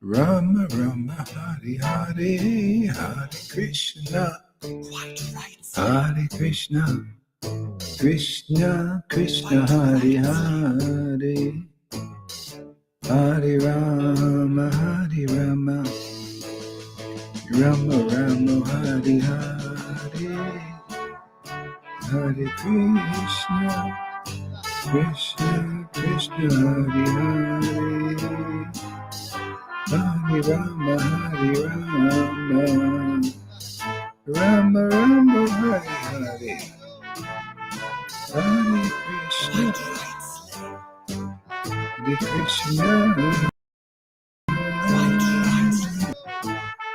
Rama Rama Hare Hare, Hare Krishna, Quite right. Hare Krishna, Krishna Krishna Hare Hare, Hare Rama Hare Rama, Rama Rama Hare Hare, Hare Krishna, Krishna Krishna Hare Hare, Hare Rama Hare Rama, Rama Rama Hare Hare, Hare Krishna, Hare Krishna,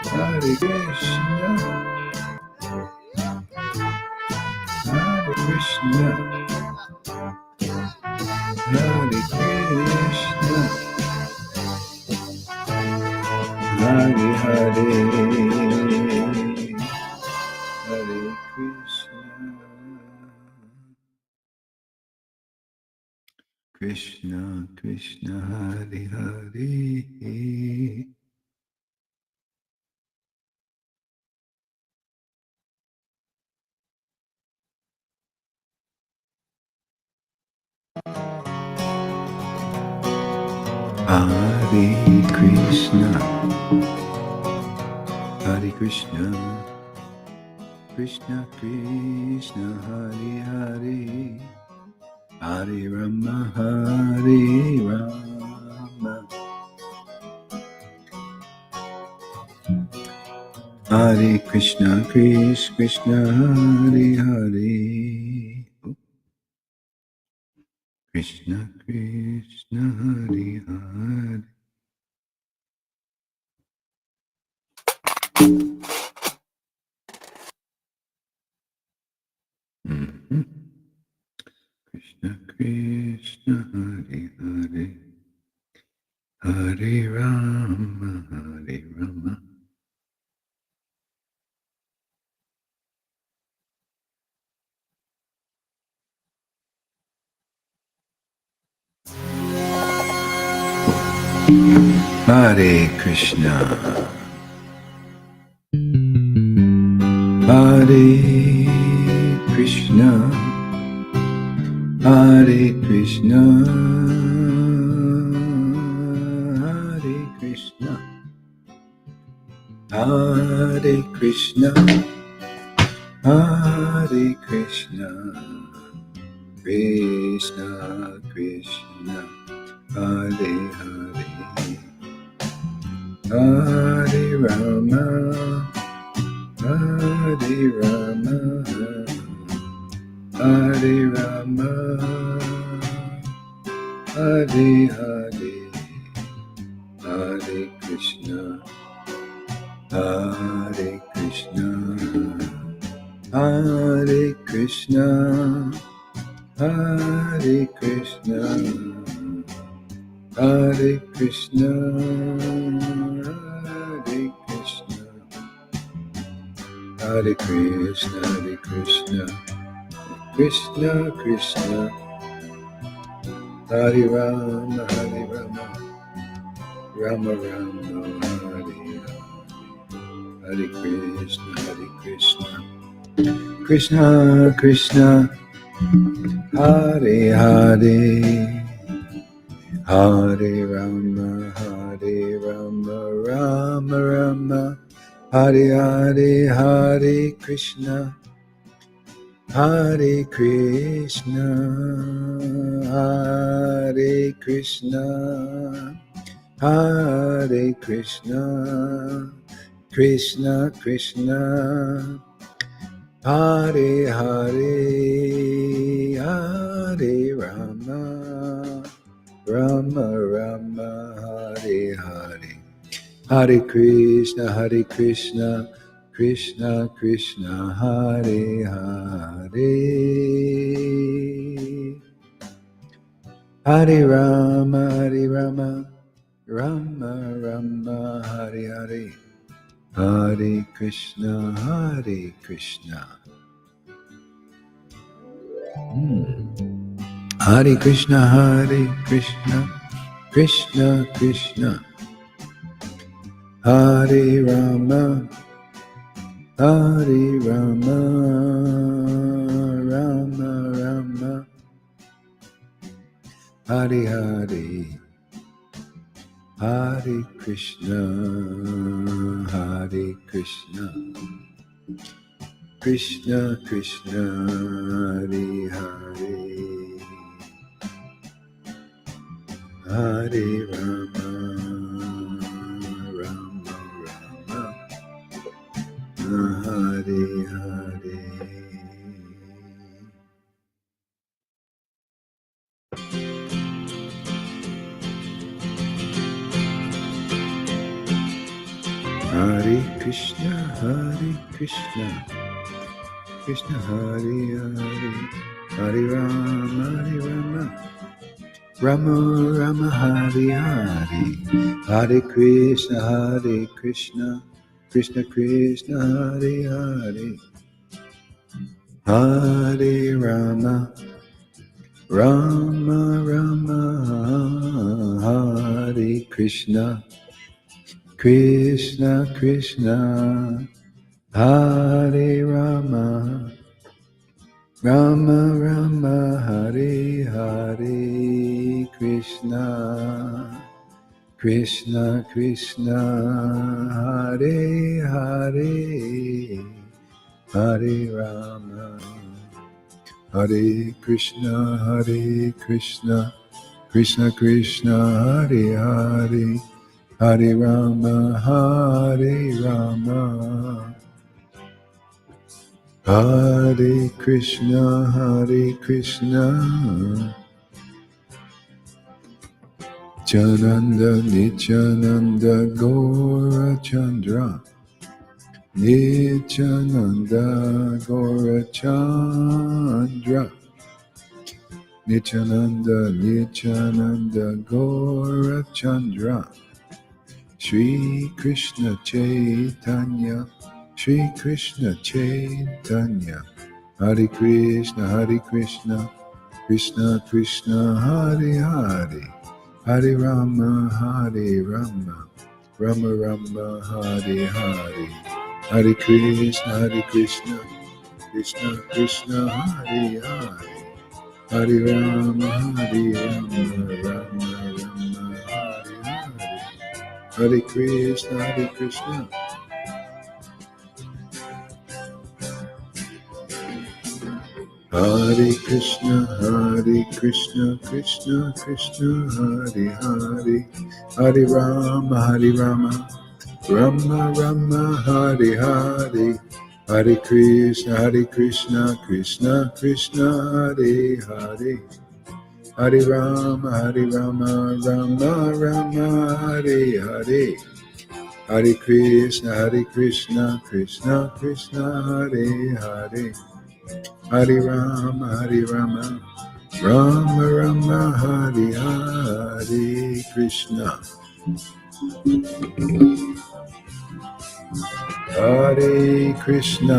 Hare Krishna, Hare Krishna, Hare Krishna, Hare Hare, Hare Krishna, Krishna Krishna Hare Hare, Hare Krishna, Hare Krishna, Krishna Krishna Hare Hare, Hare Rama Hare Rama, Hare Krishna Krishna Hare Hare, Krishna Krishna Hare Hare. Krishna Krishna Hare Hare, Hare Rama Hare Rama, Hare Krishna, Hare Krishna, Hare Krishna, Hare Krishna, Hare Krishna, Hare Krishna, Krishna Krishna, Hare Hare, Hare Rama, Hare Rama, Hare Rama, Hare Hare, Hare Krishna, Hare Krishna, Hare Krishna, Hare Krishna, Hare Krishna, Hare Krishna, Hare Krishna, Hare Krishna, Krishna Krishna, Hare Rama, Hare Rama, Rama Rama, Hare Hare, Hare Krishna, Hare Krishna, Krishna Krishna, Hare Hare, Hare Rama, Hare Rama, Rama Rama, Hare Hare, Hare Krishna, Hare Krishna, Hare Krishna, Hare Krishna, Krishna Krishna, Hare Hare, Hare Rama, Rama Rama, Hare Hare, Hare Krishna, Hare Krishna, Krishna Krishna, Hare Hare, Hare Rama, Hare Rama, Rama Rama, Hare Hare, Hare Krishna, Hare Krishna, Hare Krishna, Hare Krishna, Krishna Krishna, Hare Rama, Hare Rama, Rama Rama, Hare Hare, Hare Krishna, Hare Krishna, Krishna Krishna, Hare Hare, Hare Rama, Rama Rama, Hare Hare. Hare Krishna, Hare Krishna, Krishna Hare Hare, Hare Rama, Hare Rama, Rama Rama, Hare Hare, Hare Krishna, Hare Krishna, Krishna Krishna, Hare Hare, Hare Rama, Rama Rama, Hare Krishna, Krishna Krishna, Hare Rama, Rama Rama, Hare Hare, Krishna Krishna Krishna, Hare Hare, Hare Rama, Hare Krishna, Hare Krishna, Krishna Krishna, Hare Hare, Hare Rama, Hare Rama, Hare Krishna, Hare Krishna, Chananda Nityananda Gaura Chandra, Nityananda Gaura Chandra, Nityananda Nityananda Gaura Chandra, Shri Krishna Chaitanya, Shri Krishna Chaitanya, Hare Krishna, Hare Krishna, Krishna Krishna, Hare Hare, Hare Rama, Hare Rama, Rama Rama, Hare Hare, Hare Krishna, Hare Krishna, Krishna Krishna, Hare Hare, Hare Rama, Hare Rama, Rama Rama, Hare Hare, Hare Krishna, Hare Krishna, Hare Krishna, Hare Krishna, Krishna Krishna, Hare Hare, Hare Rama, Hare Rama, Rama Rama, Hare Hare, Hare Krishna, Krishna Krishna, Hare Hare, Hare Rama, Rama Rama, Hare Hare, Hare Krishna, Krishna Krishna, Hare Hare, Hare Rama, Rama Rama, Hare Hare Krishna, Hare Krishna,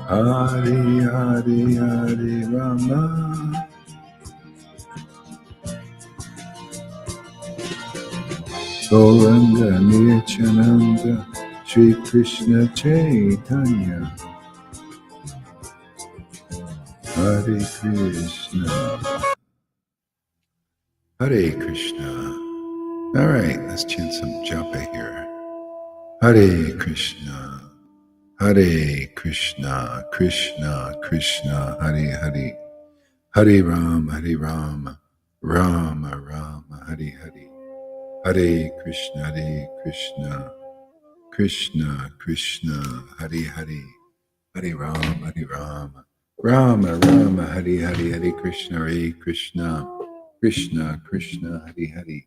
Hare Hare, Hare Rama, Gauranga Nityananda, Shri Krishna Chaitanya, Hare Krishna, Hare Krishna. All right, let's chant some japa here. Hare Krishna, Hare Krishna, Krishna Krishna, Hare Hare, Hare Rama, Rama Rama, Hare Hare, Hare Krishna, Krishna Krishna, Hare Hare, Hare Rama, Rama Rama, Hare Hare, Hare Krishna, Krishna Krishna, Hare Hare.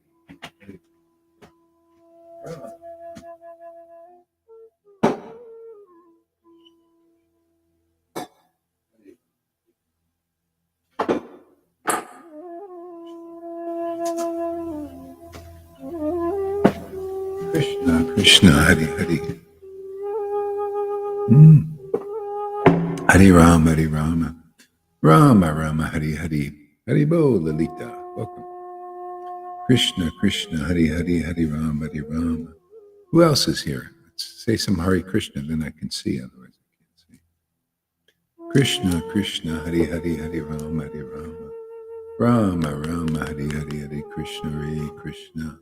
Krishna Krishna, Hare Hare. Hare Rama, Rama Rama, Hare Hare, Hare Bo Lalita. Welcome. Krishna Krishna, Hare Hare, Hare Rama, Who else is here? Let's say some Hare Krishna, then I can see. Otherwise, I can't see. Krishna, Krishna, Hare Hare, Hare Rama, Hare Rama. Rama, Rama, Hare Hare, Hare Krishna, Hare Krishna.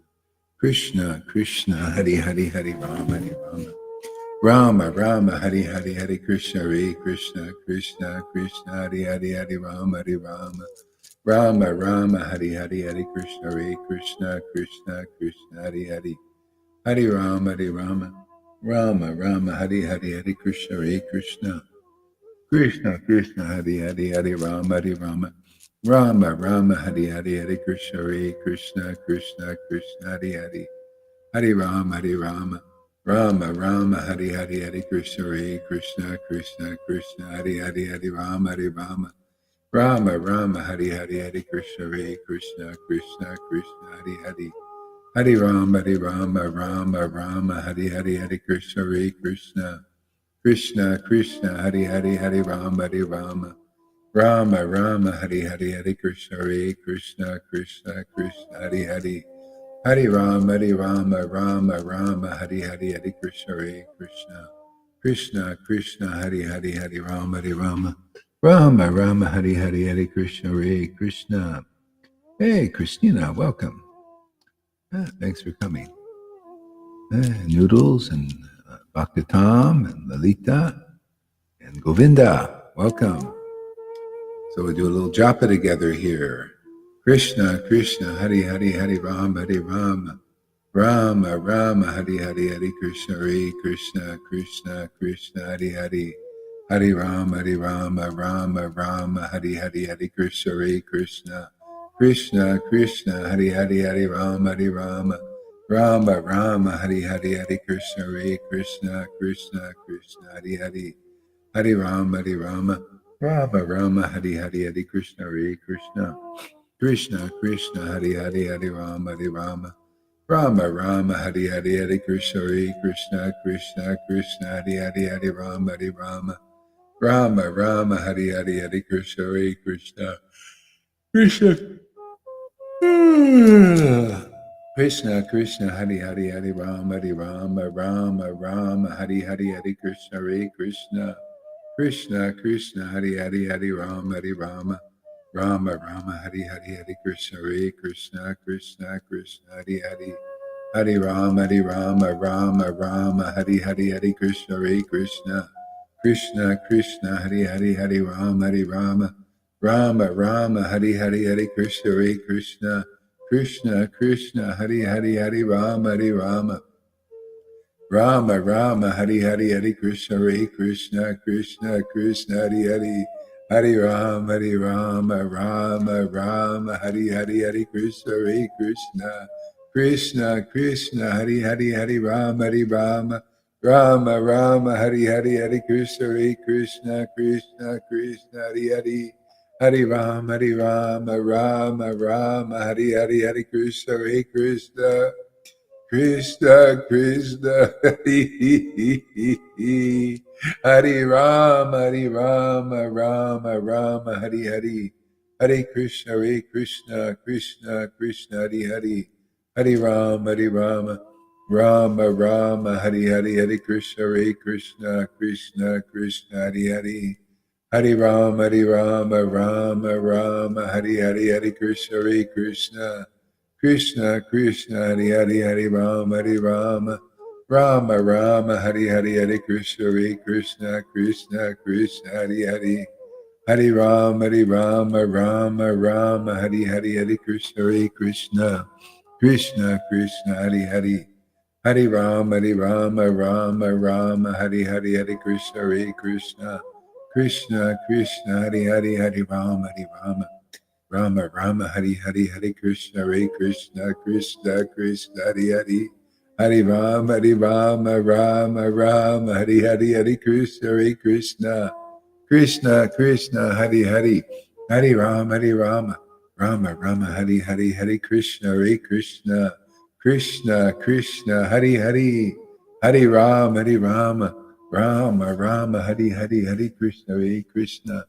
Krishna, Krishna, Hare Hare, Hare Rama, Hare Rama. Rama, Rama, Hare Hare, Hare Krishna, Hare Krishna. Krishna, Krishna, Hare Hare, Hare Rama, Hare Rama. Rama, Rama, Hare Hare, Hare Krishna, Hare Krishna. Krishna, Krishna, Hare Hare. Hare Rama, Hare Rama. Rama, Rama, Hare Hare, Hare Krishna, Hare Krishna. Krishna, Krishna, Hare Hare, Hare Rama, Hare Rama. Rama, Rama, Hare Hare, Hare Krishna, Hare Krishna. Krishna, Krishna, Hare Hare. Hare Rama, Hare Rama. Rama, Rama, Hare Hare, Hare Krishna, Hare Krishna. Krishna, Krishna, Hare Hare, Hare Rama, Hare Rama. Rama, Rama, Hare Hare, Hare Krishna, Hare Krishna. Krishna, Krishna, Hare Hare. Hare Rama, Hare Rama, Rama, Rama, Hare Hare, Hare Krishna, Hare Krishna. Krishna, Krishna, Hare Hare, Hare Rama, Hare Rama. Rama, Rama, Hare Hare, Hare Krishna, Hare Krishna. Krishna, Krishna, Hare Hare. Hare Rama, Rama, Rama, Hare Hare, Hare Krishna, Hare Krishna. Krishna, Krishna, Hare Hare, Hare Rama, Hare Rama. Rama, Rama, Hare Hare, Hare Krishna, Hare Krishna. Hey, Christina, welcome. Thanks for coming. Noodles and Bhaktatam and Lalita and Govinda, welcome. So we'll do a little japa together here. Krishna, Krishna, Hare Hare, Hare Rama, Hare Rama. Rama, Rama, Hare Hare, Hare Krishna, Hare Krishna. Krishna, Krishna, Hare Hare. Hare Rama, Rama, Rama, Hare Hare, Hare Krishna, Hare Krishna. Krishna, Krishna, Hare Hare, Hare Rama, Hare Rama. Rama, Rama, Hare Hare, Hare Krishna, Hare Krishna. Krishna, Krishna, Hare Hare. Hare Rama, Rama, Rama, Hare Hare, Hare Krishna, Hare Krishna. Krishna, Krishna, Hare Hare, Hare Rama, Rama, Rama, Hare Hare, Hare Krishna, Hare Krishna. Krishna, Krishna, Hare Hare, Hare Rama, Rama, Rama, Hare Hare, Hare Krishna, Hare Krishna. Krishna, Krishna, Krishna, Hare Hare, Hare Rama, Rama, Rama, Hare Hare, Hare Krishna, Hare Krishna. Krishna, Krishna, Hare Hare, Hare Rama, Rama, Rama, Hare Hare, Hare Krishna, Hare Krishna. Krishna, Krishna, Hare Hare. Hare Rama, Rama, Rama, Hare Hare, Hare Krishna, Hare Krishna. Krishna, Krishna, Hare Hare, Hare Rama, Rama, Rama, Hare Hare, Hare Krishna, Hare Krishna. Krishna, Krishna, Hare Hare, Hare Rama. Rama, Rama, Hare Hare, Hare Krishna, Hare Krishna. Krishna, Krishna, Hare Hare. Hare Rama, Rama, Rama, Hare Hare, Hare Krishna, Hare Krishna. Krishna, Krishna, Hare Hare, Hare Rama, Rama, Rama, Hare Hare, Hare Krishna, Hare Krishna. Krishna, Krishna, Hare Hare. Hare Rama, Rama, Rama, Hare Hare, Hare Krishna, Hare Krishna. Krishna, Krishna, Hare Rama, Rama, Hare Hare. Hare Krishna, Krishna, Krishna, Hare Hare. Hare Rama, Rama, Hare Hare, Hare Krishna, Krishna, Krishna, Hare Hare. Hare Rama, Rama, Hare Hare, Hare Krishna, Krishna. Krishna, Krishna, Hare Hare, Hare Rama, Rama, Rama, Hare Hare, Hare Krishna, Krishna, Krishna, Hare Hare. Hare Rama, Rama, Hare Hare, Hare Krishna, Krishna. Krishna, Krishna, Hare Hare. Hare Rama, Rama, Hare Hare, Hare Krishna, Krishna. Krishna, Krishna, Hare Hare, Hare Rama, Rama, Hare Hare, Hare Krishna, Krishna, Krishna, Hare Hare. Hare Rama, Rama, Hare Hare, Hare Krishna, Krishna. Krishna, Krishna, Hare Hare. Hare Rama, Rama, Hare Hare, Hare Krishna, Krishna. Krishna, Krishna, Hare Hare. Hare Rama, Rama, Hare Hare, Hare Krishna, Krishna.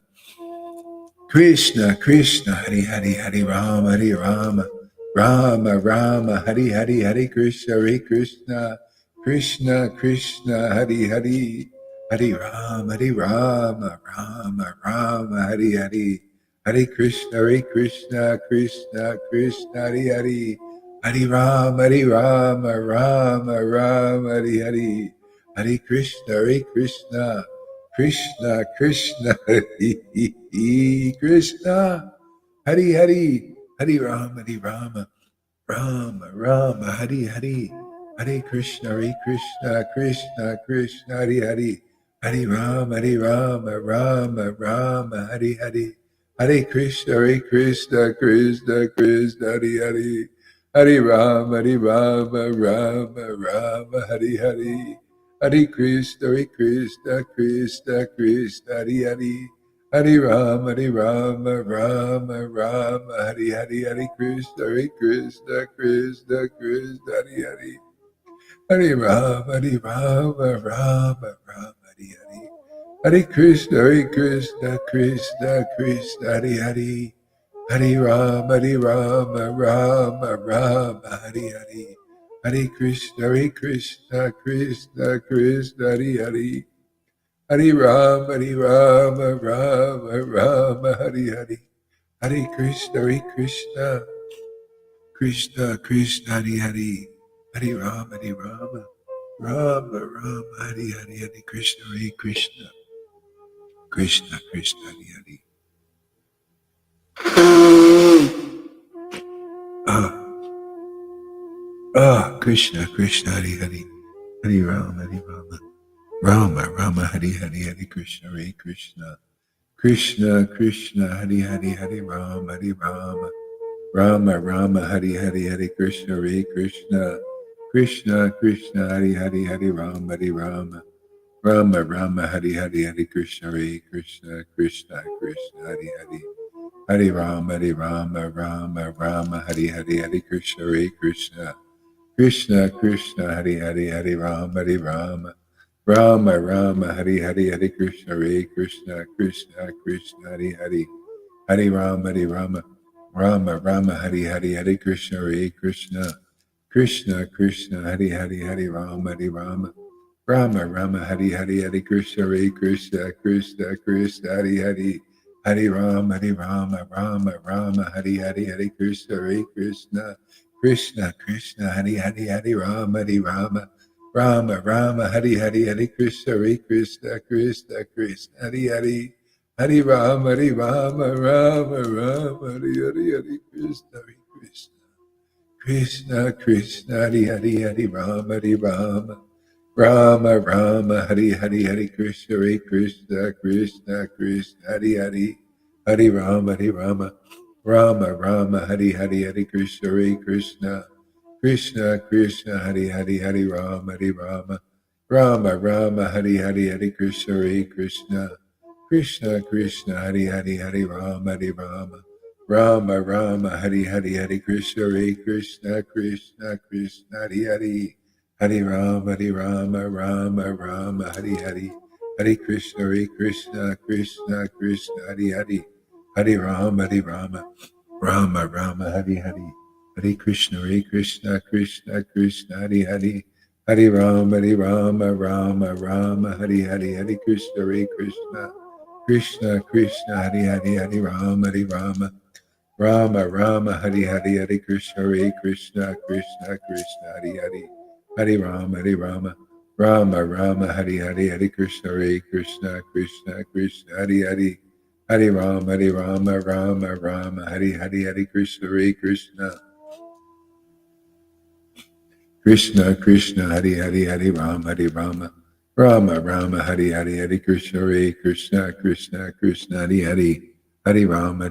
Krishna, Krishna, Hare Hare, Hare Rama, Rama, Rama, Hare Hare, Hare Krishna, Krishna. Krishna Krishna Hari Hari, Hari Rama Rama Rama Hari Hari, Hare Krishna Krishna Krishna Hari Hari, Hari Rama Rama Hari Hari, Hare Krishna Krishna Krishna Hari Krishna, Hari Hari, Hari Rama Rama Rama Hari Hari, Hare Krishna Krishna Krishna Hari Hari, Hari Rama Rama Hari Hari, Hare Krishna Krishna Krishna Hari Hari, Hari Rama Rama Hari Hari, Hare Krishna Krishna Krishna Hari Hari, Hare Rama Rama Hari Hari, Hare Krishna Krishna Hari Hari, Hare Rama Rama Hari Hari, Hare Krishna Krishna Hari Hari, Hare Rama Rama Hari Hari, Hare Krishna Krishna Hari Hari, Hare Rama Rama Hari Hari, Hare Krishna Krishna Hari Hari, Hare Rama Rama Hari Hari, Hare Krishna Krishna Hari Hari. Krishna Hari Hari, Hare Rama Rama Hari Hari, Hare Krishna Krishna Hari Hari, Hare Rama Rama Hari Hari, Hare Krishna Krishna Hari Hari, Hare Rama Rama Hari Hari, Hare Krishna Krishna Hari Hari, Hare Rama Rama Hari Hari, Hare Krishna Krishna Hari Hari, Hare Rama Rama Hari Hari, Hare Krishna Krishna Hari Hari, Hare Rama Rama Hari Hari, Hare Krishna Krishna Hari Hari, Hare Rama Rama Hari Hari, Hare Krishna Krishna Hari Hari, Hare Rama Rama Hari Hari, Hare Krishna Krishna Hari Hari, Hare Rama Rama Hari Hari, Hare Krishna Krishna Hari Hari, Hare Rama Rama Hari Hari, Hare Krishna Hari Hari, Hare Rama Hari Hari, Hare Krishna Krishna Hari Hari, Hare Rama Rama Hari Hari, Hare Krishna Krishna Hari Hari, Hare Rama Hari Hari, Hare Krishna Krishna Hari Hari, Hare Rama Hari Hari, Hare Krishna Hari Hari, Hare Rama Hari Hari, Hare Krishna Hari Hari, Hare Rama Rama Hari Hari, Hare Krishna Hari Hari, Hare Rama Hari Hari, Hare Krishna Hari Hari, Hare Rama Hari Hari, Hare Krishna Hari Hari, Hare Rama Hari Hari, Hare Krishna Hari Hari, Hare Rama Hari Hari, Hare Krishna Hari Hari, Hare Rama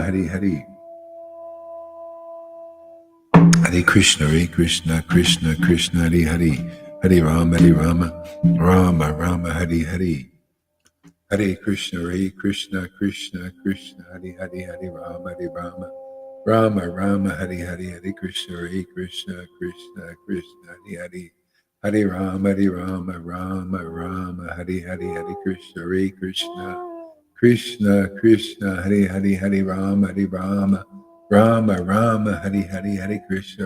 Hari Hari, Hare Krishna Hari Hari, Hare Rama Hari Hari, Hare Krishna Hari Hari, Hare Rama Hari Hari, Hare Krishna Hari Hari, Hare Rama Hari Hari, Hare Krishna Hari Hari, Hare Rama Hari Hari, Hare Krishna Hari Hari, Hare Rama Rama Hari Hari, Hare Krishna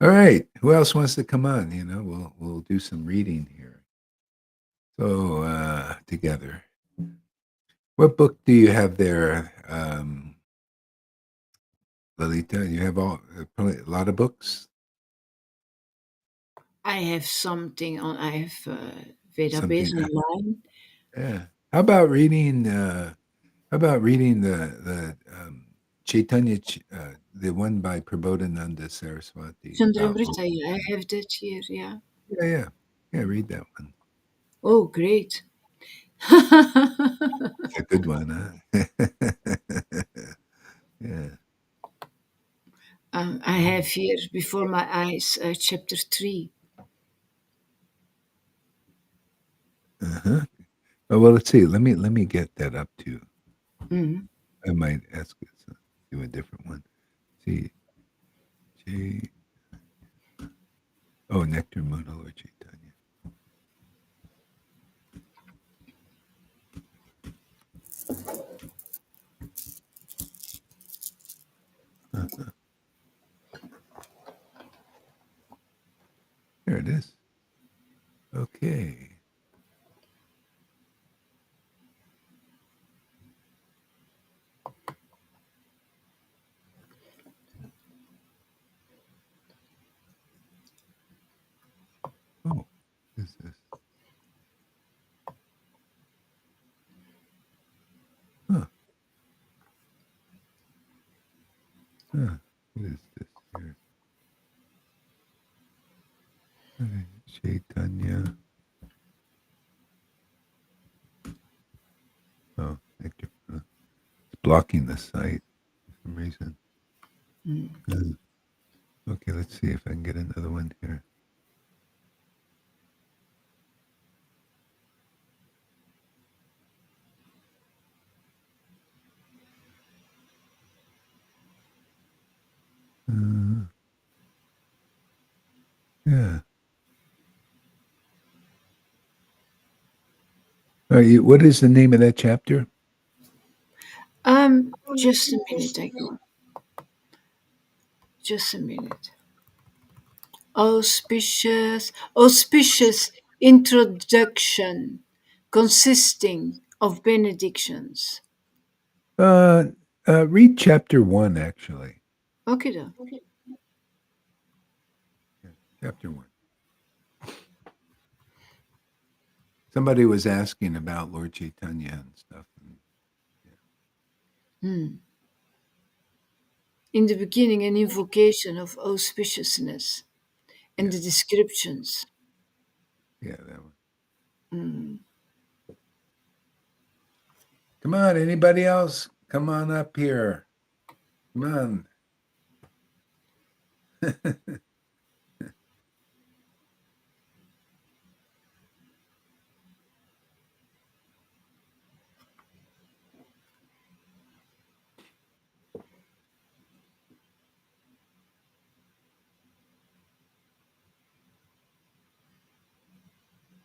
All right. Who else wants to come on? We'll do some reading here. So together. What book do you have there, Lalita? You have probably a lot of books. I have something on. I have database Something. online. Yeah. How about reading? How about reading the Chaitanya, the one by Prabodhananda Saraswati about? Chandramrita, I have that here. Yeah. Yeah, yeah, yeah. Read that one. Oh, great. It's a good one, huh? Yeah. I have here before my eyes chapter 3. Uh-huh. Oh, well, let's see. Let me get that up too. Mhm. I might ask it to do a different one. See, J. Oh, Nectar Mona Lord Chaitanya. Uh-huh. There it is. Okay. Oh, what is this? Huh. Huh. What is this here? Okay. Chaitanya. Oh, Nectar Mona. It's blocking the site for some reason. Mm. Okay, let's see if I can get another one here. Uh, yeah. What is the name of that chapter? Just a minute, I go. Just a minute. Auspicious introduction consisting of benedictions. Uh, read chapter one, actually. Okay, then. Yeah, chapter one. Somebody was asking about Lord Chaitanya and stuff. And, Hmm. In the beginning, an invocation of auspiciousness and yeah, the descriptions. yeah, that one. Hmm. Come on, anybody else? Come on up here. Come on.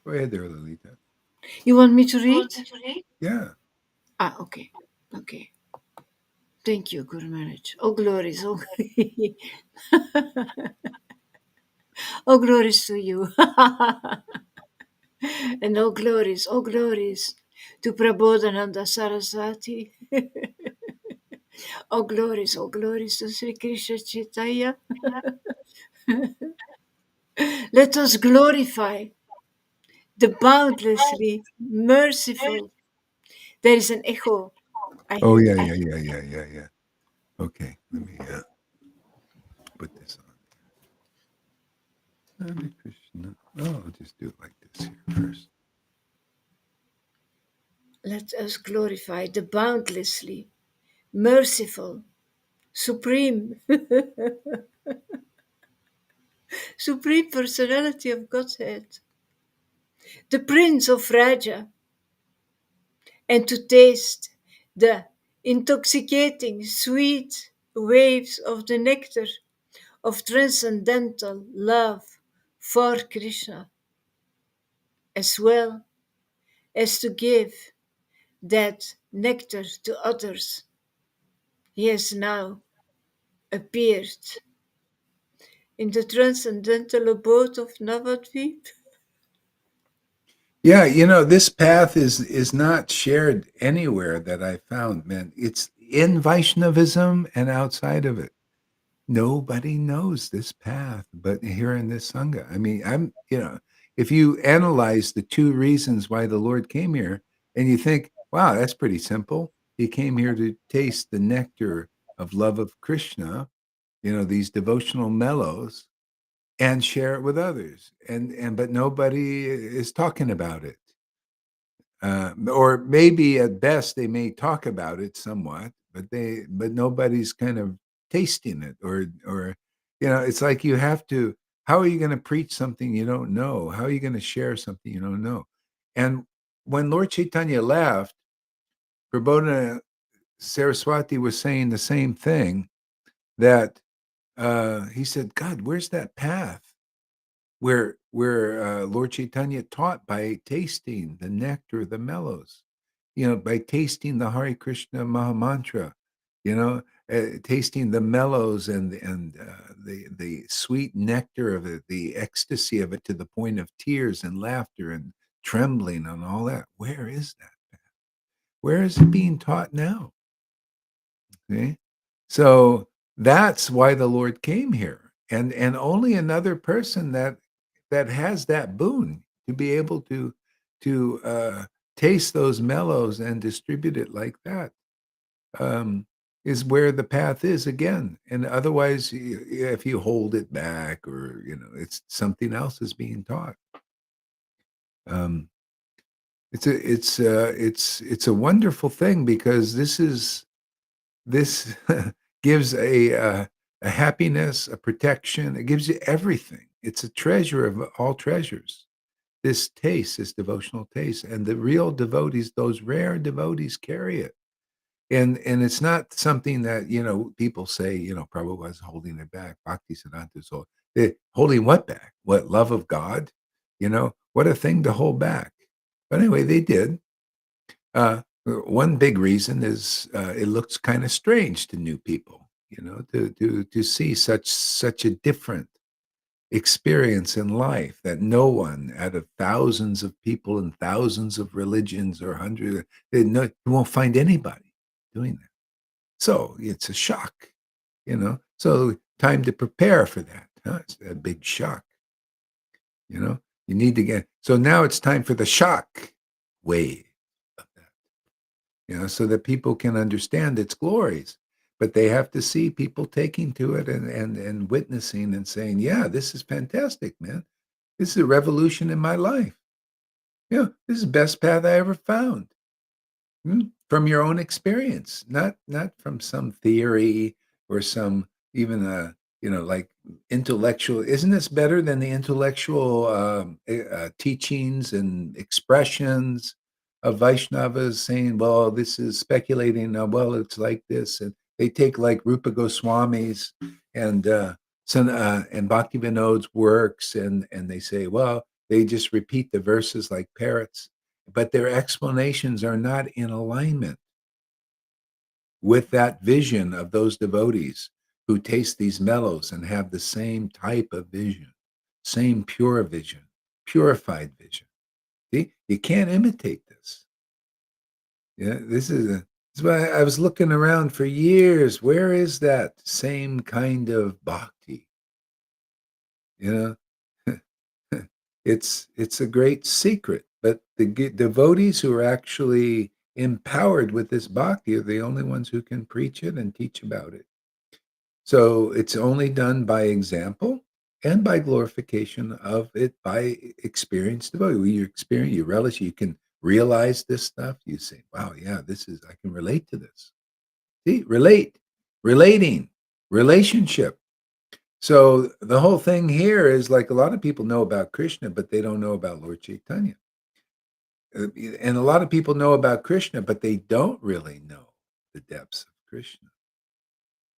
Go ahead there, Lolita. You want me to read? Yeah. Ah, okay. Okay. Thank you, Guru Maharaj. All glories, all, all glories to you. And all glories to Prabodhananda Saraswati. All glories to Sri Krishna Chaitanya. Let us glorify the boundlessly merciful. There is an echo. I Oh, hear. yeah, yeah, yeah, yeah, yeah, yeah. Okay, let me put this on. Hare Krishna. Oh, I'll just do it like this here first. Let us glorify the boundlessly merciful, supreme, supreme personality of Godhead, the Prince of Raja, and to taste the intoxicating sweet waves of the nectar of transcendental love for Krishna, as well as to give that nectar to others. He has now appeared in the transcendental abode of Navadvip? Yeah, this path is not shared anywhere that I found, man. It's in Vaishnavism and outside of it. Nobody knows this path but here in this Sangha. I mean, if you analyze the two reasons why the Lord came here and you think, wow, that's pretty simple. He came here to taste the nectar of love of Krishna, these devotional mellows, and share it with others. But nobody is talking about it. Or maybe at best they may talk about it somewhat, but nobody's kind of tasting it, or it's like you have to. How are you going to preach something you don't know? How are you going to share something you don't know? And when Lord Chaitanya left, Prabodha Saraswati was saying the same thing, that he said, God, where's that path where Lord Chaitanya taught by tasting the nectar, the mellows, by tasting the Hare Krishna Maha Mantra, tasting the mellows and the sweet nectar of it, the ecstasy of it, to the point of tears and laughter and trembling and all that. Where is that? Where is it being taught now? Okay, so that's why the Lord came here, and only another person that has that boon to be able to taste those mellows and distribute it like that, is where the path is again. And otherwise, if you hold it back, or it's something else is being taught. Um, it's a wonderful thing, because this gives a happiness, a protection. It gives you everything. It's a treasure of all treasures. This taste, this devotional taste, and the real devotees, those rare devotees, carry it. And it's not something that people say. Prabhupada's holding it back. Bhakti Siddhanta, so holding what back? What, love of God? What a thing to hold back. But anyway, they did. One big reason is it looks kind of strange to new people, to see such a different experience in life, that no one out of thousands of people and thousands of religions, or hundreds, you won't find anybody doing that. So it's a shock, So time to prepare for that. Huh? It's a big shock, You need to get. So now it's time for the shock wave of that. So that people can understand its glories. But they have to see people taking to it and witnessing and saying, yeah, this is fantastic, man. This is a revolution in my life. This is the best path I ever found. From your own experience, not from some theory, or some, even like intellectual. Isn't this better than the intellectual teachings and expressions of Vaishnavas saying, well, this is speculating, well, it's like this, and they take like Rupa Goswami's and and Bhaktivinoda's works, and they say, well, they just repeat the verses like parrots, but their explanations are not in alignment with that vision of those devotees who taste these mellows and have the same type of vision, same pure vision, purified vision. See, you can't imitate this. Yeah, this is why I was looking around for years. Where is that same kind of bhakti? You know, it's a great secret, but the devotees who are actually empowered with this bhakti are the only ones who can preach it and teach about it. So it's only done by example and by glorification of it by experienced devotee. When you experience, you relish, you can realize this stuff. You say, "Wow, yeah, I can relate to this." See, relating, relationship. So the whole thing here is, like, a lot of people know about Krishna, but they don't know about Lord Chaitanya. And a lot of people know about Krishna, but they don't really know the depths of Krishna.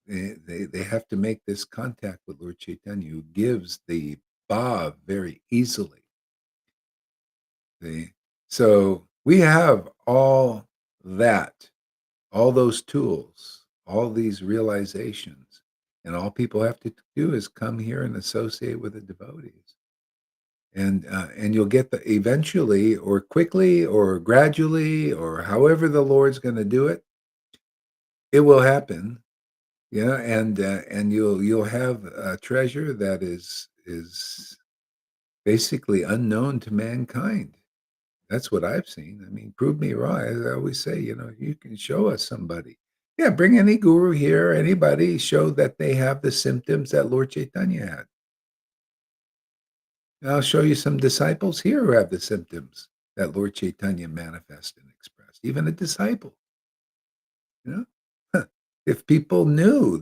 They have to make this contact with Lord Chaitanya, who gives the bhav very easily. So we have all that, all those tools, all these realizations. And all people have to do is come here and associate with the devotees. And you'll get the eventually or quickly or gradually or however the Lord's going to do it, it will happen. Yeah, and you'll have a treasure that is basically unknown to mankind. That's what I've seen. I mean, prove me wrong. As I always say, you can show us somebody. Yeah, bring any guru here, anybody, show that they have the symptoms that Lord Chaitanya had. And I'll show you some disciples here who have the symptoms that Lord Chaitanya manifested and expressed. Even a disciple, you know. Huh. If people knew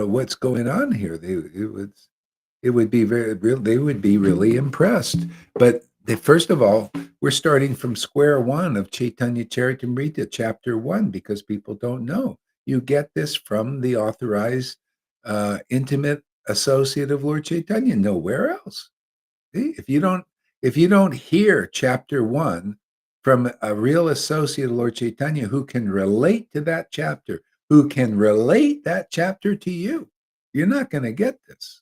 what's going on here, it would be very real. They would be really impressed. But first of all, we're starting from square one of Chaitanya Charitamrita, chapter 1, because people don't know. You get this from the authorized, intimate associate of Lord Chaitanya. Nowhere else. See, if you don't hear chapter 1 from a real associate of Lord Chaitanya who can relate to that chapter, who can relate that chapter to you, you're not going to get this.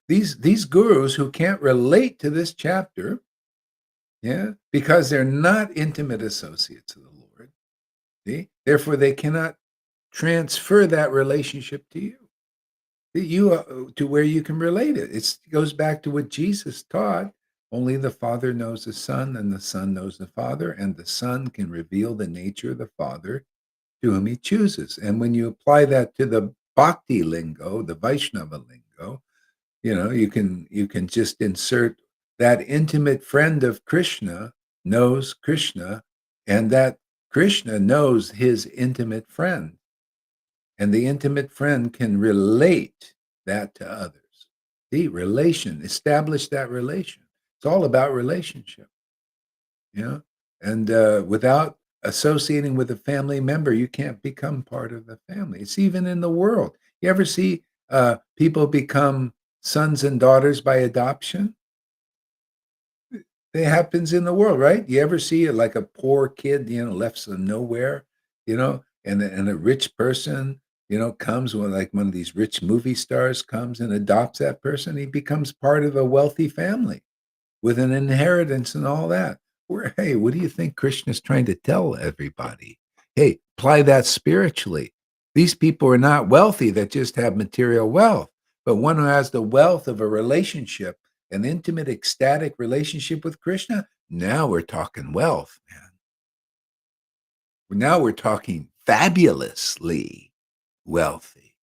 These gurus who can't relate to this chapter, yeah, because they're not intimate associates of the Lord. See? Therefore, they cannot transfer that relationship to you. To where you can relate it. It goes back to what Jesus taught. Only the Father knows the Son, and the Son knows the Father, and the Son can reveal the nature of the Father to whom he chooses. And when you apply that to the Bhakti lingo, the Vaishnava lingo, you can just insert that intimate friend of Krishna knows Krishna, and that Krishna knows his intimate friend. And the intimate friend can relate that to others. Establish that relation. It's all about relationship, you know. And without associating with a family member, you can't become part of the family. It's even in the world. You ever see people become sons and daughters by adoption? It happens in the world, right? You ever see it like a poor kid, left from nowhere, and a rich person, comes when like one of these rich movie stars comes and adopts that person, he becomes part of a wealthy family with an inheritance and all that. Hey, what do you think Krishna's trying to tell everybody? Hey, apply that spiritually. These people are not wealthy that just have material wealth, but one who has the wealth of a relationship, an intimate, ecstatic relationship with Krishna. Now we're talking wealth, man. Now we're talking fabulously wealthy,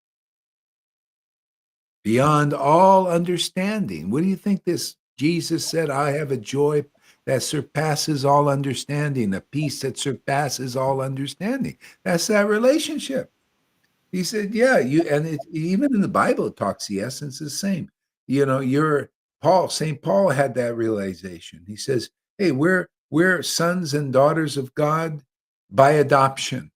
beyond all understanding. What do you think this Jesus said? I have a joy that surpasses all understanding, a peace that surpasses all understanding. That's that relationship. He said, yeah, even in the Bible it talks the essence is the same. St. Paul had that realization. He says, hey, we're sons and daughters of God by adoption,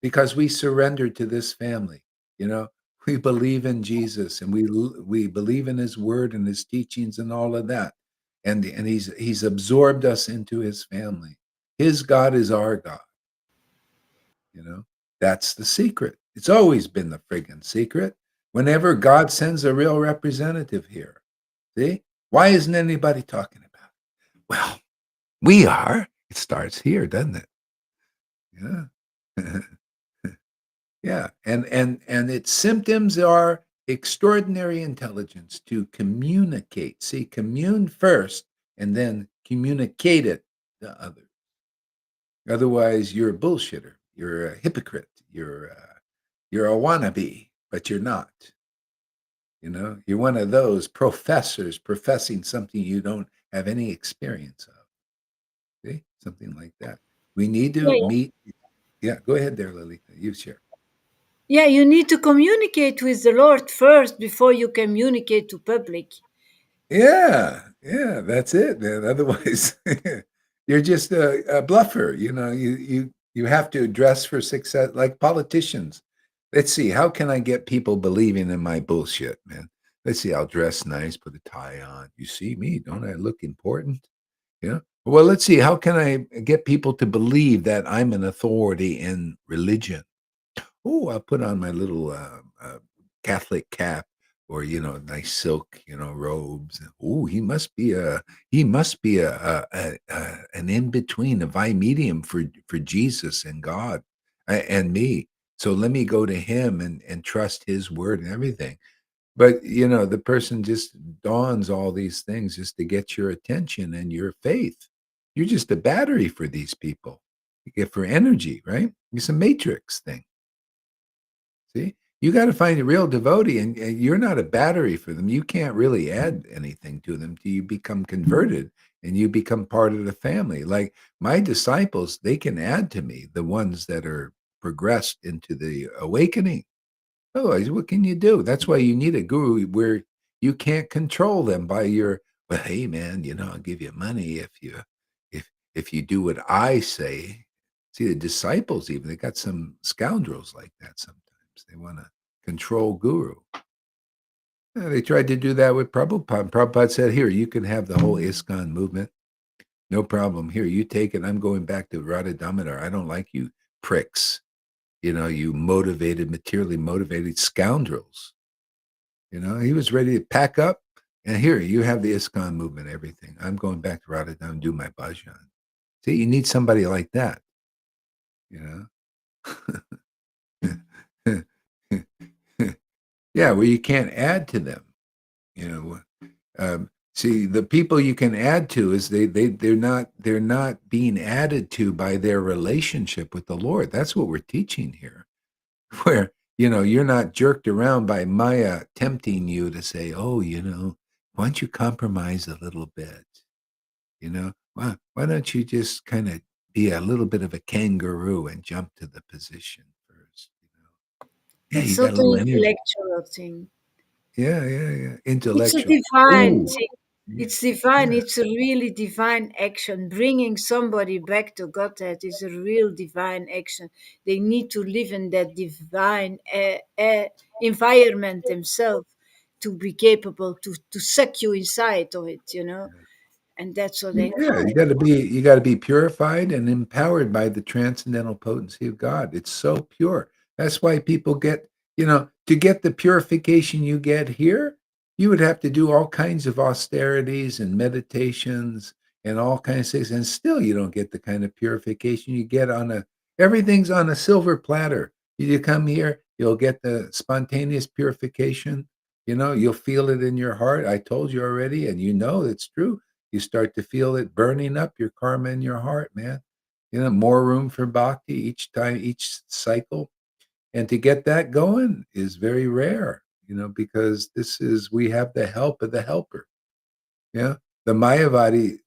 because we surrendered to this family. We believe in Jesus, and we believe in his word and his teachings and all of that. And he's absorbed us into his family. His God is our God. You know, that's the secret. It's always been the friggin' secret. Whenever God sends a real representative here, see, why isn't anybody talking about it? Well, we are. It starts here, doesn't it? Yeah. Yeah, and its symptoms are extraordinary intelligence to communicate. See, commune first and then communicate it to others. Otherwise, you're a bullshitter. You're a hypocrite. You're a wannabe, but you're not. You're one of those professors professing something you don't have any experience of. See, something like that. We need Yeah, to meet. Yeah, go ahead there, Lily. You share. yeah, you need to communicate with the Lord first before you communicate to public. Yeah, that's it, man. Otherwise, you're just a bluffer. You have to dress for success like politicians. Let's see, how can I get people believing in my bullshit, man? Let's see, I'll dress nice, put a tie on. You see me, don't I look important? Yeah. Well, let's see, how can I get people to believe that I'm an authority in religion? Oh, I'll put on my little Catholic cap or nice silk robes. Oh, he must be a an in between, a vi medium for Jesus and God and me. So let me go to him and trust his word and everything. But the person just dawns all these things just to get your attention and your faith. You're just a battery for these people. You get for energy, right? It's a matrix thing. See? You gotta find a real devotee, and you're not a battery for them. You can't really add anything to them till you become converted and you become part of the family. Like, my disciples, they can add to me, the ones that are progressed into the awakening. Otherwise, what can you do? That's why you need a guru where you can't control them by your, "Well, hey, man, I'll give you money if you do what I say." See, the disciples even, they got some scoundrels like that sometimes. They wanna control guru. Yeah, they tried to do that with Prabhupada. Prabhupada said, "Here, you can have the whole ISKCON movement. No problem. Here, you take it. I'm going back to Radha Damodar. I don't like you pricks, you motivated, materially motivated scoundrels." He was ready to pack up, and here, you have the ISKCON movement, everything. I'm going back to Rotterdam and do my bhajan. See, you need somebody like that, you know? Yeah, where you can't add to them, you know? See, the people you can add to is they're not being added to by their relationship with the Lord. That's what we're teaching here. Where, you're not jerked around by Maya tempting you to say, "Oh, why don't you compromise a little bit? Why don't you just kinda be a little bit of a kangaroo and jump to the position first?" Yeah, you It's got not a an little energy. intellectual thing. Yeah, yeah, yeah. It's a Intellectual. divine Ooh, thing. yeah, It's divine. yeah. It's a really divine action. Bringing somebody back to Godhead is a real divine action. They need to live in that divine environment themselves to be capable to suck you inside of it. And that's what they Yeah, try. you gotta be purified and empowered by the transcendental potency of God. It's so pure. That's why people get, to get the purification you get here, you would have to do all kinds of austerities and meditations and all kinds of things, and still you don't get the kind of purification you get everything's on a silver platter. You come here, you'll get the spontaneous purification, you'll feel it in your heart. I told you already, and it's true. You start to feel it burning up your karma in your heart, man. More room for bhakti each time, each cycle. And to get that going is very rare, because we have the help of the helper. Yeah. The Mayavadi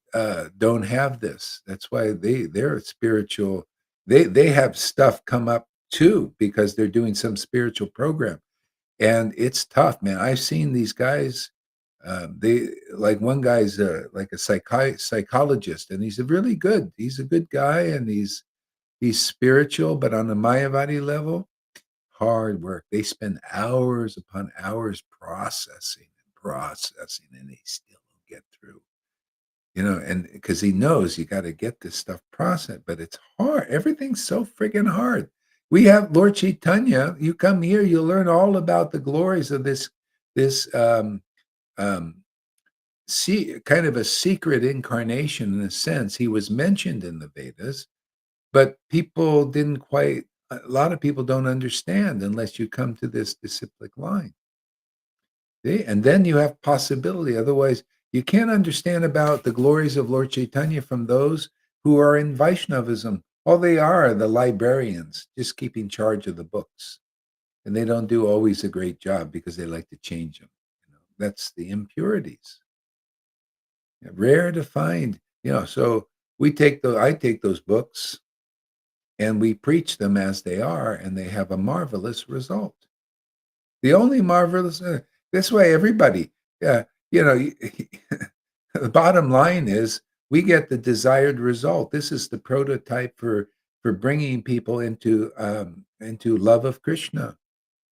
don't have this. That's why they're spiritual. They have stuff come up too because they're doing some spiritual program. And it's tough, man. I've seen these guys, they like one guy's like a psychologist, and he's a good guy, and he's spiritual, but on the Mayavadi level, hard work. They spend hours upon hours processing, and they still don't get through. And because he knows you got to get this stuff processed, but it's hard. Everything's so friggin' hard. We have Lord Chaitanya. You come here, you learn all about the glories of this um, kind of a secret incarnation in a sense. He was mentioned in the Vedas, but people didn't quite. A lot of people don't understand unless you come to this disciplic line. See? And then you have possibility. Otherwise, you can't understand about the glories of Lord Chaitanya from those who are in Vaishnavism. All they are the librarians, just keeping charge of the books. And they don't do always a great job because they like to change them. That's the impurities. Rare to find, so I take those books and we preach them as they are, and they have a marvelous result. The only marvelous this way everybody, yeah, you know, the bottom line is we get the desired result. This is the prototype for bringing people into love of Krishna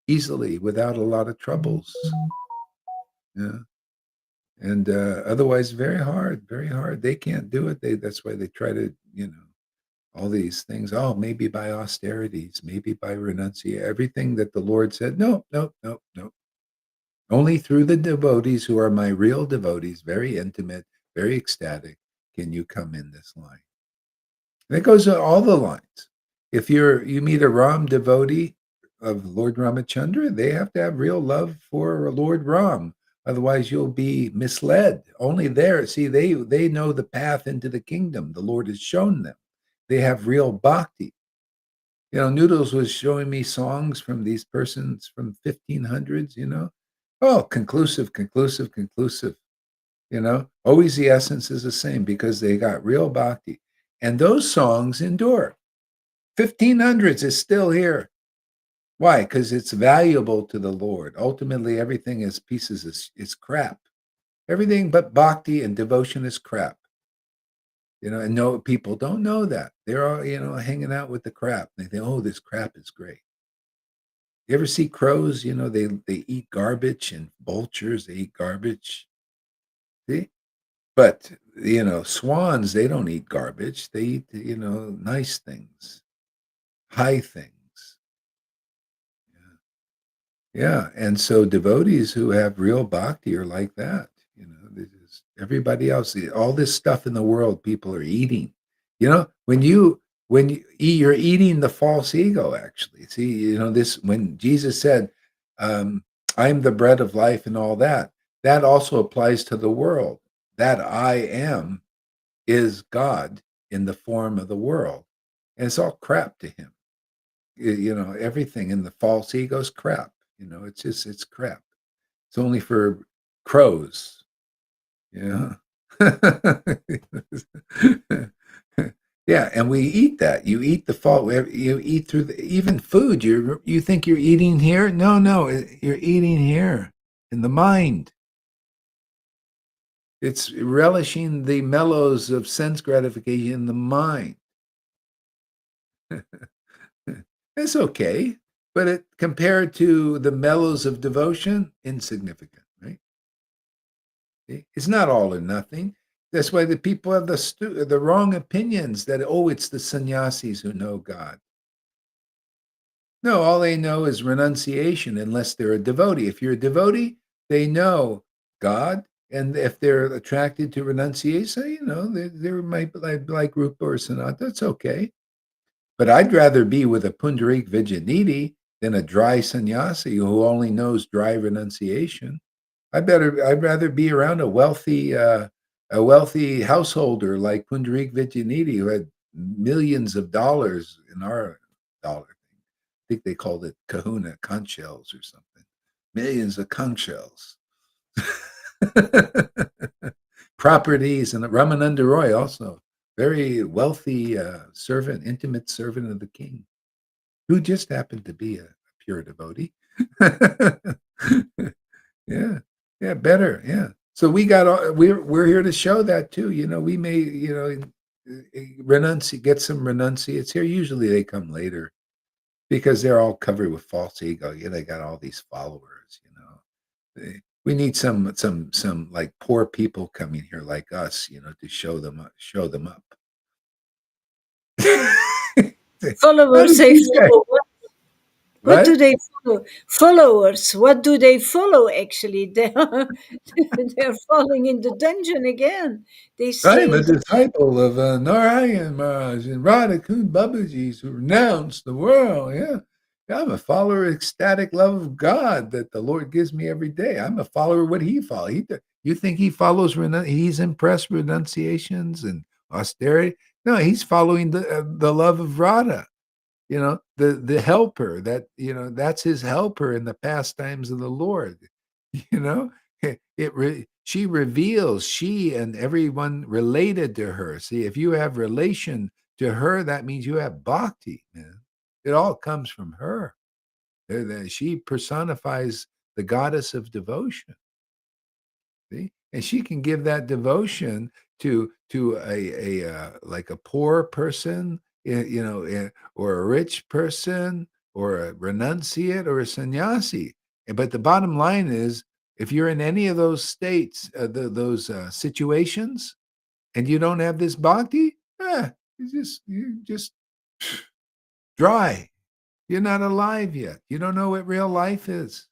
easily without a lot of troubles. Yeah. And otherwise very hard, very hard. They can't do it. That's why they try to. all these things. Oh, maybe by austerities, maybe by renunciation, everything that the Lord said. No, no, no, no. Only through the devotees who are my real devotees, very intimate, very ecstatic, can you come in this line. And it goes to all the lines. If you meet a Ram devotee of Lord Ramachandra, they have to have real love for Lord Ram. Otherwise, you'll be misled. Only there, see, they know the path into the kingdom. The Lord has shown them. They have real bhakti. Noodles was showing me songs from these persons from 1500s. Oh, conclusive, conclusive, conclusive. Always the essence is the same because they got real bhakti. And those songs endure. 1500s is still here. Why? Because it's valuable to the Lord. Ultimately, everything is pieces is crap. Everything but bhakti and devotion is crap. And no, people don't know that. They're all, hanging out with the crap. They think, oh, this crap is great. You ever see crows? They eat garbage, and vultures, they eat garbage. See? But, swans, they don't eat garbage. They eat, nice things, high things. Yeah. And so devotees who have real bhakti are like that. Everybody else, all this stuff in the world, people are eating. When you eat, you're eating the false ego, actually. See, this, when Jesus said, I'm the bread of life and all that, that also applies to the world. That I am is God in the form of the world. And it's all crap to him. Everything in the false ego is crap. It's crap. It's only for crows. Yeah. Yeah, and we eat that. You eat the fall. You eat through even food. You think you're eating here? No, no, you're eating here in the mind. It's relishing the mellows of sense gratification in the mind. It's okay, but compared to the mellows of devotion, insignificant, right? It's not all or nothing. That's why the people have the wrong opinions that, oh, it's the sannyasis who know God. No, all they know is renunciation unless they're a devotee. If you're a devotee, they know God. And if they're attracted to renunciation, they might like Rupa or Sanat. That's okay. But I'd rather be with a Pundarik Vijayanidhi than a dry sannyasi who only knows dry renunciation. I'd rather be around a wealthy householder like Pundarik Vijayanidhi who had millions of dollars in our dollar. I think they called it kahuna, conch shells or something. Millions of conch shells. Properties, and Ramananda Roy also, very wealthy servant, intimate servant of the king, who just happened to be a pure devotee. Yeah, yeah, better, yeah. So we're here to show that too. We may get some renunciates here. Usually they come later because they're all covered with false ego. They got all these followers. We need some like poor people coming here like us, to show them up. How Followers did say these guys? follow. What do What? they follow? Followers. What do they follow? Actually, they are falling in the dungeon again. They I am say a disciple of Narayan Maharaj and Radhakund Babaji's who renounced the world. Yeah. Yeah, I'm a follower of ecstatic love of God that the Lord gives me every day. I'm a follower of what he follows. You think he follows, he's impressed renunciations and austerity? No, he's following the love of Radha, the helper that's his helper in the pastimes of the Lord. you know she reveals, she and everyone related to her. See, if you have relation to her, that means you have bhakti, man. It all comes from her. She personifies the goddess of devotion. See? And she can give that devotion to a like a poor person, or a rich person, or a renunciate, or a sannyasi. But the bottom line is, if you're in any of those states, those situations, and you don't have this bhakti, You're just dry. You're not alive yet. You don't know what real life is.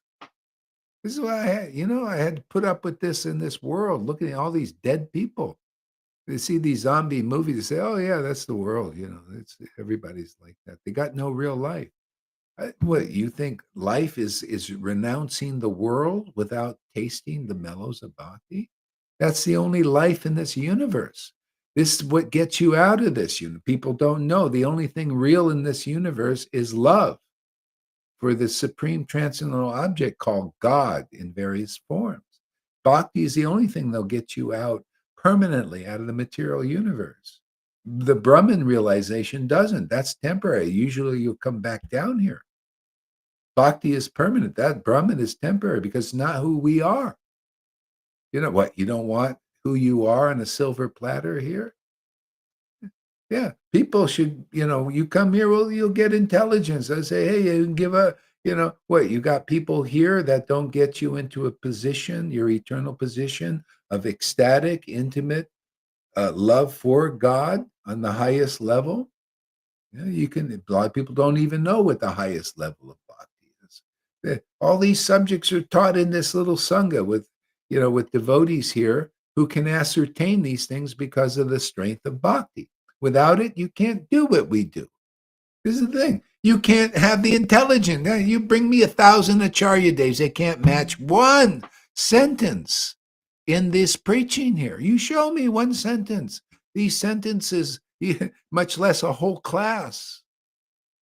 This is why I had to put up with this in this world, looking at all these dead people. They see these zombie movies, they say, "Oh yeah, that's the world." It's everybody's like that. They got no real life. What you think life is renouncing the world without tasting the mellows of bhakti? That's the only life in this universe. This is what gets you out of this. People don't know the only thing real in this universe is love for the supreme transcendental object called God in various forms. Bhakti is the only thing that'll get you out permanently out of the material universe. The Brahman realization doesn't. That's temporary. Usually you'll come back down here. Bhakti is permanent. That Brahman is temporary because it's not who we are. You know what? You don't want who you are on a silver platter here? Yeah. People should, you come here, well, you'll get intelligence. I say, hey, you can give what? You got people here that don't get you into a position, your eternal position of ecstatic, intimate love for God on the highest level. A lot of people don't even know what the highest level of bhakti is. All these subjects are taught in this little sangha with devotees here who can ascertain these things because of the strength of bhakti. Without it, you can't do what we do. This is the thing. You can't have the intelligence. You bring me 1,000 Acharya days, they can't match one sentence in this preaching here. You show me one sentence. These sentences, much less a whole class.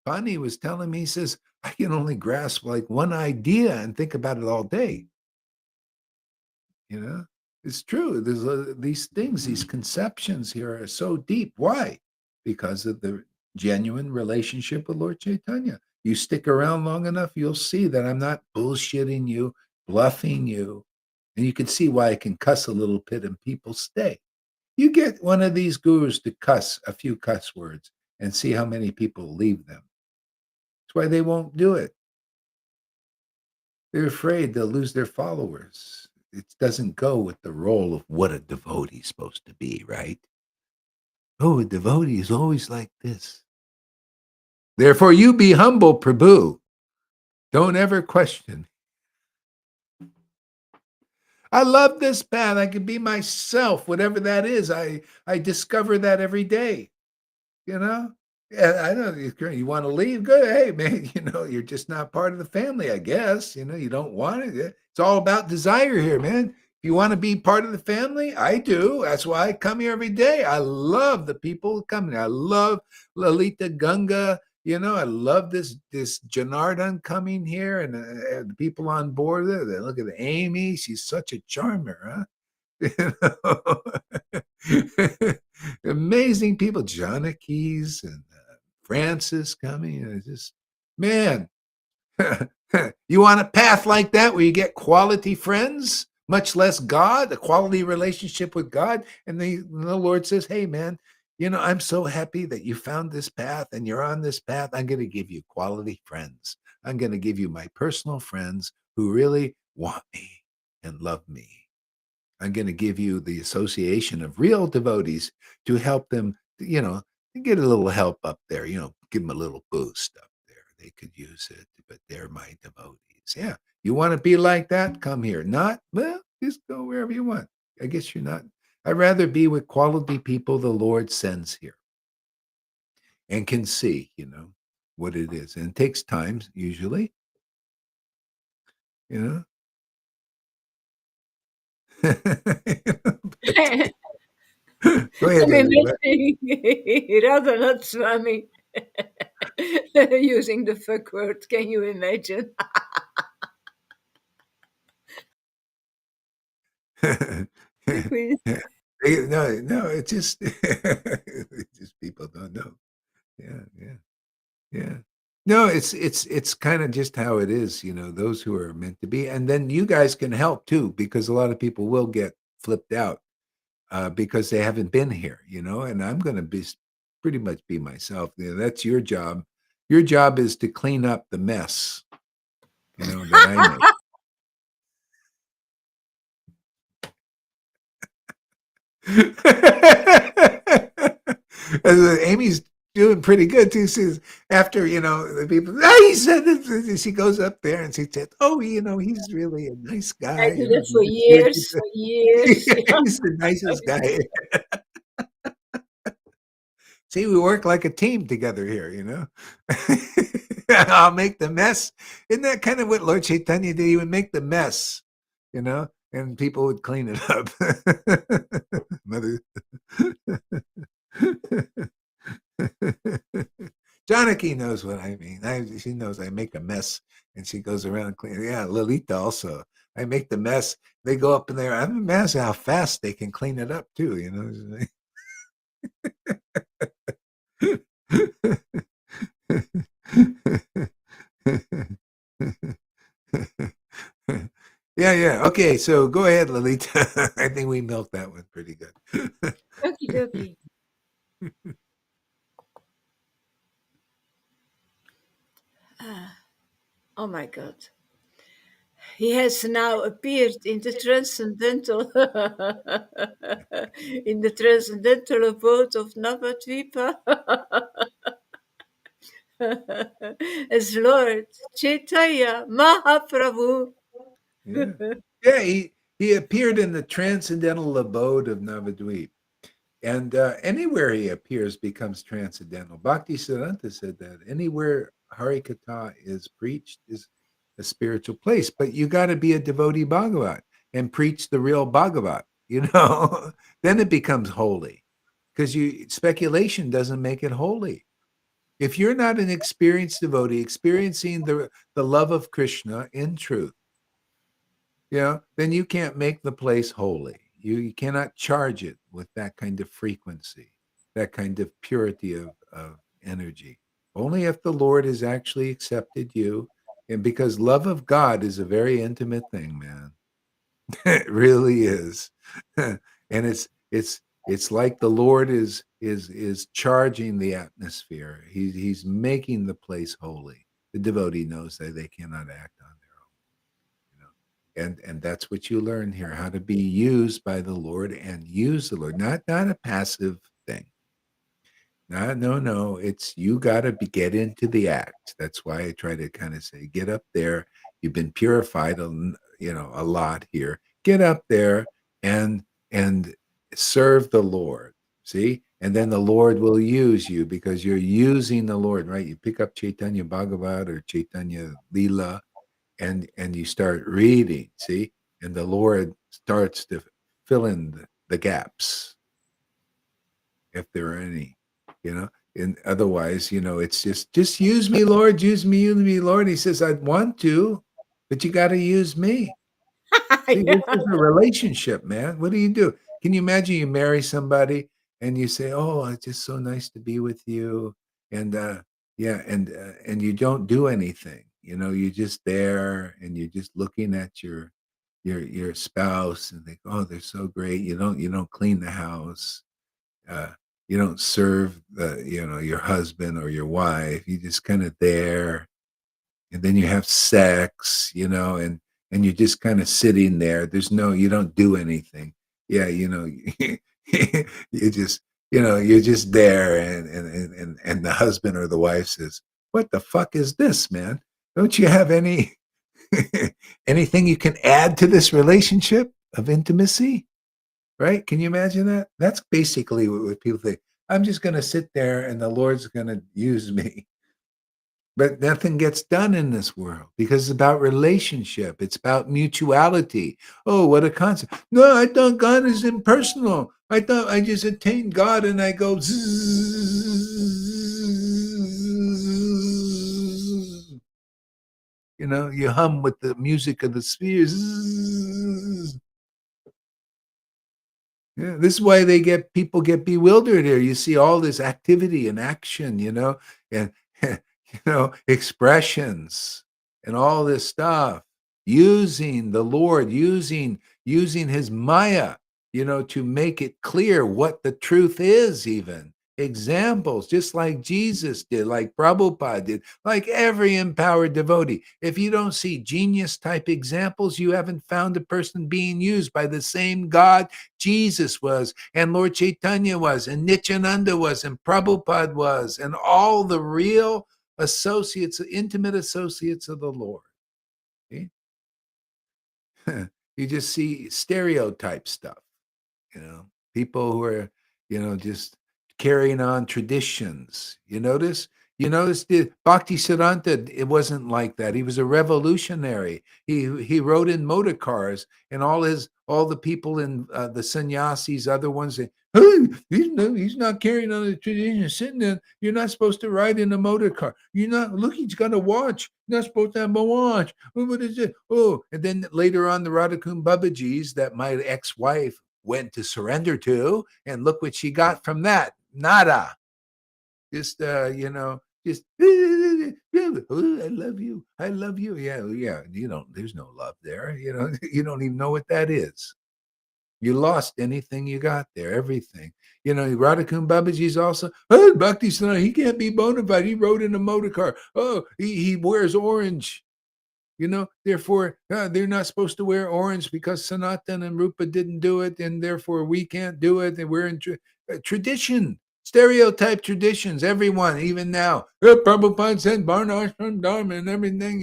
Pani was telling me, he says, I can only grasp like one idea and think about it all day. It's true. There's these things, these conceptions here are so deep. Why? Because of the genuine relationship with Lord Chaitanya. You stick around long enough, you'll see that I'm not bullshitting you, bluffing you. And you can see why I can cuss a little bit and people stay. You get one of these gurus to cuss a few cuss words and see how many people leave them. That's why they won't do it. They're afraid they'll lose their followers. It doesn't go with the role of what a devotee is supposed to be, right? Oh, a devotee is always like this. Therefore, you be humble, Prabhu. Don't ever question. I love this path. I can be myself, whatever that is. I discover that every day. Yeah, I know you want to leave. Good. Hey, man, you're just not part of the family, I guess. You don't want it. It's all about desire here, man. If you want to be part of the family, I do. That's why I come here every day. I love the people coming. I love Lalita Ganga. I love this Janardhan coming here and the people on board there. Look at Amy. She's such a charmer, huh? Amazing people, Janakis and Francis coming. Just man, you want a path like that where you get quality friends, much less God, a quality relationship with God. And the Lord says, hey, man, I'm so happy that you found this path and you're on this path. I'm going to give you quality friends. I'm going to give you my personal friends who really want me and love me. I'm going to give you the association of real devotees to help them, get a little help up there, give them a little boost up there. They could use it, but they're my devotees. Yeah. You want to be like that? Come here. Not, well, just go wherever you want. I guess you're not. I'd rather be with quality people the Lord sends here and can see, what it is. And it takes time, usually, you know. Go ahead, I'm Elizabeth. imagining Radhanath Swami using the fuck word. Can you imagine? Please. No, it's just it's just people don't know. Yeah, yeah, yeah. No, it's kind of just how it is, those who are meant to be. And then you guys can help too, because a lot of people will get flipped out because they haven't been here, and I'm going to be pretty much be myself. That's your job. Your job is to clean up the mess, that I make. Amy's doing pretty good too. She's after the people. Oh, he said this. She goes up there and she said, "Oh, he's really a nice I guy. do that He for just gives you years, for years. Yeah. he's the nicest guy." See, we work like a team together here. I'll make the mess. Isn't that kind of what Lord Chaitanya did? He would make the mess, and people would clean it up. Mother. Janaki knows what I mean. She knows I make a mess, and she goes around cleaning. Yeah, Lolita also. I make the mess. They go up in there. I'm amazed how fast they can clean it up too. Yeah, yeah. Okay, so go ahead, Lolita. I think we milked that one pretty good. Okie dokie. Oh my God. He has now appeared in the transcendental in the transcendental abode of Navadvipa as Lord Chaitanya Mahaprabhu. Yeah. Yeah, he appeared in the transcendental abode of Navadvip. And anywhere he appears becomes transcendental. Bhaktisiddhanta said that anywhere Harikatha is preached is a spiritual place, but you got to be a devotee Bhagavat and preach the real Bhagavat. Then it becomes holy because speculation doesn't make it holy. If you're not an experienced devotee experiencing the love of Krishna in truth, then you can't make the place holy. You cannot charge it with that kind of frequency, that kind of purity of energy. Only if the Lord has actually accepted you. And because love of God is a very intimate thing, man. It really is. And it's like the Lord is charging the atmosphere. He's making the place holy. The devotee knows that they cannot act on their and that's what you learn here, how to be used by the Lord and use the Lord, not a passive thing. No, it's you got to get into the act. That's why I try to kind of say, get up there. You've been purified a lot here. Get up there and serve the Lord. See, and then the Lord will use you because you're using the Lord, right? You pick up Chaitanya Bhagavat or Chaitanya Leela, and you start reading, see, and the Lord starts to fill in the gaps if there are any, and otherwise, it's just use me, Lord, use me, Lord. He says, I'd want to, but you got to use me. See, this Yeah. is a relationship, man. What do you do? Can you imagine you marry somebody and you say, "Oh, it's just so nice to be with you," and yeah, and you don't do anything. You're just there and you're just looking at your spouse and think, "Oh, they're so great." You don't clean the house. Uh, you don't serve your husband or your wife. You just kind of there and then you have sex, and you're just kind of sitting there. You don't do anything. Yeah, you're just there, and the husband or the wife says, "What the fuck is this, man? Don't you have any anything you can add to this relationship of intimacy?" Right? Can you imagine that? That's basically what people think. I'm just going to sit there, and the Lord's going to use me. But nothing gets done in this world because it's about relationship. It's about mutuality. Oh, what a concept. No, I thought God is impersonal. I thought I just attained God and I go zzz. You hum with the music of the spheres. Zzz. Yeah, this is why people get bewildered here. You see all this activity and action, and expressions and all this stuff, using the Lord, using his Maya, to make it clear what the truth is, even. examples, just like Jesus did, like Prabhupada did, like every empowered devotee. If you don't see genius type examples, you haven't found a person being used by the same God Jesus was, and Lord Chaitanya was, and Nityananda was, and Prabhupada was, and all the real associates, intimate associates of the Lord. Okay? You just see stereotype stuff, people who are, just carrying on traditions. You notice the Bhakti Siddhanta, it wasn't like that. He was a revolutionary. He rode in motor cars, and all the people in the sannyasis, other ones, say, "Hey, he's not carrying on the tradition. Sitting there, you're not supposed to ride in a motor car. You're not. Look, he's got a watch. You're not supposed to have a watch. What is it? Oh, and then later on, the Radhakund Babajis that my ex-wife went to surrender to, and look what she got from that. Nada. Just just oh, I love you. I love you. Yeah, yeah. There's no love there. You don't even know what that is. You lost anything you got there, everything. Radhakund Babaji's also, oh, Bhakti Siddhanta, he can't be bona fide. He rode in a motor car. Oh, he wears orange. Therefore, they're not supposed to wear orange because Sanatan and Rupa didn't do it, and therefore we can't do it. And we're in tradition, stereotype traditions. Everyone, even now, Prabhupada said Varnashram Dharma and everything.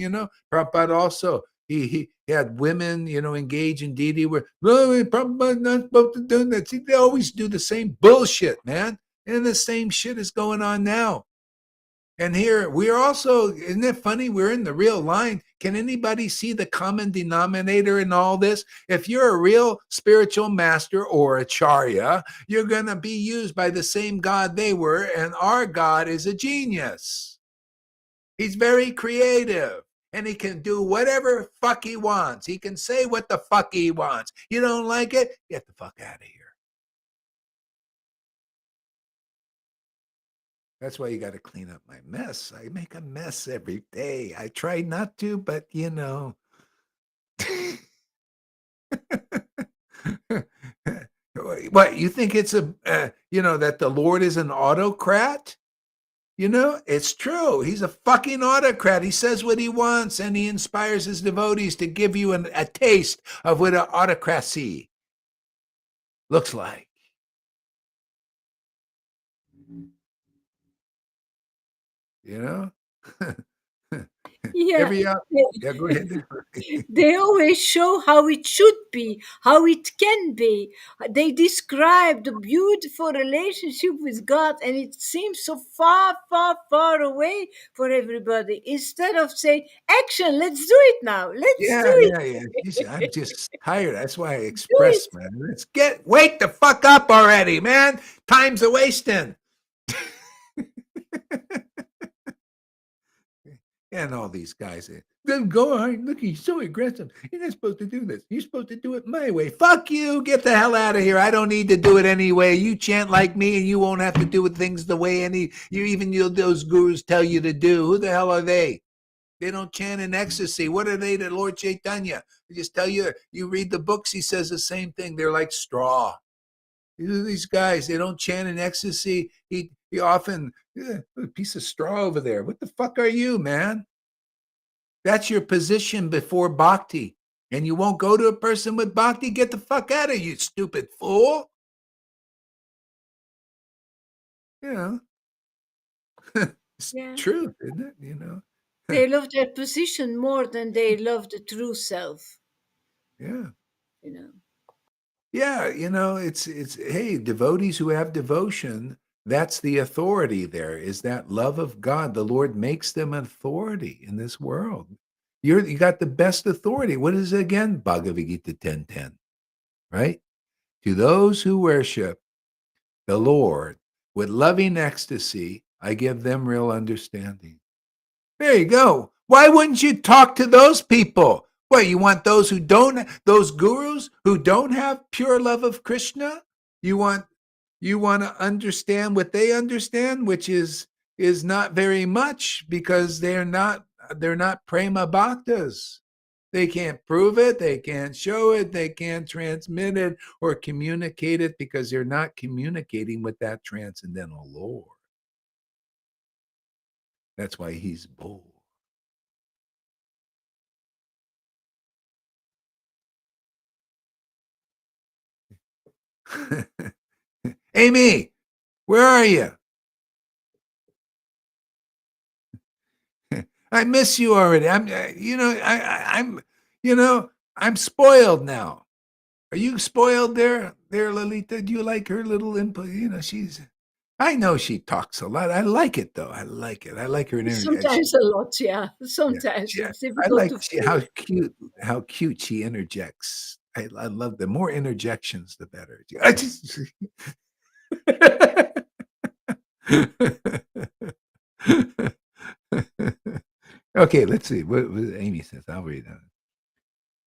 Prabhupada also he had women, engage in deity. Where no, Prabhupada's not supposed to do that. See, they always do the same bullshit, man, and the same shit is going on now. And here we're also, isn't it funny? We're in the real line. Can anybody see the common denominator in all this? If you're a real spiritual master or acharya, you're going to be used by the same God they were. And our God is a genius. He's very creative, and he can do whatever fuck he wants. He can say what the fuck he wants. You don't like it? Get the fuck out of here. That's why you got to clean up my mess. I make a mess every day. I try not to, but What, you think it's that the Lord is an autocrat? It's true. He's a fucking autocrat. He says what he wants, and he inspires his devotees to give you a taste of what an autocracy looks like. You know? Yeah. Yeah, go ahead. They always show how it should be, how it can be. They describe the beautiful relationship with God, and it seems so far, far, far away for everybody. Instead of saying, "Action, let's do it now. Let's do Yeah, it. yeah, yeah. I'm just tired. That's why I Do it." express, man. Wake the fuck up already, man. Time's a wasting. And all these guys, then go on. Look, he's so aggressive. You're not supposed to do this. You're supposed to do it my way. Fuck you. Get the hell out of here. I don't need to do it anyway. You chant like me, and you won't have to do things the way those gurus tell you to do. Who the hell are they? They don't chant in ecstasy. What are they to Lord Chaitanya? They just tell you. You read the books. He says the same thing. They're like straw. These guys, they don't chant in ecstasy. He often, a piece of straw over there. What the fuck are you, man? That's your position before bhakti. And you won't go to a person with bhakti? Get the fuck out of here, you stupid fool. It's Yeah. truth, isn't it? They love their position more than they love the true self. Yeah. You know. Yeah, it's hey, devotees who have devotion, that's the authority there, is that love of God. The Lord makes them authority in this world. You got the best authority. What is it again? Bhagavad Gita 10:10, right? To those who worship the Lord with loving ecstasy, I give them real understanding. There you go. Why wouldn't you talk to those people? What, you want those gurus who don't have pure love of Krishna? You want to understand what they understand, which is not very much, because they're not prema bhaktas. They can't prove it. They can't show it. They can't transmit it or communicate it because they're not communicating with that transcendental Lord. That's why he's bold. Amy, where are you? I miss you already. I'm spoiled now. Are you spoiled there, Lolita? Do you like her little input? I know she talks a lot. I like it though. I like it. I like her energy. Sometimes a lot, yeah. Yeah, Sometimes she, it's I difficult like to how cute she interjects. I love the more interjections, the better. I just okay, let's see what Amy says. I'll read that.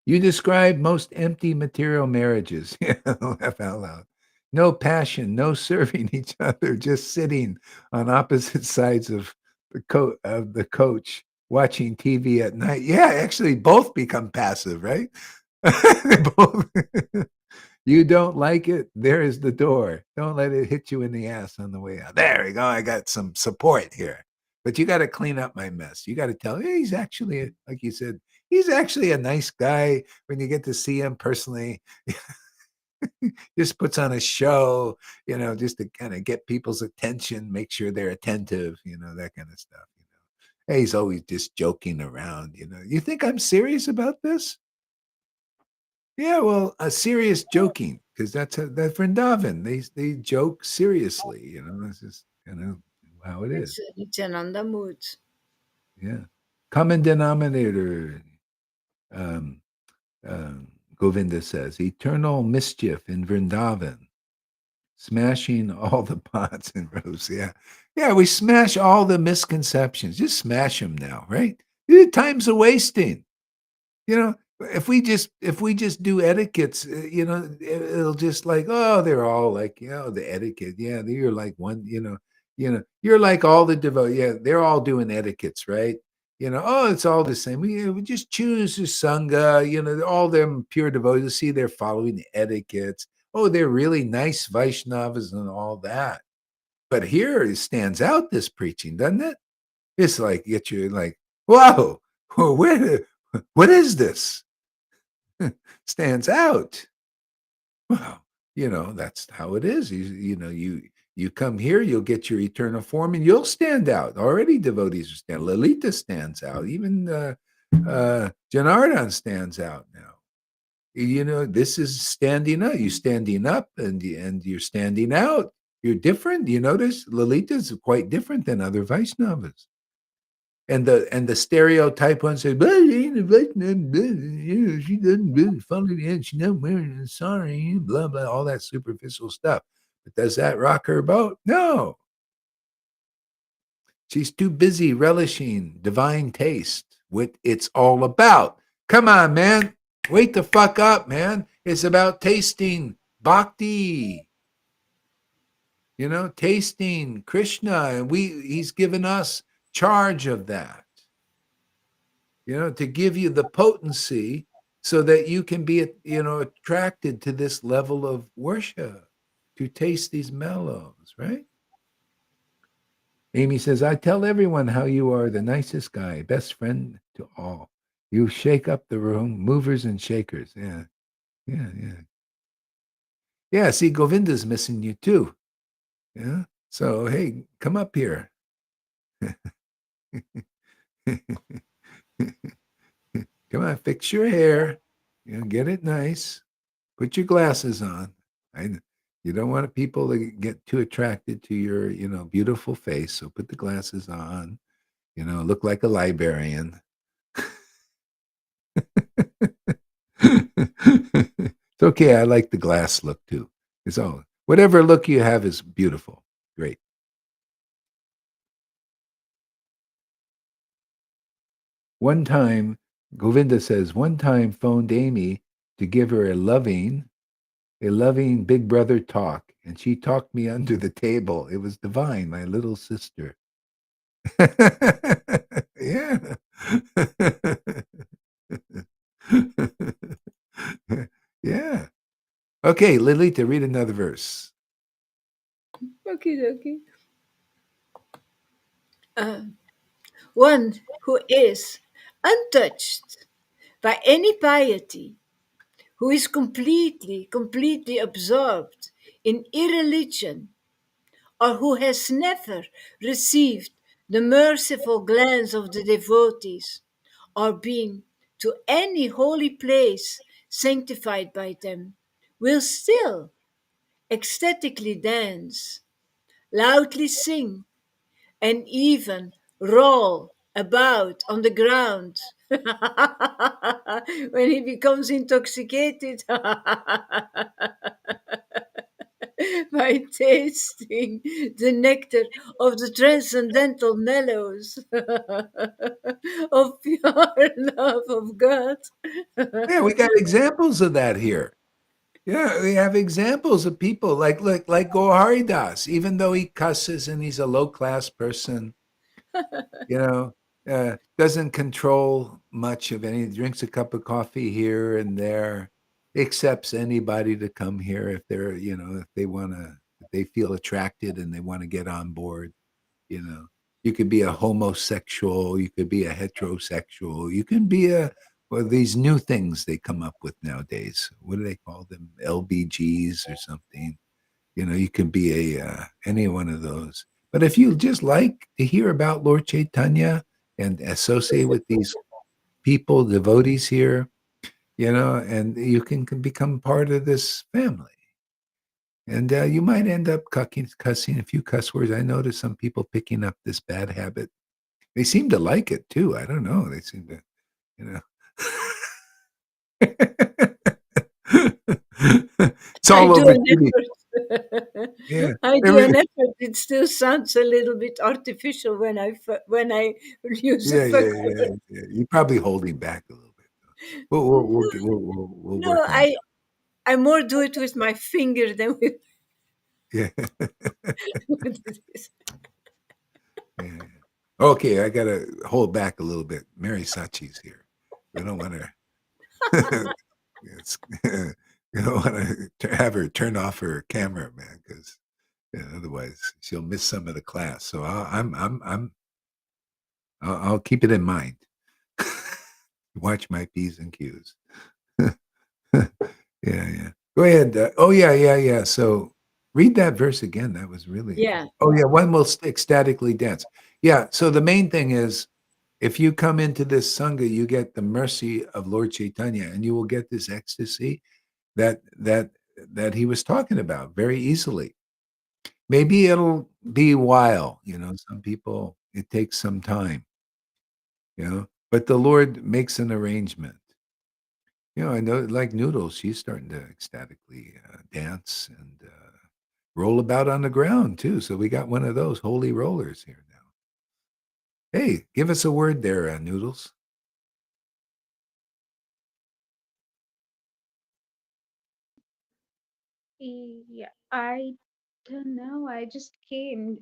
You describe most empty material marriages. Yeah, laugh out loud. No passion, no serving each other, just sitting on opposite sides of the coach, watching TV at night. Yeah, actually, both become passive, right? Both. You don't like it? There is the door. Don't let it hit you in the ass on the way out. There we go. I got some support here. But you got to clean up my mess. You got to tell, hey, he's actually, like you said, he's actually a nice guy when you get to see him personally. Just puts on a show, just to kind of get people's attention, make sure they're attentive, that kind of stuff. Hey, he's always just joking around. You think I'm serious about this? Yeah, well, a serious joking because that's Vrindavan. They joke seriously. That's just kind of how it is. it's Nityananda mood. Yeah, common denominator. Um, Govinda says eternal mischief in Vrindavan, smashing all the pots and rows. Yeah, yeah, we smash all the misconceptions. Just smash them now, right? Time's a wasting. You know, if we just do etiquettes, it'll just like, oh, they're all like, the etiquette. Yeah, you're like one, you're like all the devote. Yeah, they're all doing etiquettes, right? Oh, it's all the same. We just choose a sangha. All them pure devotees. See, they're following the etiquettes. Oh, they're really nice Vaishnavas and all that. But here it stands out. This preaching, doesn't it? It's like get you like, whoa, what is this? Stands out. Well, that's how it is. You come here, you'll get your eternal form, and you'll stand out. Already devotees are stand. Lalita stands out. Even Janardhan stands out now. This is standing up. You standing up, and you're standing out. You're different. You notice Lalita is quite different than other Vaishnavas. And the stereotype one says, "But she ain't a Vietnam, she doesn't really follow the end. She's not wearing a sari, blah blah, all that superficial stuff." But does that rock her boat? No. She's too busy relishing divine taste. What it's all about. Come on, man. Wake the fuck up, man. It's about tasting bhakti. Tasting Krishna, and he's given us charge of that. To give you the potency so that you can be, attracted to this level of worship, to taste these mellows, right? Amy says, I tell everyone how you are the nicest guy, best friend to all. You shake up the room, movers and shakers. Yeah, yeah, yeah. Yeah, see, Govinda's missing you too. Yeah. So, hey, come up here. Come on, fix your hair. Get it nice. Put your glasses on. I, you don't want people to get too attracted to your, beautiful face. So put the glasses on. Look like a librarian. It's okay. I like the glass look too. It's all whatever look you have is beautiful. Great. One time, Govinda says, one time phoned Amy to give her a loving big brother talk, and she talked me under the table. It was divine, my little sister. Yeah. Yeah. Okay, Lilita, read another verse. Okay, okay. One who is untouched by any piety, who is completely absorbed in irreligion, or who has never received the merciful glance of the devotees, or been to any holy place sanctified by them, will still ecstatically dance, loudly sing, and even roll about on the ground when he becomes intoxicated by tasting the nectar of the transcendental mellows of pure love of God. Yeah, we got examples of that here. Yeah, we have examples of people like Gohari Das, even though he cusses and he's a low class person, you know, doesn't control much of any, drinks a cup of coffee here and there, accepts anybody to come here if they're, if they want to, if they feel attracted and they want to get on board, you know. You could be a homosexual, you could be a heterosexual, you can be well, these new things they come up with nowadays. What do they call them? LBGs or something. You can be a any one of those. But if you just like to hear about Lord Chaitanya and associate with these people, devotees here, and you can become part of this family. And you might end up cussing a few cuss words. I noticed some people picking up this bad habit. They seem to like it too. I don't know. They seem to, you know. It's I all do over an TV. effort. Yeah. I do Every an effort. It still sounds a little bit artificial when I use a Yeah, fuck yeah, yeah, word. yeah. You're probably holding back a little bit. We'll No, work on it. I more do it with my finger than with, Yeah. with this. Yeah. Okay, I gotta hold back a little bit. Mary Sachi's here. We don't want to. It's, you don't want to have her turn off her camera, man, because otherwise she'll miss some of the class. So I'll keep it in mind. Watch my p's and q's. Yeah, yeah. Go ahead. Oh, yeah, yeah, yeah. So read that verse again. That was really. Yeah, Oh, yeah. One will ecstatically dance. Yeah. So the main thing is, if you come into this sangha, you get the mercy of Lord Chaitanya, and you will get this ecstasy that he was talking about very easily. Maybe it'll be a while. Some people it takes some time. But the Lord makes an arrangement. I know, like Noodles, she's starting to ecstatically dance and roll about on the ground too. So we got one of those holy rollers here now. Hey, give us a word there, Noodles. Yeah, I don't know. I just came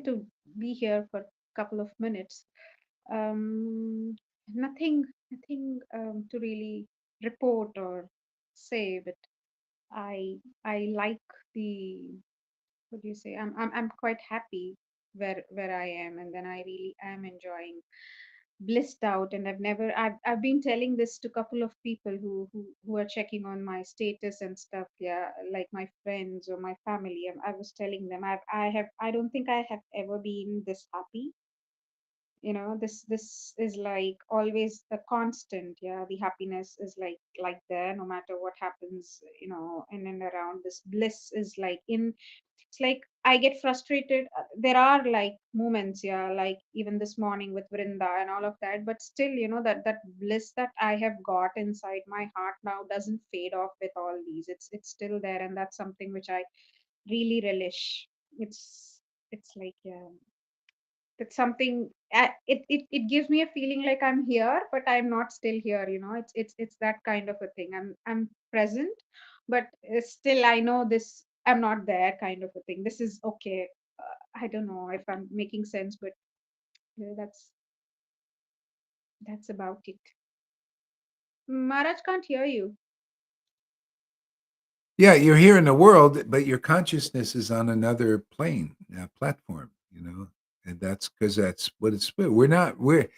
to be here for a couple of minutes. Um, nothing to really report or say, but I like the what do you say? I'm quite happy where I am, and then I really am enjoying blissed out. And I've been telling this to a couple of people who are checking on my status and stuff, yeah, like my friends or my family. I was telling them I don't think I have ever been this happy. This is like always a constant. Yeah, the happiness is like there no matter what happens, in and around. This bliss is like in it's like I get frustrated. There are like moments, yeah, like even this morning with Vrinda and all of that, but still, that bliss that I have got inside my heart now doesn't fade off with all these. It's still there, and that's something which I really relish. It's like, yeah, that's something. It gives me a feeling like I'm here, but I'm not still here. It's that kind of a thing. I'm present, but still I know this. I'm not there, kind of a thing. This is okay. I don't know if I'm making sense, but that's That's about it. Maharaj can't hear you. Yeah, you're here in the world, but your consciousness is on another plane, platform, and that's because that's what it's. We're not, we're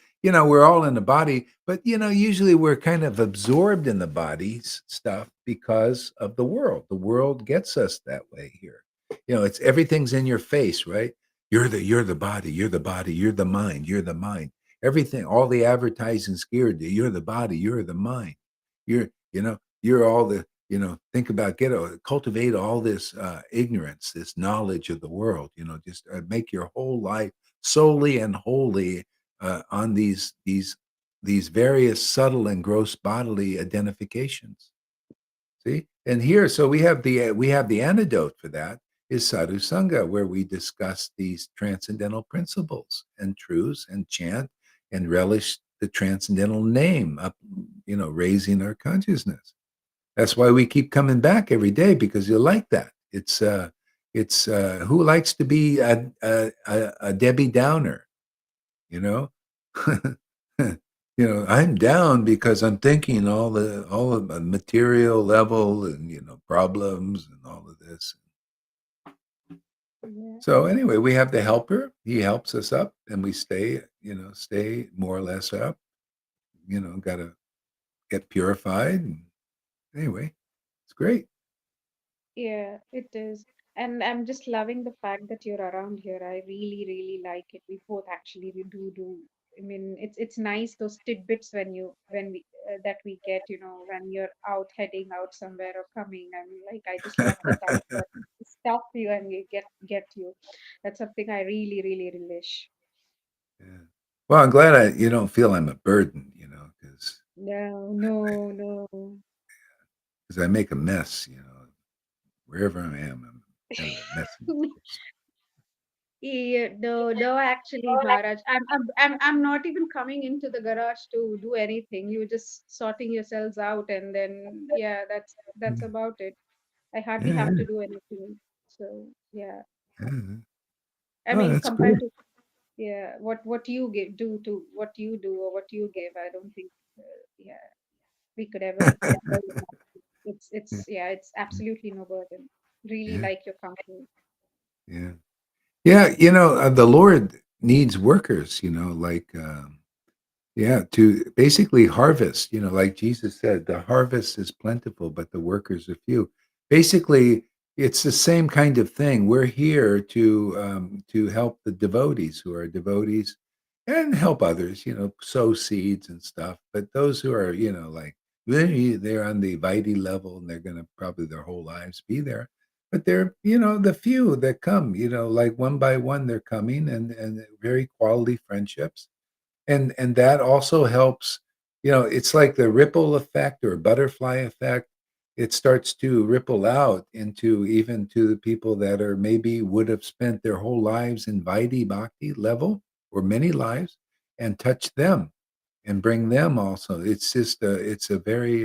all in the body, but, usually we're kind of absorbed in the body's stuff because of the world. The world gets us that way here. It's everything's in your face, right? You're the body, you're the body, you're the mind, you're the mind. Everything, all the advertising's geared to you're the body, you're the mind. You're all the think about cultivate all this ignorance, this knowledge of the world, just make your whole life solely and wholly on these various subtle and gross bodily identifications. See, and here, so we have the antidote for that is sadhu sangha, where we discuss these transcendental principles and truths and chant and relish the transcendental name up, raising our consciousness. That's why we keep coming back every day, because you like that. It's who likes to be a Debbie Downer, you know? I'm down because I'm thinking all the material level and problems and all of this. Yeah. So anyway, we have the helper. He helps us up, and we stay more or less up. Got to get purified. And anyway, it's great. Yeah, it is. And I'm just loving the fact that you're around here. I really, really like it. We both actually we do. I mean, it's nice those tidbits when we that we get, when you're out heading out somewhere or coming. I mean, like I just love the fact that we stop you and we get you. That's something I really, really relish. Yeah. Well, I'm glad you don't feel I'm a burden, No, no, no. because I make a mess, wherever I am, I'm kind of a messy person. Yeah, no, no, actually, Maharaj, I'm not even coming into the garage to do anything. You're just sorting yourselves out, and then yeah, that's Yeah, about it. I hardly yeah, have to do anything. So yeah, yeah. I Oh, mean, that's compared great. to yeah, what you give do to what you do or what you give, I don't think yeah we could ever compare with that. It's yeah, it's absolutely no burden. Really Yeah, like your company. yeah, yeah. The Lord needs workers. Like yeah, to basically harvest, like Jesus said, the harvest is plentiful, but the workers are few. Basically, it's the same kind of thing. We're here to help the devotees who are devotees and help others, sow seeds and stuff. But those who are, like they're on the Vaidhi level and they're going to probably their whole lives be there. But they're, the few that come, like one by one, they're coming and very quality friendships and that also helps. It's like the ripple effect or butterfly effect. It starts to ripple out into even to the people that are maybe would have spent their whole lives in Vaidhi Bhakti level or many lives and touch them and bring them also. It's a very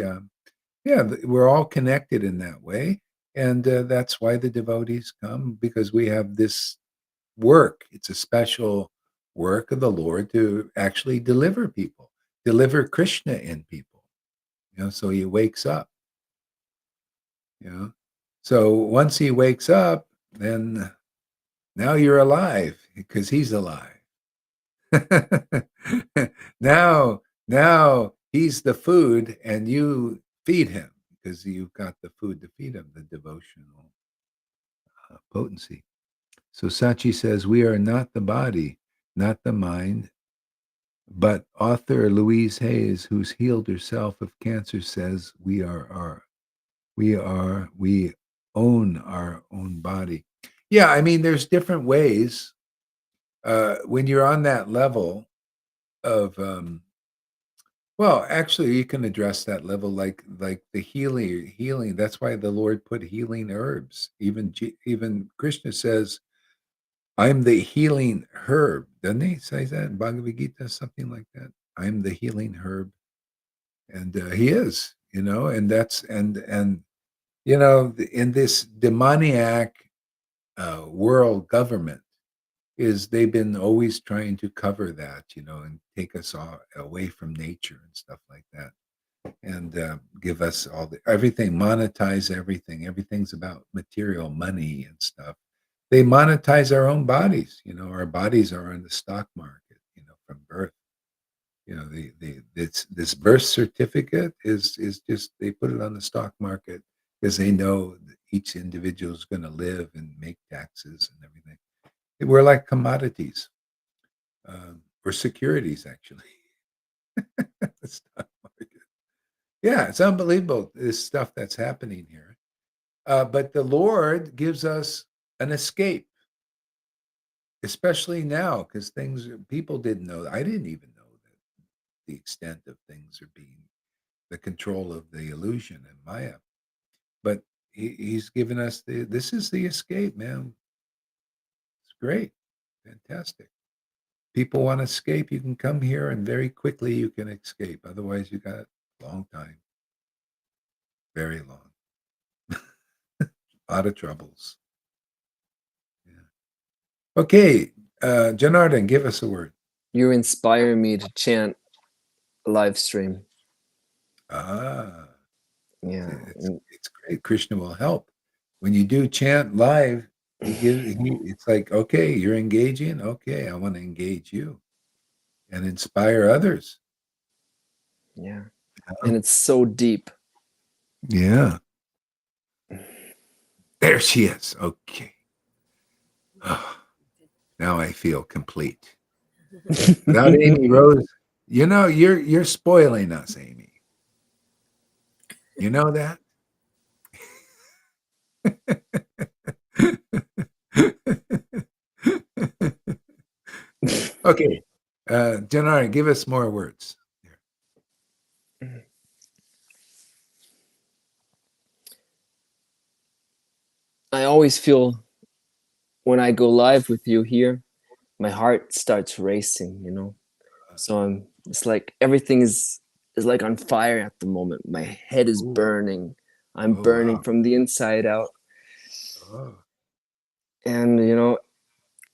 yeah, we're all connected in that way, and that's why the devotees come, because we have this work. It's a special work of the Lord to actually deliver people, deliver Krishna in people. So he wakes up. You know, so once he wakes up, then now you're alive because he's alive. now he's the food, and you feed him because you've got the food to feed him, the devotional potency. So Sachi says, we are not the body, not the mind, but author Louise Hayes, who's healed herself of cancer, says we own our own body. Yeah, I mean, there's different ways when you're on that level of well, actually, you can address that level like the healing. That's why the Lord put healing herbs. Even Krishna says, "I'm the healing herb." Doesn't he say that in Bhagavad Gita, something like that? I'm the healing herb, and he is, and that's and in this demoniac world government, is they've been always trying to cover that, and take us all away from nature and stuff like that, and give us all everything, monetize everything. Everything's about material, money, and stuff. They monetize our own bodies. Our bodies are on the stock market. From birth. This birth certificate is just, they put it on the stock market because they know that each individual is going to live and make taxes and everything. We're like commodities, or securities, actually. The stock market. Yeah, it's unbelievable, this stuff that's happening here. But the Lord gives us an escape, especially now, because people didn't know. I didn't even know that the extent of things are being the control of the illusion and Maya. But he's given us this is the escape, man. It's great, fantastic. People want to escape, you can come here and very quickly you can escape. Otherwise, you got a long time, very long, a lot of troubles. Yeah. Okay, Janardhan, give us a word. You inspire me to chant live stream. Ah, Yeah. it's great. Krishna will help. When you do chant live, it's like, okay, you're engaging. Okay, I want to engage you and inspire others. Yeah. And it's so deep. Yeah. There she is. Okay. Oh, now I feel complete. Without Amy Rose, you're spoiling us, Amy. You know that? Okay. Janari, give us more words. I always feel when I go live with you here, my heart starts racing. So it's like everything is like on fire at the moment. My head is burning. I'm burning wow. from the inside out. Oh. And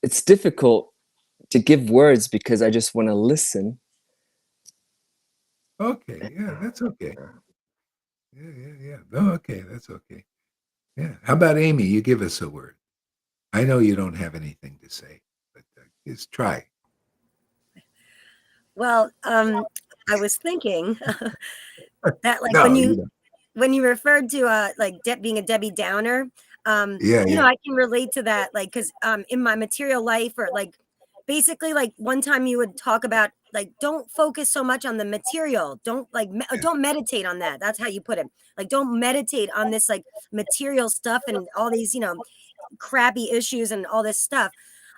it's difficult to give words because I just want to listen. Okay. Yeah, that's okay. Yeah. Oh, okay, that's okay. Yeah. How about Amy? You give us a word. I know you don't have anything to say, but just try. Well, I was thinking that like No, when you you don't. when you referred to like being a Debbie Downer, Yeah, yeah. I can relate to that. Like, because in my material life, or like basically, like one time you would talk about like don't focus so much on the material. Don't like don't meditate on that. That's how you put it. Like, don't meditate on this like material stuff and all these crappy issues and all this stuff.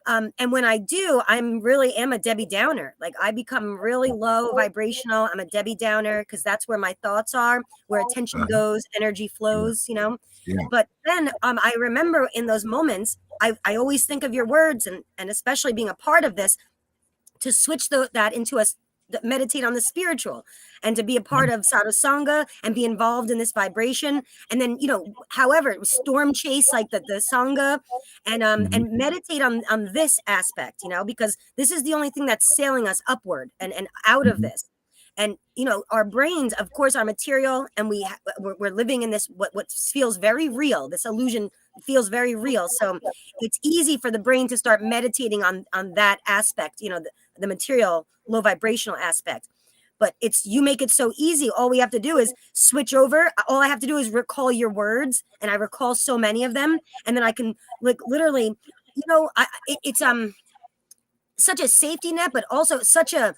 And when I do, I'm really am a Debbie Downer. Like, I become really low vibrational. I'm a Debbie Downer because that's where my thoughts are, where attention Uh-huh. goes, energy Yeah. flows. Yeah. But then I remember in those moments, I always think of your words, and especially being a part of this, to switch that into meditate on the spiritual, and to be a part of sadhu sangha and be involved in this vibration, and then however storm chase like the sangha, Mhm. and meditate on this aspect, because this is the only thing that's sailing us upward and out of Mhm. this. And our brains, of course, are material, and we're living in this what feels very real. This illusion feels very real, so it's easy for the brain to start meditating on that aspect, the material low vibrational aspect. But you make it so easy. All we have to do is switch over. All I have to do is recall your words, and I recall so many of them, and then I can like literally, it's such a safety net, but also such a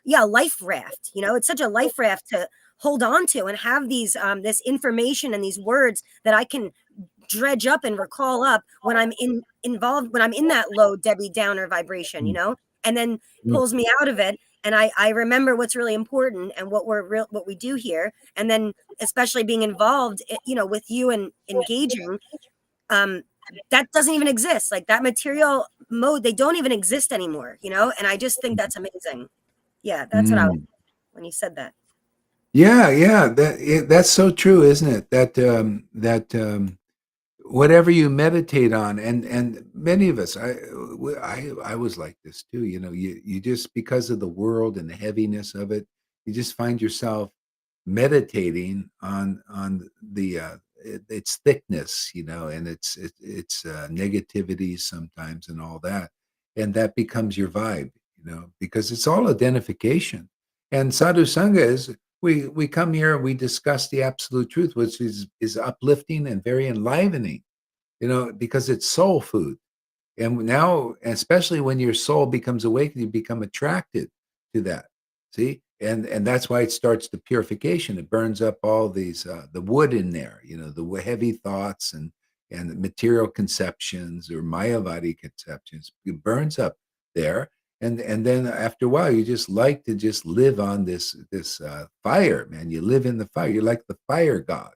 life raft. It's such a life raft to hold on to and have these this information and these words that I can dredge up and recall up when I'm involved, when I'm in that low Debbie Downer vibration, and then Mm. pulls me out of it. And I remember what's really important and what we do here. And then especially being involved, with you and engaging, um, that doesn't even exist. Like, that material mode, they don't even exist anymore, and I just think that's amazing. Yeah, that's what I was Mm. when you said that. Yeah, yeah. That's so true, isn't it? That whatever you meditate on, and many of us, I was like this too. You just, because of the world and the heaviness of it, you just find yourself meditating on its thickness, and its negativities sometimes and all that, and that becomes your vibe, because it's all identification. And sadhu sangha is, we come here and we discuss the absolute truth, which is uplifting and very enlivening, because it's soul food. And now, especially when your soul becomes awakened, you become attracted to that. See, and that's why it starts the purification. It burns up all these the wood in there, the heavy thoughts and material conceptions or mayavadi conceptions. It burns up there, and then after a while, you just like to just live on this fire, man. You live in the fire. You're like the fire god.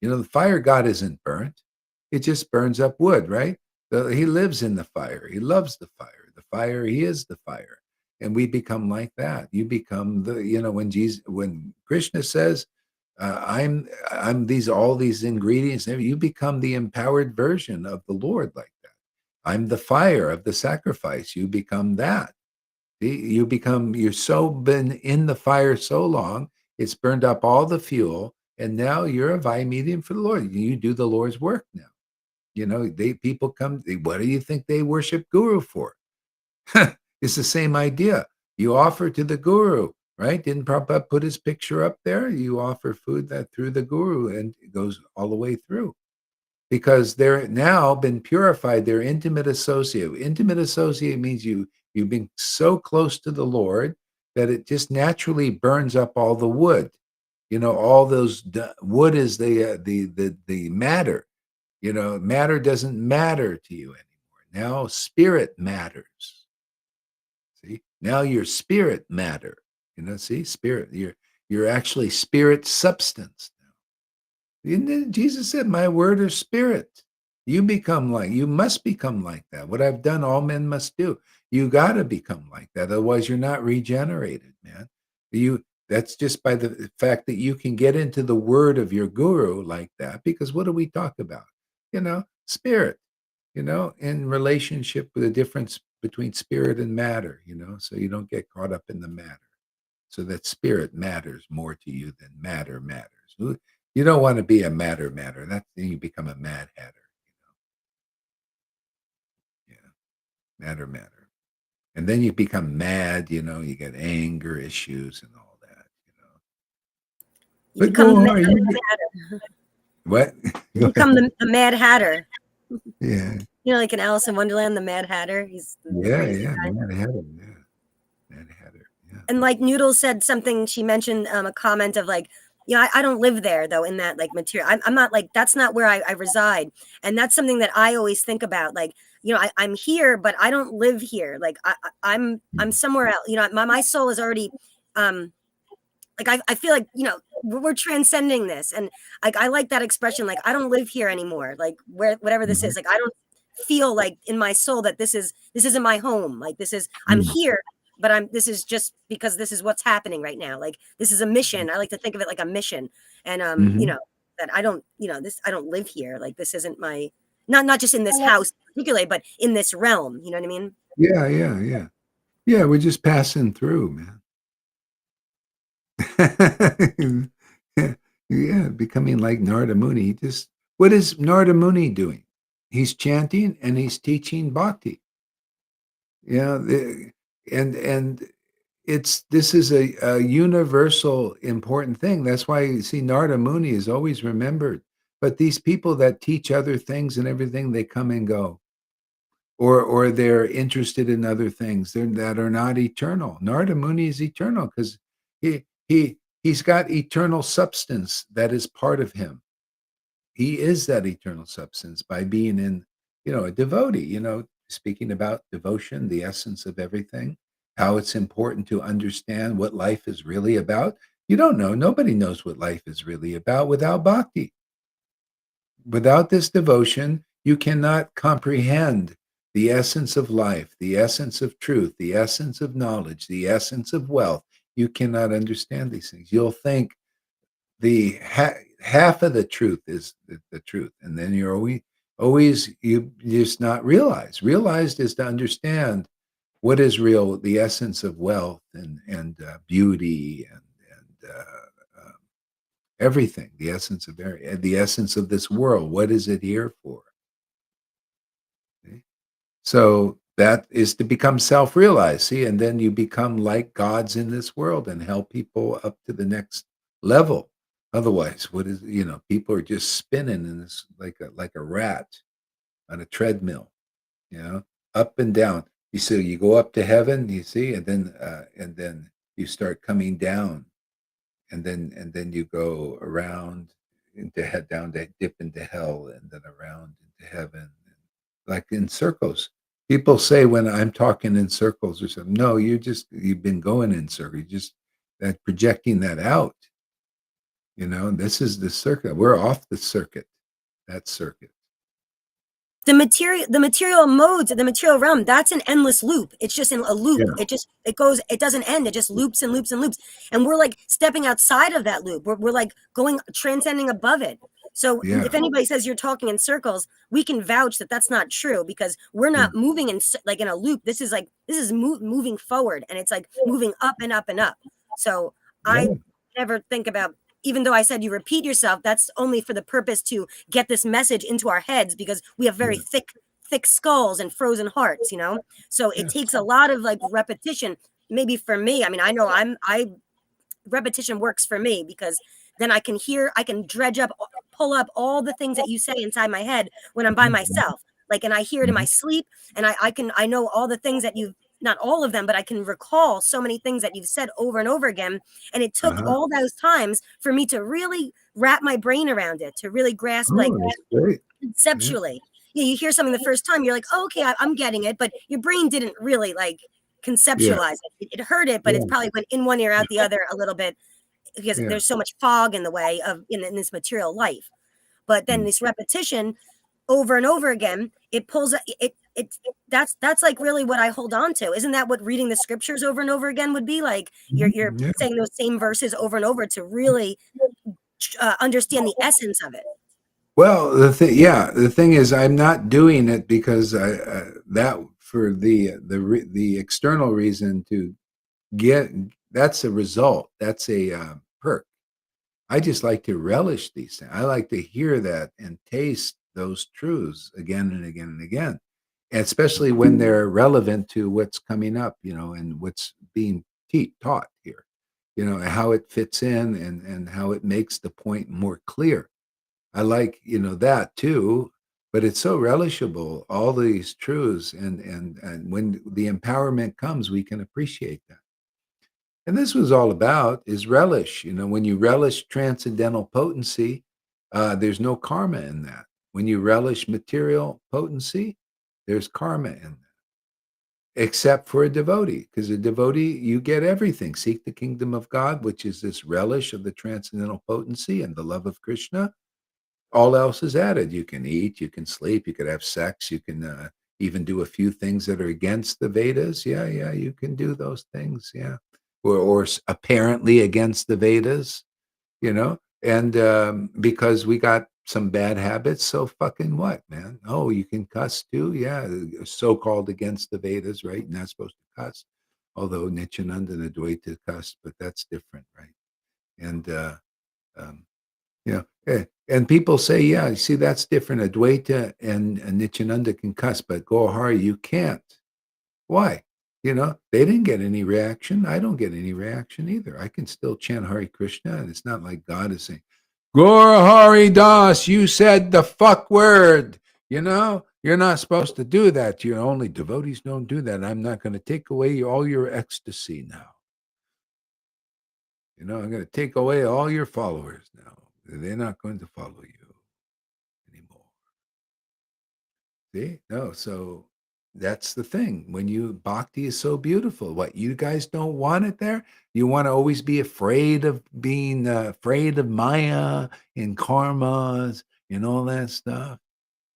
The fire god isn't burnt. It just burns up wood, right? He lives in the fire. He loves the fire. The fire, he is the fire. And we become like that. You become when Krishna says, I'm all these ingredients, you become the empowered version of the Lord like that. I'm the fire of the sacrifice. You become that. You're so been in the fire so long, it's burned up all the fuel, and now you're a vine medium for the Lord. You do the Lord's work now. People come, what do you think they worship Guru for? It's the same idea. You offer to the Guru, right? Didn't Prabhupada put his picture up there? You offer food that through the Guru, and it goes all the way through. Because they're now been purified. They're intimate associate. Intimate associate means you've been so close to the Lord that it just naturally burns up all the wood. All those wood is the matter. Matter doesn't matter to you anymore. Now spirit matters. See, now your spirit matter. See, spirit. You're actually spirit substance. Jesus said, my word is spirit. You must become like that. What I've done, all men must do. You got to become like that. Otherwise, you're not regenerated, man. That's just by the fact that you can get into the word of your guru like that, because what do we talk about? Spirit, in relationship with the difference between spirit and matter, so you don't get caught up in the matter. So that spirit matters more to you than matter matters. You don't want to be a matter. That's then you become a mad hatter. Yeah, matter. And then you become mad. You get anger issues and all that. You But become who the are Mad you? Hatter. What? You become the Mad Hatter. Yeah. Like in Alice in Wonderland, the Mad Hatter. He's the crazy Yeah. guy. Mad hatter. Yeah. Mad hatter. Yeah. And like Noodles said something, she mentioned a comment of like, I don't live there though in that like material. I'm not like, that's not where I reside. And that's something that I always think about. Like, I'm here, but I don't live here. Like I'm somewhere else. My soul is already, like I feel like we're transcending this, and like I like that expression. Like I don't live here anymore. Like whatever this is. Like I don't feel like in my soul that this isn't my home. Like I'm here, but this is just because this is what's happening right now. Like this is a mission. I like to think of it like a mission, and that I don't I don't live here. Like this isn't my not just in this house particularly, but in this realm. You know what I mean? Yeah. We're just passing through, man. Yeah, becoming like Narada Muni. What is Narada Muni doing? He's chanting and he's teaching bhakti. And this is a universal important thing. That's why you see Narada Muni is always remembered. But these people that teach other things and everything, they come and go. Or they're interested in other things that are not eternal. Narada Muni is eternal because he's got eternal substance that is part of him. He is that eternal substance by being in, a devotee, speaking about devotion, the essence of everything, how it's important to understand what life is really about. You don't know. Nobody knows what life is really about without bhakti. Without this devotion, you cannot comprehend the essence of life, the essence of truth, the essence of knowledge, the essence of wealth. You cannot understand these things. You'll think the half of the truth is the truth, and then Always, you just not realize. Realized is to understand what is real, the essence of wealth and beauty and everything, the essence of the essence of this world. What is it here for? Okay? So that is to become self-realized. See, and then you become like gods in this world and help people up to the next level. Otherwise, what is people are just spinning in this like a rat on a treadmill, you know, up and down. You see, you go up to heaven, you see, and then you start coming down, and then you go around into head down to dip into hell, and then around into heaven, like in circles. People say when I'm talking in circles or something, no, you've been going in circles. You just that projecting that out. This is the circuit. We're off the circuit. That circuit. The material modes, the material realm, that's an endless loop. It's just in a loop. Yeah. It doesn't end. It just loops and loops and loops. And we're like stepping outside of that loop. We're like transcending above it. So Yeah. if anybody says you're talking in circles, we can vouch that that's not true, because we're not moving in a loop. This is moving forward, and it's like moving up and up and up. So I never think about, even though I said you repeat yourself, that's only for the purpose to get this message into our heads, because we have very thick skulls and frozen hearts, so it takes a lot of like repetition. Maybe for me, I mean, I know repetition works for me, because then I can dredge up, pull up all the things that you say inside my head when I'm by myself, like, and I hear it in my sleep, and I know all the things that you've, not all of them, but I can recall so many things that you've said over and over again. And it took all those times for me to really wrap my brain around it, to really grasp, like, That's great. conceptually. Yeah, you hear something the first time, you're like, oh, okay, I'm getting it, but your brain didn't really like conceptualize it. It heard it, but it's probably went in one ear out the other a little bit, because there's so much fog in the way of in this material life. But then this repetition over and over again, it pulls that's like really what I hold on to. Isn't that what reading the scriptures over and over again would be like? You're saying those same verses over and over to really understand the essence of it. Well, the thing is, I'm not doing it because that for the external reason to get. That's a result. That's a perk. I just like to relish these things. I like to hear that and taste those truths again and again and again, and especially when they're relevant to what's coming up, and what's being taught here, and how it fits in and how it makes the point more clear. I like, that too, but it's so relishable, all these truths, and when the empowerment comes, we can appreciate that. And this was all about is relish. When you relish transcendental potency, there's no karma in that. When you relish material potency, there's karma in that. Except for a devotee, because a devotee, you get everything. Seek the kingdom of God, which is this relish of the transcendental potency and the love of Krishna. All else is added. You can eat, you can sleep, you could have sex, you can even do a few things that are against the Vedas. Yeah, you can do those things. Yeah, or apparently against the Vedas. And because we got some bad habits, so fucking what, man? Oh, you can cuss too. Yeah, so-called against the Vedas, right? You're not supposed to cuss. Although Nityananda and Advaita cuss, but that's different, right? And um, and people say, yeah, you see, that's different. Advaita and Nityananda can cuss, but Gohari, you can't. Why? They didn't get any reaction. I don't get any reaction either. I can still chant Hare Krishna, and it's not like God is saying, Gaur Das, you said the fuck word. You're not supposed to do that. Only devotees don't do that. I'm not going to take away all your ecstasy now. I'm going to take away all your followers now. They're not going to follow you anymore. See? No, so that's the thing. When bhakti is so beautiful. What, you guys don't want it there? You want to always be afraid of being afraid of Maya and karmas and all that stuff.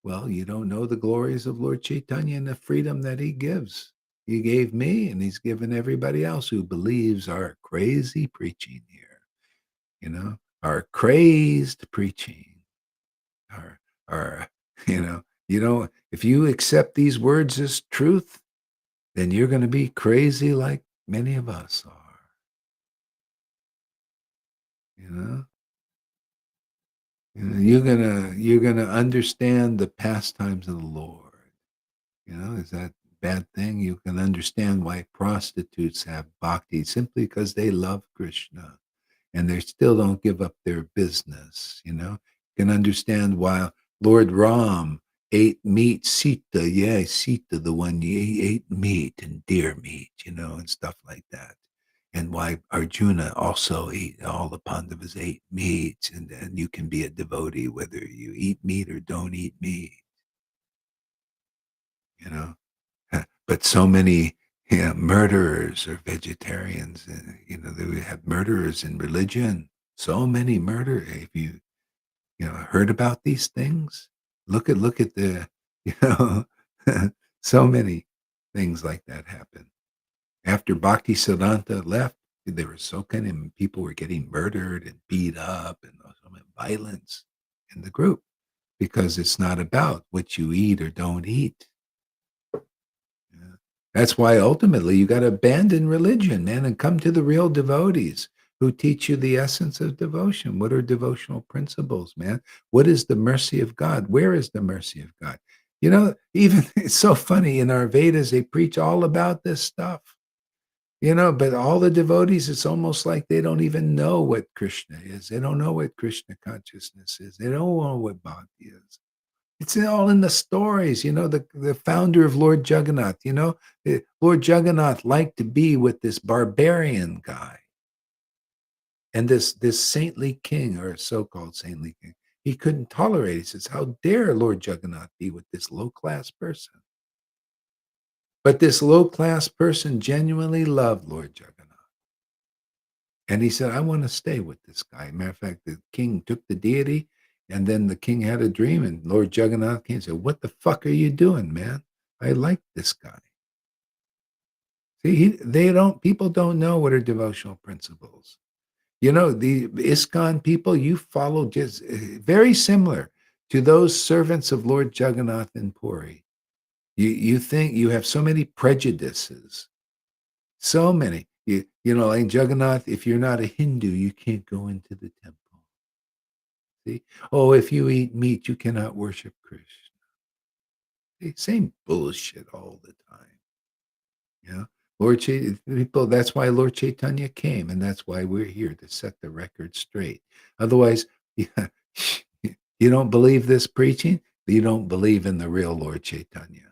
Well, you don't know the glories of Lord Chaitanya and the freedom that he gives. He gave me, and he's given everybody else who believes our crazy preaching here, our crazed preaching, our, you know, if you accept these words as truth, then you're going to be crazy like many of us are. You know? You're gonna understand the pastimes of the Lord. Is that a bad thing? You can understand why prostitutes have bhakti simply because they love Krishna and they still don't give up their business. You can understand why Lord Ram ate meat, Sita, yeah, Sita, the one he ate meat and deer meat, and stuff like that. And why Arjuna also ate, all the Pandavas ate meat, and then you can be a devotee whether you eat meat or don't eat meat, you know. But so many murderers are vegetarians. We have murderers in religion. So many murder. If you heard about these things, look at the you know so many things like that happen. After Bhakti Siddhanta left, there were so kind of people were getting murdered and beat up and so much violence in the group because it's not about what you eat or don't eat. Yeah. That's why ultimately you got to abandon religion, man, and come to the real devotees who teach you the essence of devotion. What are devotional principles, man? What is the mercy of God? Where is the mercy of God? Even it's so funny in our Vedas, they preach all about this stuff. But all the devotees, it's almost like they don't even know what Krishna is. They don't know what Krishna consciousness is. They don't know what bhakti is. It's all in the stories. The founder of Lord Jagannath, Lord Jagannath liked to be with this barbarian guy and this saintly king, or so-called saintly king. He couldn't tolerate it. He says, how dare Lord Jagannath be with this low-class person? But this low-class person genuinely loved Lord Jagannath. And he said, I want to stay with this guy. Matter of fact, the king took the deity, and then the king had a dream, and Lord Jagannath came and said, what the fuck are you doing, man? I like this guy. See, people don't know what are devotional principles. The ISKCON people, you follow just very similar to those servants of Lord Jagannath in Puri. You think you have so many prejudices. So many. Like Jagannath, if you're not a Hindu, you can't go into the temple. See? Oh, if you eat meat, you cannot worship Krishna. See? Same bullshit all the time. People, that's why Lord Chaitanya came, and that's why we're here to set the record straight. Otherwise, yeah, you don't believe this preaching, you don't believe in the real Lord Chaitanya.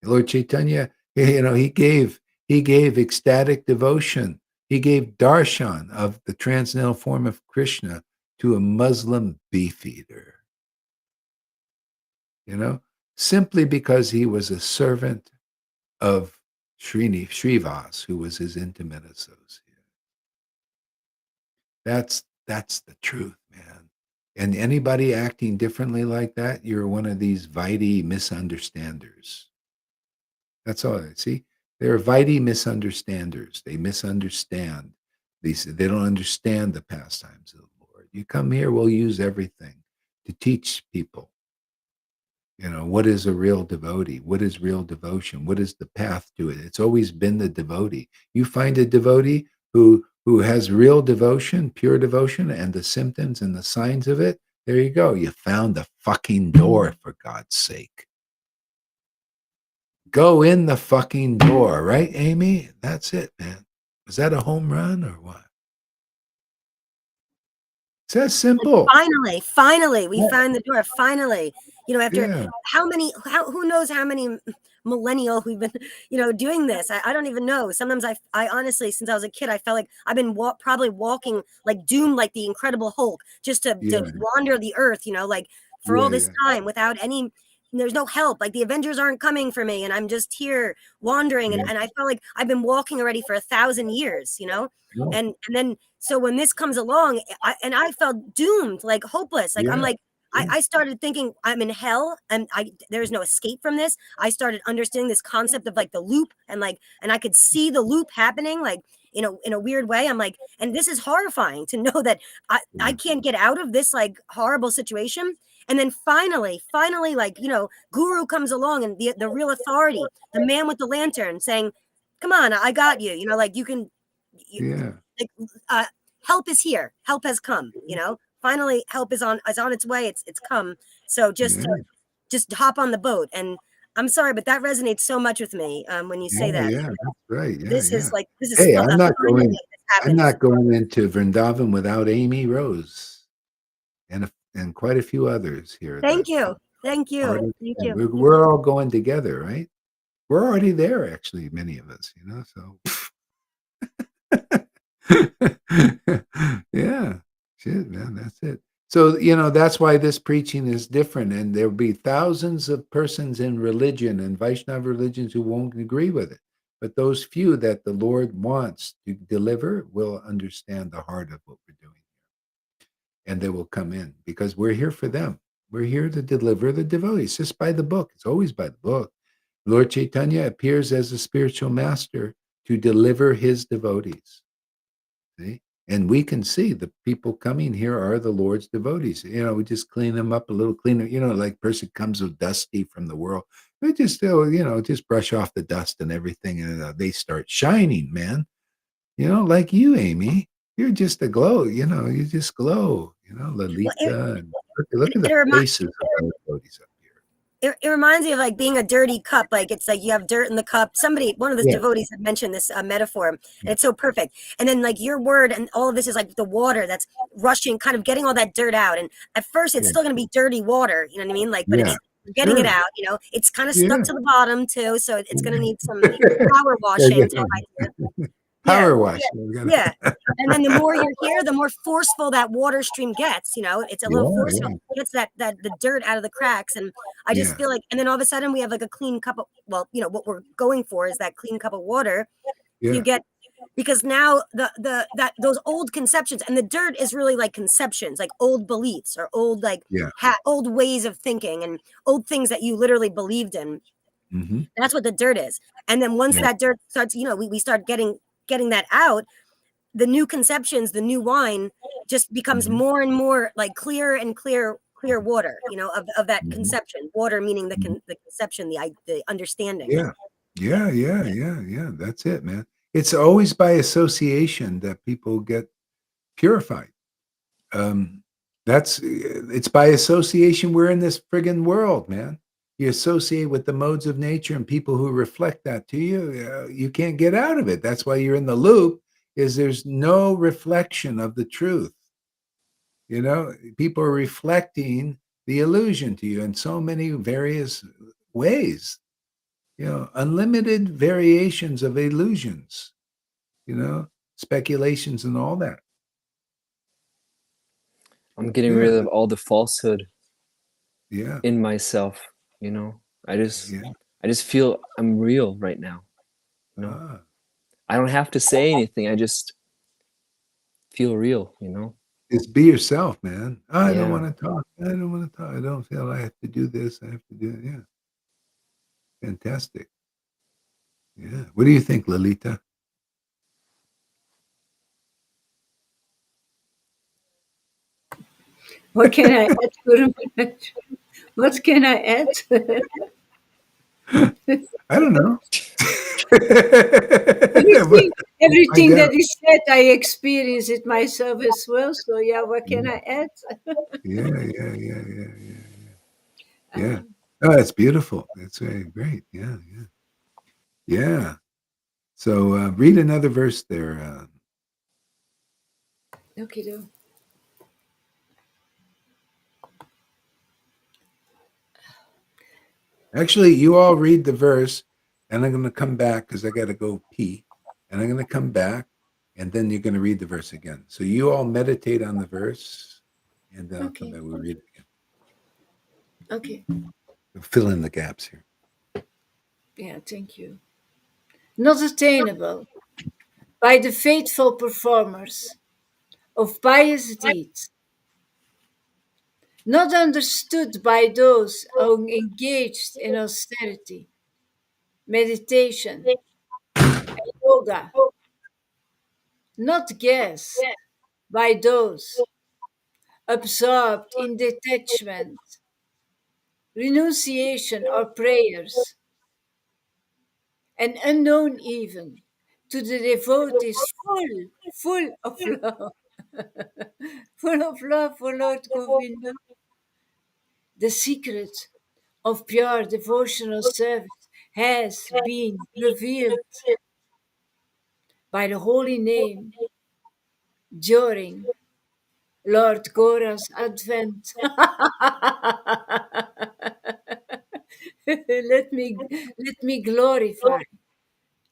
Lord Chaitanya, he gave ecstatic devotion. He gave darshan of the transcendental form of Krishna to a Muslim beefeater. Simply because he was a servant of Srivas, who was his intimate associate. That's the truth, man. And anybody acting differently like that, you're one of these Vaidhi misunderstanders. That's all. See, they're Vaidhi misunderstanders. They misunderstand. They don't understand the pastimes of the Lord. You come here, we'll use everything to teach people. What is a real devotee? What is real devotion? What is the path to it? It's always been the devotee. You find a devotee who has real devotion, pure devotion, and the symptoms and the signs of it. There you go. You found the fucking door, for God's sake. Go in the fucking door, right, Amy? That's it, man. Was that a home run or what? It's that simple. Finally, we found the door. Finally, after Yeah. who knows how many millennial we've been, doing this. I don't even know. Sometimes I honestly, since I was a kid, I felt like I've been probably walking like doomed, like the Incredible Hulk, just to wander the earth, like for all this time without any. There's no help. Like the Avengers aren't coming for me, and I'm just here wandering. And I felt like I've been walking already for 1,000 years, and then so when this comes along, I felt doomed, like hopeless. Like I'm like I started thinking I'm in hell and there's no escape from this. I started understanding this concept of like the loop and I could see the loop happening like in a weird way. I'm like, and this is horrifying to know that I can't get out of this like horrible situation. And then finally, like, guru comes along, and the real authority, the man with the lantern, saying, come on, I got you, like you can, Yeah. like, help is here, help has come, finally help is on its way, it's come. So just Yeah. just hop on the boat. And I'm sorry, but that resonates so much with me, when you say Yeah. that. Yeah. That's right. Yeah. This is Yeah. like, this is Hey, finally this I'm happens. not going into Vrindavan without Amy Rose and quite a few others here that Thank you. Thank you. already, Thank and you. we're all going together, right? We're already there, actually, many of us, so yeah, shit, man, that's it. So, that's why this preaching is different, and there'll be thousands of persons in religion and Vaishnava religions who won't agree with it. But those few that the Lord wants to deliver will understand the heart of what we're doing, and they will come in because we're here for them. We're here to deliver the devotees, just by the book. It's always by the book. Lord Chaitanya appears as a spiritual master to deliver his devotees. See? And we can see the people coming here are the Lord's devotees. We just clean them up a little cleaner. Like person comes with dusty from the world. They just still, just brush off the dust and everything, and they start shining, man. Like you, Amy. You're just a glow. You just glow. Well, Lalita, and look at it the remi- faces of our devotees up here. it reminds me of like being a dirty cup. Like, it's like you have dirt in the cup. One of the Yeah, devotees had mentioned this metaphor, and yeah, it's so perfect. And then like your word and all of this is like the water that's rushing, kind of getting all that dirt out. And at first, it's yeah, still going to be dirty water. You know what I mean? Like, but yeah. it's getting it Sure. out. It's kind of stuck Yeah. to the bottom too, so it's going to need some power Yeah, washing type idea. Yeah. power wash. We gotta- Yeah. And then the more you're here, the more forceful that water stream gets. It's a little Yeah, forceful. yeah, It gets that the dirt out of the cracks. And I just yeah, feel like, and then all of a sudden we have like a clean cup of, well, what we're going for is that clean cup of water. You yeah, get, because now those old conceptions, and the dirt is really like conceptions, like old beliefs, or old, like yeah. old ways of thinking, and old things that you literally believed in. Hmm. That's what the dirt is. And then once Yeah. that dirt starts, we start getting that out, the new conceptions, the new wine just becomes Hmm. more and more like clear and clear water, of that Hmm. conception. Water meaning Hmm. the conception, the understanding. Yeah, Yeah. yeah, yeah, yeah, yeah. That's it, man. It's always by association that people get purified. Um, it's by association. We're in this friggin' world, man. You associate with the modes of nature and people who reflect that to you. You can't get out of it. That's why you're in the loop. Is there's no reflection of the truth. People are reflecting the illusion to you in so many various ways. Unlimited variations of illusions. Speculations and all that. I'm getting Yeah, rid of all the falsehood yeah, in myself. I yeah. just feel I'm real right now. Ah. I don't have to say anything. I just feel real. It's be yourself, man. I don't Yeah. want to talk. I don't want to talk. I don't feel I have to do this. I have to do it. Yeah. Fantastic. Yeah. What do you think, Lalita? What can I add, Guru Maharaj? What can I add? I don't know. everything, Find everything out. that is said, I experience it myself as well. So yeah, what can Yeah, I add? yeah, yeah, yeah, yeah, yeah. Yeah. Oh, that's beautiful. That's very great. Yeah, yeah. Yeah. So read another verse there. Okay, though. Actually, you all read the verse, and I'm going to come back because I got to go pee, and I'm going to come back, and then you're going to read the verse again. So you all meditate on the verse, and then I'll come Okay, back. We'll read it again. okay. We'll fill in the gaps here. Yeah, thank you. Not attainable by the faithful performers of pious deeds, not understood by those who engaged in austerity, meditation, and yoga, not guessed by those absorbed in detachment, renunciation, or prayers, and unknown even to the devotees, full of love, full of love for Lord Govinda. The secret of pure devotional service has been revealed by the holy name during Lord Gora's advent. let me glorify.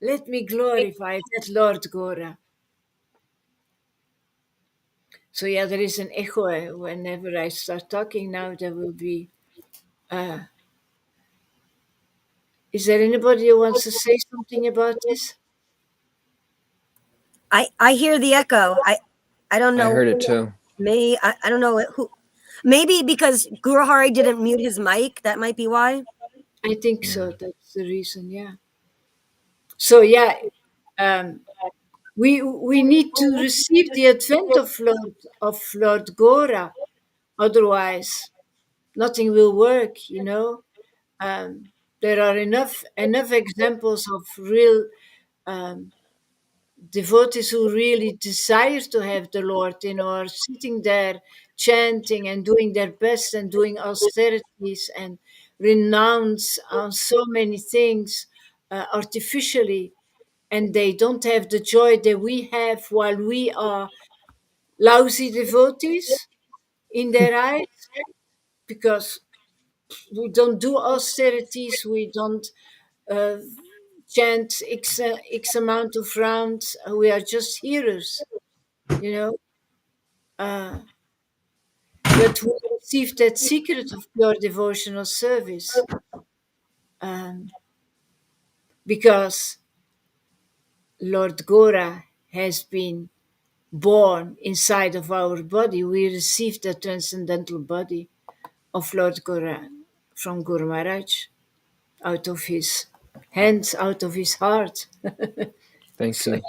Let me glorify that Lord Gora. So yeah, there is an echo. Whenever I start talking now, there will be. Is there anybody who wants to say something about this? I hear the echo. I don't I know. heard it too. I don't know who. Maybe because Guru Hari didn't mute his mic. That might be why. I think Yeah. so. That's the reason. Yeah. So yeah, um, we need to receive the advent of Lord Gora, otherwise nothing will work. There are enough examples of real um, devotees who really desire to have the Lord, are sitting there chanting and doing their best and doing austerities and renounce on so many things artificially, and they don't have the joy that we have while we are lousy devotees in their eyes, because we don't do austerities, we don't uh, chant x amount of rounds, we are just hearers, you know. Uh, but we receive that secret of pure devotional service, um, because Lord Gora has been born inside of our body. We receive the transcendental body of Lord Gora from Guru Maharaj, out of his hands, out of his heart. Thank So you.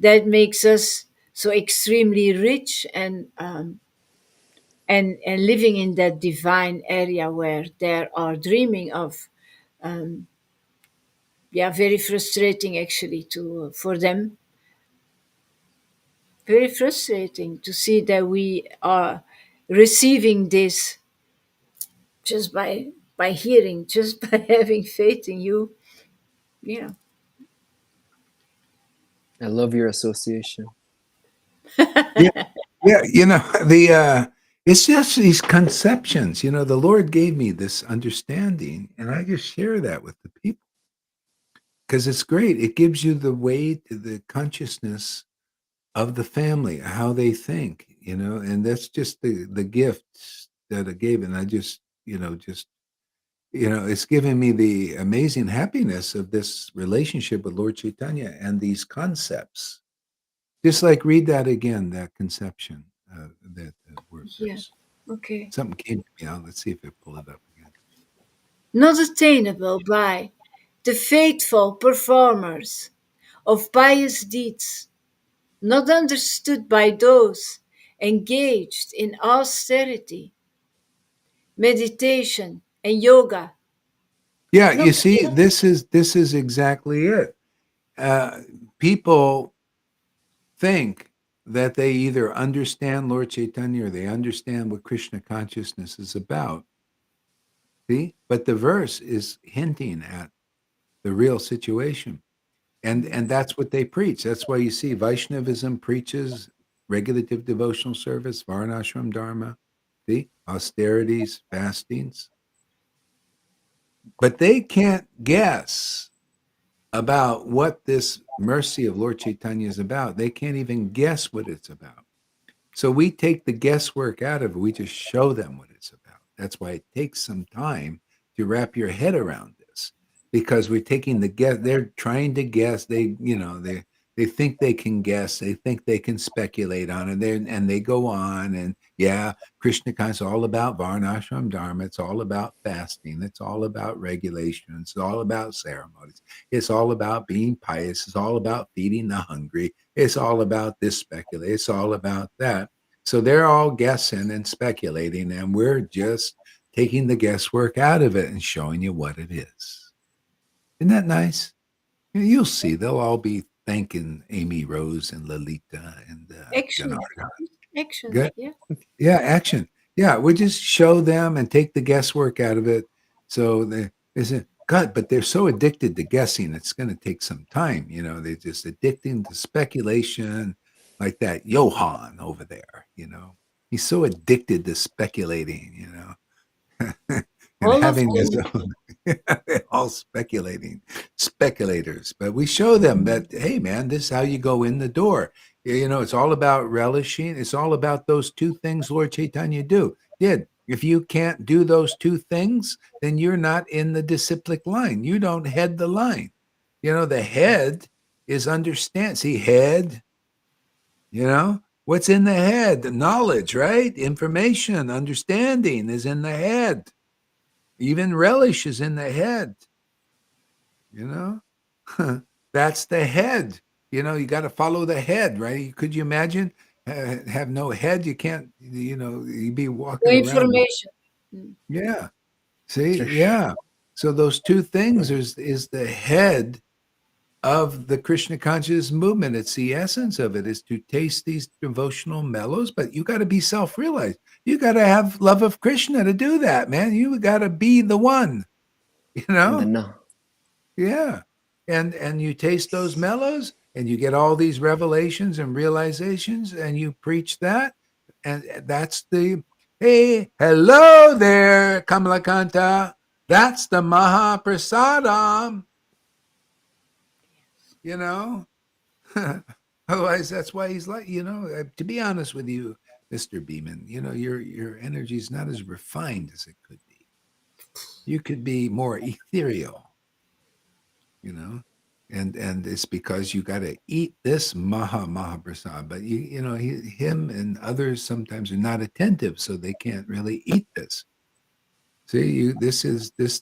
that makes us so extremely rich, and living in that divine area where they are dreaming of. Yeah, very frustrating actually to for them. Very frustrating to see that we are receiving this just by hearing, just by having faith in you. Yeah. I love your association. Yeah, yeah. It's just these conceptions. The Lord gave me this understanding, and I just share that with the people because it's great. It gives you the way to the consciousness of the family, how they think. And that's just the gifts that I gave, and I it's given me the amazing happiness of this relationship with Lord Chaitanya and these concepts. Just like read that again, that conception, that word Yeah. verse. Okay. Something came to me. Let's see if I pull it up again. Not attainable by the faithful performers of pious deeds, not understood by those engaged in austerity, meditation, and yoga. Yeah, you Not see, this is exactly it. Uh, People think that they either understand Lord Chaitanya or they understand what Krishna consciousness is about. See, but the verse is hinting at the real situation. And that's what they preach. That's why you see Vaishnavism preaches regulative devotional service, Varnashram Dharma, see, austerities, fastings. But they can't guess about what this mercy of Lord Chaitanya is about. They can't even guess what it's about. So we take the guesswork out of it. We just show them what it's about. That's why it takes some time to wrap your head around this, because we're taking the guess. They're trying to guess. They think they can guess. They think they can speculate on it. And they go on. And yeah, Krishna consciousness is all about Varnashram Dharma. It's all about fasting. It's all about regulation. It's all about ceremonies. It's all about being pious. It's all about feeding the hungry. It's all about this speculation. It's all about that. So they're all guessing and speculating, and we're just taking the guesswork out of it and showing you what it is. Isn't that nice? You'll see. They'll all be thanking Amy Rose and Lolita and Action. Janarda. Action. Good. Yeah. Yeah, action. Yeah, we just show them and take the guesswork out of it. So they say, God, but they're so addicted to guessing, it's going to take some time. They're just addicting to speculation, like that Johann over there. He's so addicted to speculating. And All of having his them. own, all speculators. But we show them that, hey, man, this is how you go in the door. It's all about relishing. It's all about those two things Lord Chaitanya did. If you can't do those two things, then you're not in the disciplic line. You don't head the line. The head is understand. See, head, what's in the head? The knowledge, right? Information, understanding is in the head. Even relish is in the head. That's the head. You got to follow the head, right? Could you imagine have no head? You can't, you'd be The walking around. information. Yeah. See, yeah. So those two things is the head of the Krishna conscious movement. It's the essence of it is to taste these devotional mellows, but you got to be self-realized. You got to have love of Krishna to do that, man. You got to be the one, No. Yeah. And you taste those mellows and you get all these revelations and realizations and you preach that. And that's hey, hello there, Kamalakanta. That's the Mahaprasadam. Otherwise, that's why he's like, to be honest with you, Mr. Beeman, your energy is not as refined as it could be. You could be more ethereal, and it's because you got to eat this Mahaprasad. But him and others sometimes are not attentive, so they can't really eat this. See,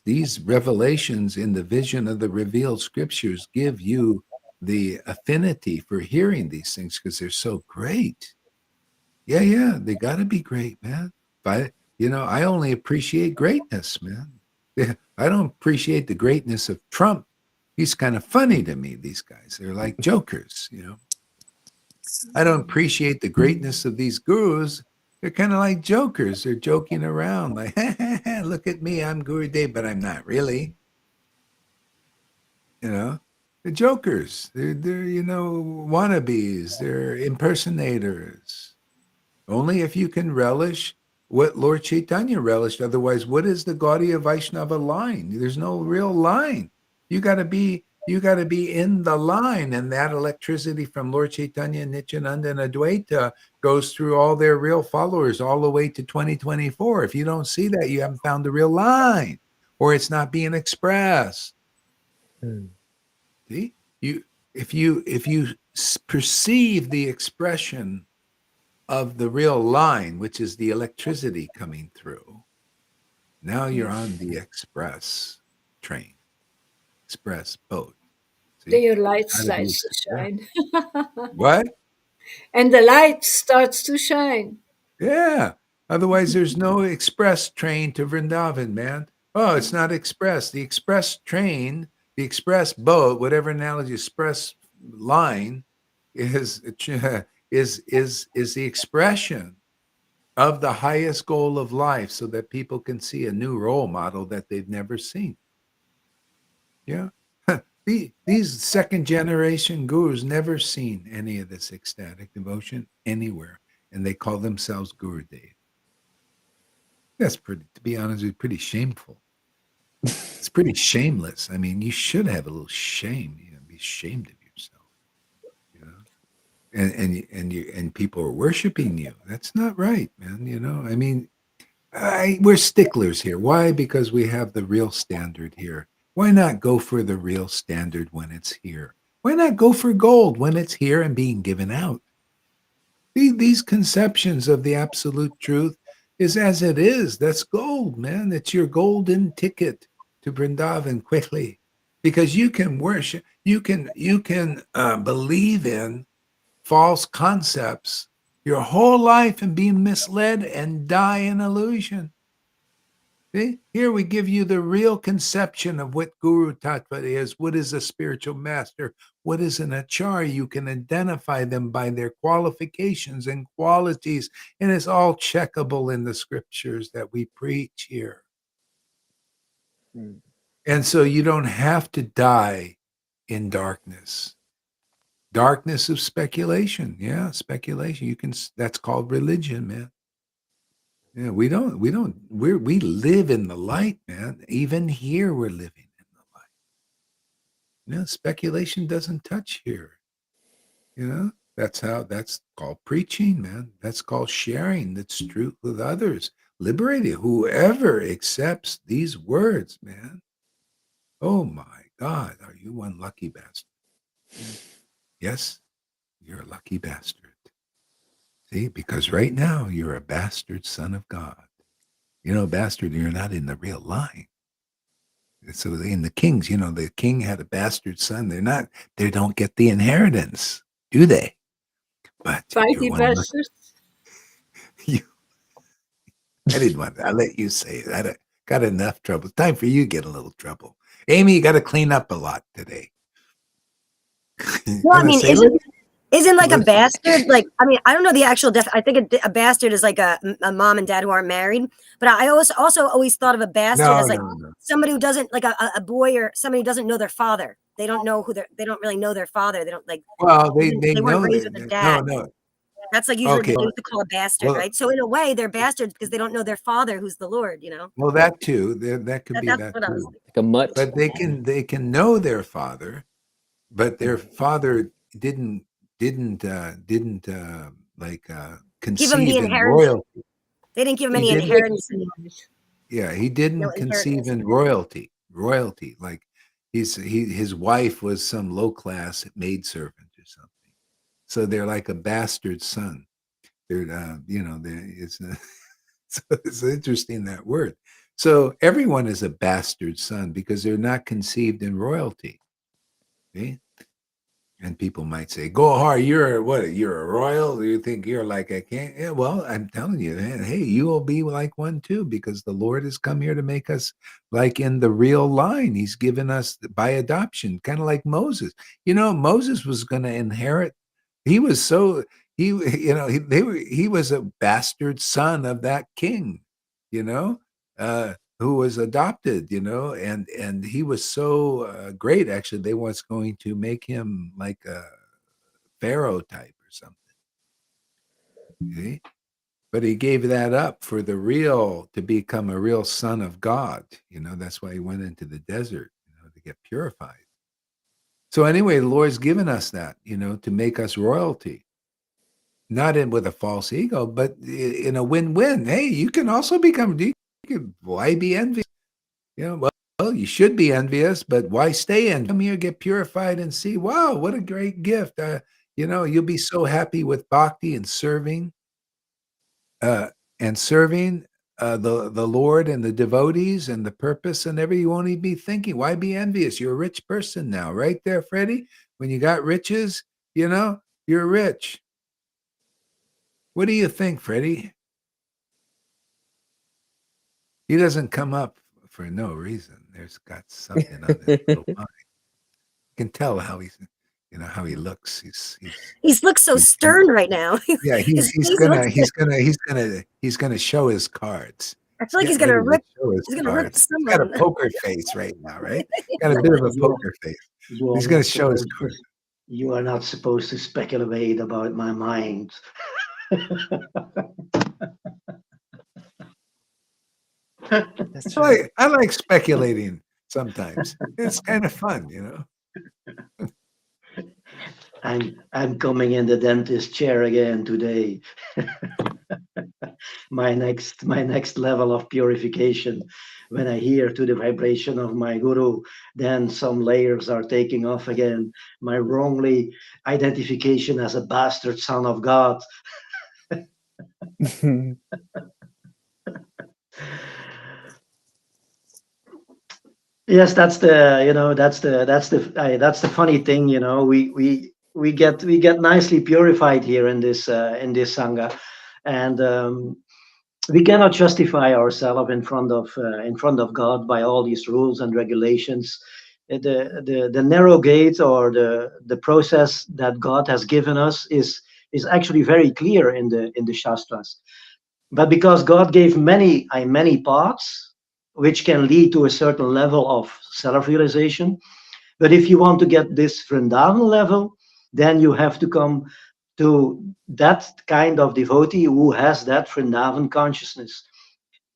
these revelations in the vision of the revealed scriptures give you the affinity for hearing these things because they're so great. Yeah, they got to be great, man. But I only appreciate greatness, man. Yeah, I don't appreciate the greatness of Trump. He's kind of funny to me. These guys, they're like jokers. I don't appreciate the greatness of these gurus. They're kind of like jokers. They're joking around, like, look at me, I'm Guru Dev, but I'm not really. They're jokers. They're wannabes. They're impersonators. Only if you can relish what Lord Chaitanya relished. Otherwise, what is the Gaudiya Vaishnava line? There's no real line. You got to be in the line, and that electricity from Lord Chaitanya, Nityananda, and Advaita goes through all their real followers all the way to 2024. If you don't see that, you haven't found the real line, or it's not being expressed. See, if you perceive the expression of the real line, which is the electricity coming through, now you're on the express train, express boat. Then your light starts to shine. What? And the light starts to shine. Yeah. Otherwise, there's no express train to Vrindavan, man. Oh, it's not express. The express train, the express boat, whatever analogy, express line is the expression of the highest goal of life so that people can see a new role model that they've never seen. Yeah. These second generation gurus never seen any of this ecstatic devotion anywhere, and they call themselves Guru Dev. That's pretty, to be honest with you, pretty shameful. It's pretty shameless. I mean, you should have a little shame, be ashamed of yourself, and people are worshiping you. That's not right, man. I mean, we're sticklers here. Why? Because we have the real standard here. Why not go for the real standard when it's here? Why not go for gold when it's here and being given out? These conceptions of the absolute truth is as it is. That's gold, man. It's your golden ticket to Vrindavan quickly, because you can worship. You can believe in false concepts your whole life and be misled and die in illusion. See? Here we give you the real conception of what Guru Tattva is. What is a spiritual master? What is an acharya? You can identify them by their qualifications and qualities, and it's all checkable in the scriptures that we preach here. Hmm. And so you don't have to die in darkness. Darkness of speculation. Yeah, speculation. You can, that's called religion, man. Yeah, we live in the light, man. Even here we're living in the light. Speculation doesn't touch here. That's called preaching, man. That's called sharing the truth with others. Liberating whoever accepts these words, man. Oh my God, are you one lucky bastard? Yes, you're a lucky bastard. See, because right now you're a bastard son of God. Bastard, you're not in the real line. So in the kings, the king had a bastard son. They don't get the inheritance, do they? But you're Fighty one bastards. you, I didn't want to. I'll let you say it. I got enough trouble. It's time for you to get a little trouble. Amy, you got to clean up a lot today. Well, I mean, isn't like a Let's- bastard, like, I mean, I don't know the actual I think a bastard is like a mom and dad who aren't married, but I also always thought of a bastard as like no. somebody who doesn't, like a boy or somebody who doesn't know their father. They don't know they don't really know their father. They don't like, Well, they weren't know raised that. with a dad. No. That's like usually Okay. what they used to call a bastard, Well- right? So in a way, they're bastards because they don't know their father, who's the Lord, Well, that too. That could be That's that what I was too. thinking. Like a mutt. But they can know their father, but their father didn't like Give 'em the conceive in inheritance. royalty. They didn't give him He any didn't- inheritance. Yeah, he didn't conceive inheritance. in royalty. Like his wife was some low class maidservant or something. So they're like a bastard son. They're it's so it's interesting, that word. So everyone is a bastard son because they're not conceived in royalty. See? And people might say, "Gohar, you're a royal? Do you think you're like a king?" Yeah, well, I'm telling you, man, hey, you will be like one too, because the Lord has come here to make us like in the real line. He's given us by adoption, kind of like Moses. Moses was going to inherit. He was so he was a bastard son of that king, who was adopted, and he was so great. Actually, they was going to make him like a pharaoh type or something. See? But he gave that up for to become a real son of God. That's why he went into the desert, to get purified. So anyway, the Lord's given us that, to make us royalty. Not with a false ego, but in a win-win. Hey, you can also become. Why be envious? Well, you should be envious, but why stay envious? Come here, get purified, and see. Wow, what a great gift! You'll be so happy with bhakti and serving, uh, the Lord and the devotees and the purpose and everything. You won't even be thinking. Why be envious? You're a rich person now, right there, Freddie. When you got riches, you're rich. What do you think, Freddie? He doesn't come up for no reason. There's got something on his little mind. You can tell how how he looks. He looks so stern right now. Yeah, he's gonna show his cards. I feel like he's gonna rip He's someone. got a poker face right now, right? Got a bit of a poker face. He's gonna show his cards. You are not supposed to speculate about my mind. That's right. I like speculating sometimes. It's kind of fun, I'm coming in the dentist chair again today. my next level of purification. When I hear to the vibration of my guru, then some layers are taking off again. My wrongly identification as a bastard son of God. Yes, that's the funny thing, we we get nicely purified here in this sangha, and we cannot justify ourselves in front of God by all these rules and regulations. The narrow gate, or the process that God has given us, is actually very clear in the Shastras. But because God gave many paths, which can lead to a certain level of self-realization. But if you want to get this Vrindavan level, then you have to come to that kind of devotee who has that Vrindavan consciousness.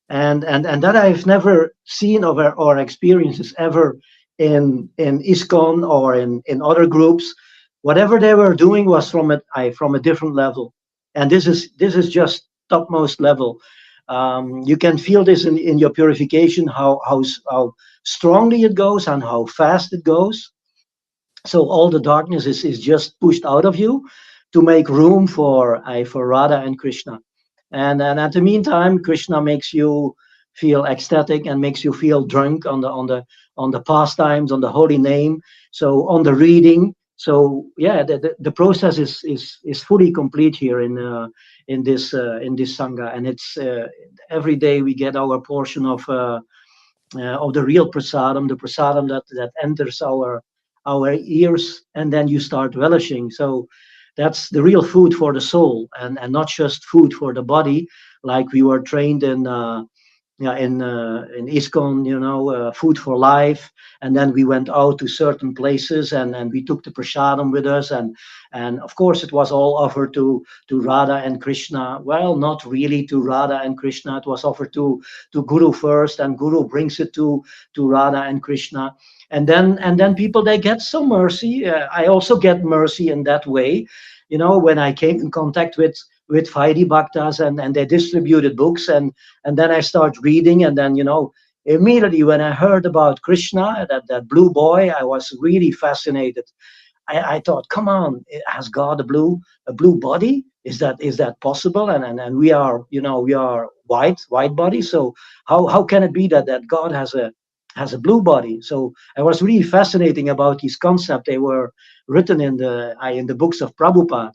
And that I've never seen or experiences ever in ISKCON or in other groups. Whatever they were doing was from a different level, and this is just topmost level. You can feel this in your purification, how strongly it goes and how fast it goes. So all the darkness is just pushed out of you to make room for Radha and Krishna. And at the meantime, Krishna makes you feel ecstatic and makes you feel drunk on the pastimes, on the holy name, so on the reading. So yeah, the process is fully complete here in this sangha, and it's every day we get our portion of the real prasadam, the prasadam that enters our ears, and then you start relishing. So that's the real food for the soul, and not just food for the body, like we were trained in. Yeah, in ISKCON, food for life, and then we went out to certain places, and we took the prasadam with us, and of course it was all offered to Radha and Krishna. Well, not really to Radha and Krishna. It was offered to Guru first, and Guru brings it to Radha and Krishna, and then people, they get some mercy. I also get mercy in that way, when I came in contact with Vaidhi Bhaktas, and they distributed books, and then I start reading, and then immediately when I heard about Krishna, that blue boy, I was really fascinated. I thought, come on, has God a blue body? Is that possible? And we are white body. So how can it be that God has a blue body? So I was really fascinating about these concepts. They were written in the books of Prabhupada.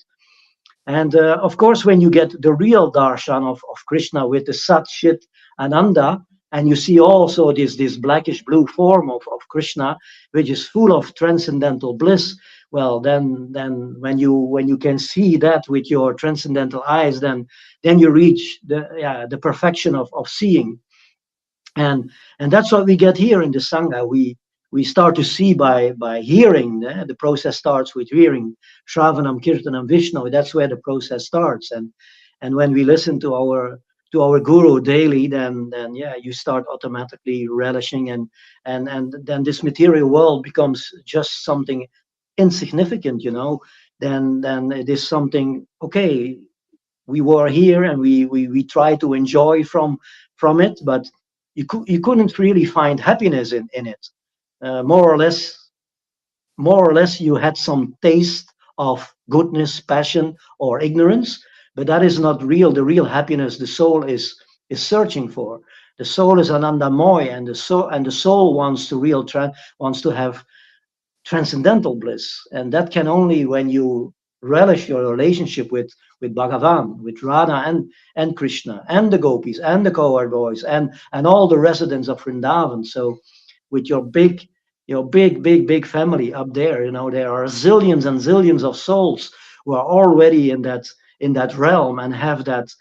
And of course, when you get the real darshan of Krishna with the Sat Chit Ananda, and you see also this blackish blue form of Krishna, which is full of transcendental bliss, well, then when you can see that with your transcendental eyes, then you reach the perfection of seeing. And that's what we get here in the sangha. We start to see by hearing. The process starts with hearing Shravanam, Kirtanam, Vishnu. That's where the process starts. And when we listen to our guru daily, then yeah, you start automatically relishing, and then this material world becomes just something insignificant. Then it is something, okay, we were here, and we try to enjoy from it, but you couldn't really find happiness in it. More or less you had some taste of goodness, passion, or ignorance, but that is not real. The real happiness the soul is searching for. The soul is anandamoy, and the soul wants to have transcendental bliss, and that can only when you relish your relationship with Bhagavan, with Radha and Krishna, and the gopis, and the cowherd boys, and all the residents of Vrindavan. So with your big family up there, there are zillions and zillions of souls who are already in that realm, and have that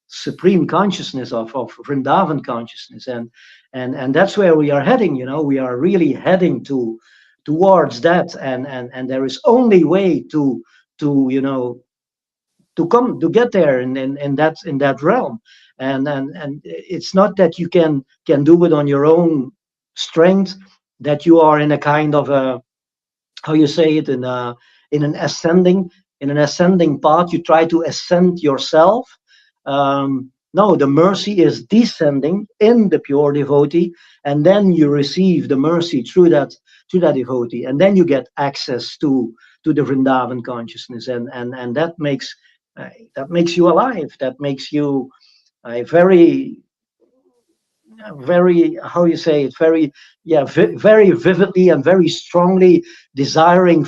supreme consciousness of Vrindavan consciousness. And that's where we are heading. We are really heading towards that, and there is only way to get there in that realm. And it's not that you can do it on your own strength, that you are in a kind of a, how you say it, in an ascending path. You try to ascend yourself. No, the mercy is descending in the pure devotee, and then you receive the mercy through that devotee, and then you get access to the Vrindavan consciousness, and that makes you alive. That makes you very, very, how you say it, very, yeah, very vividly and very strongly desiring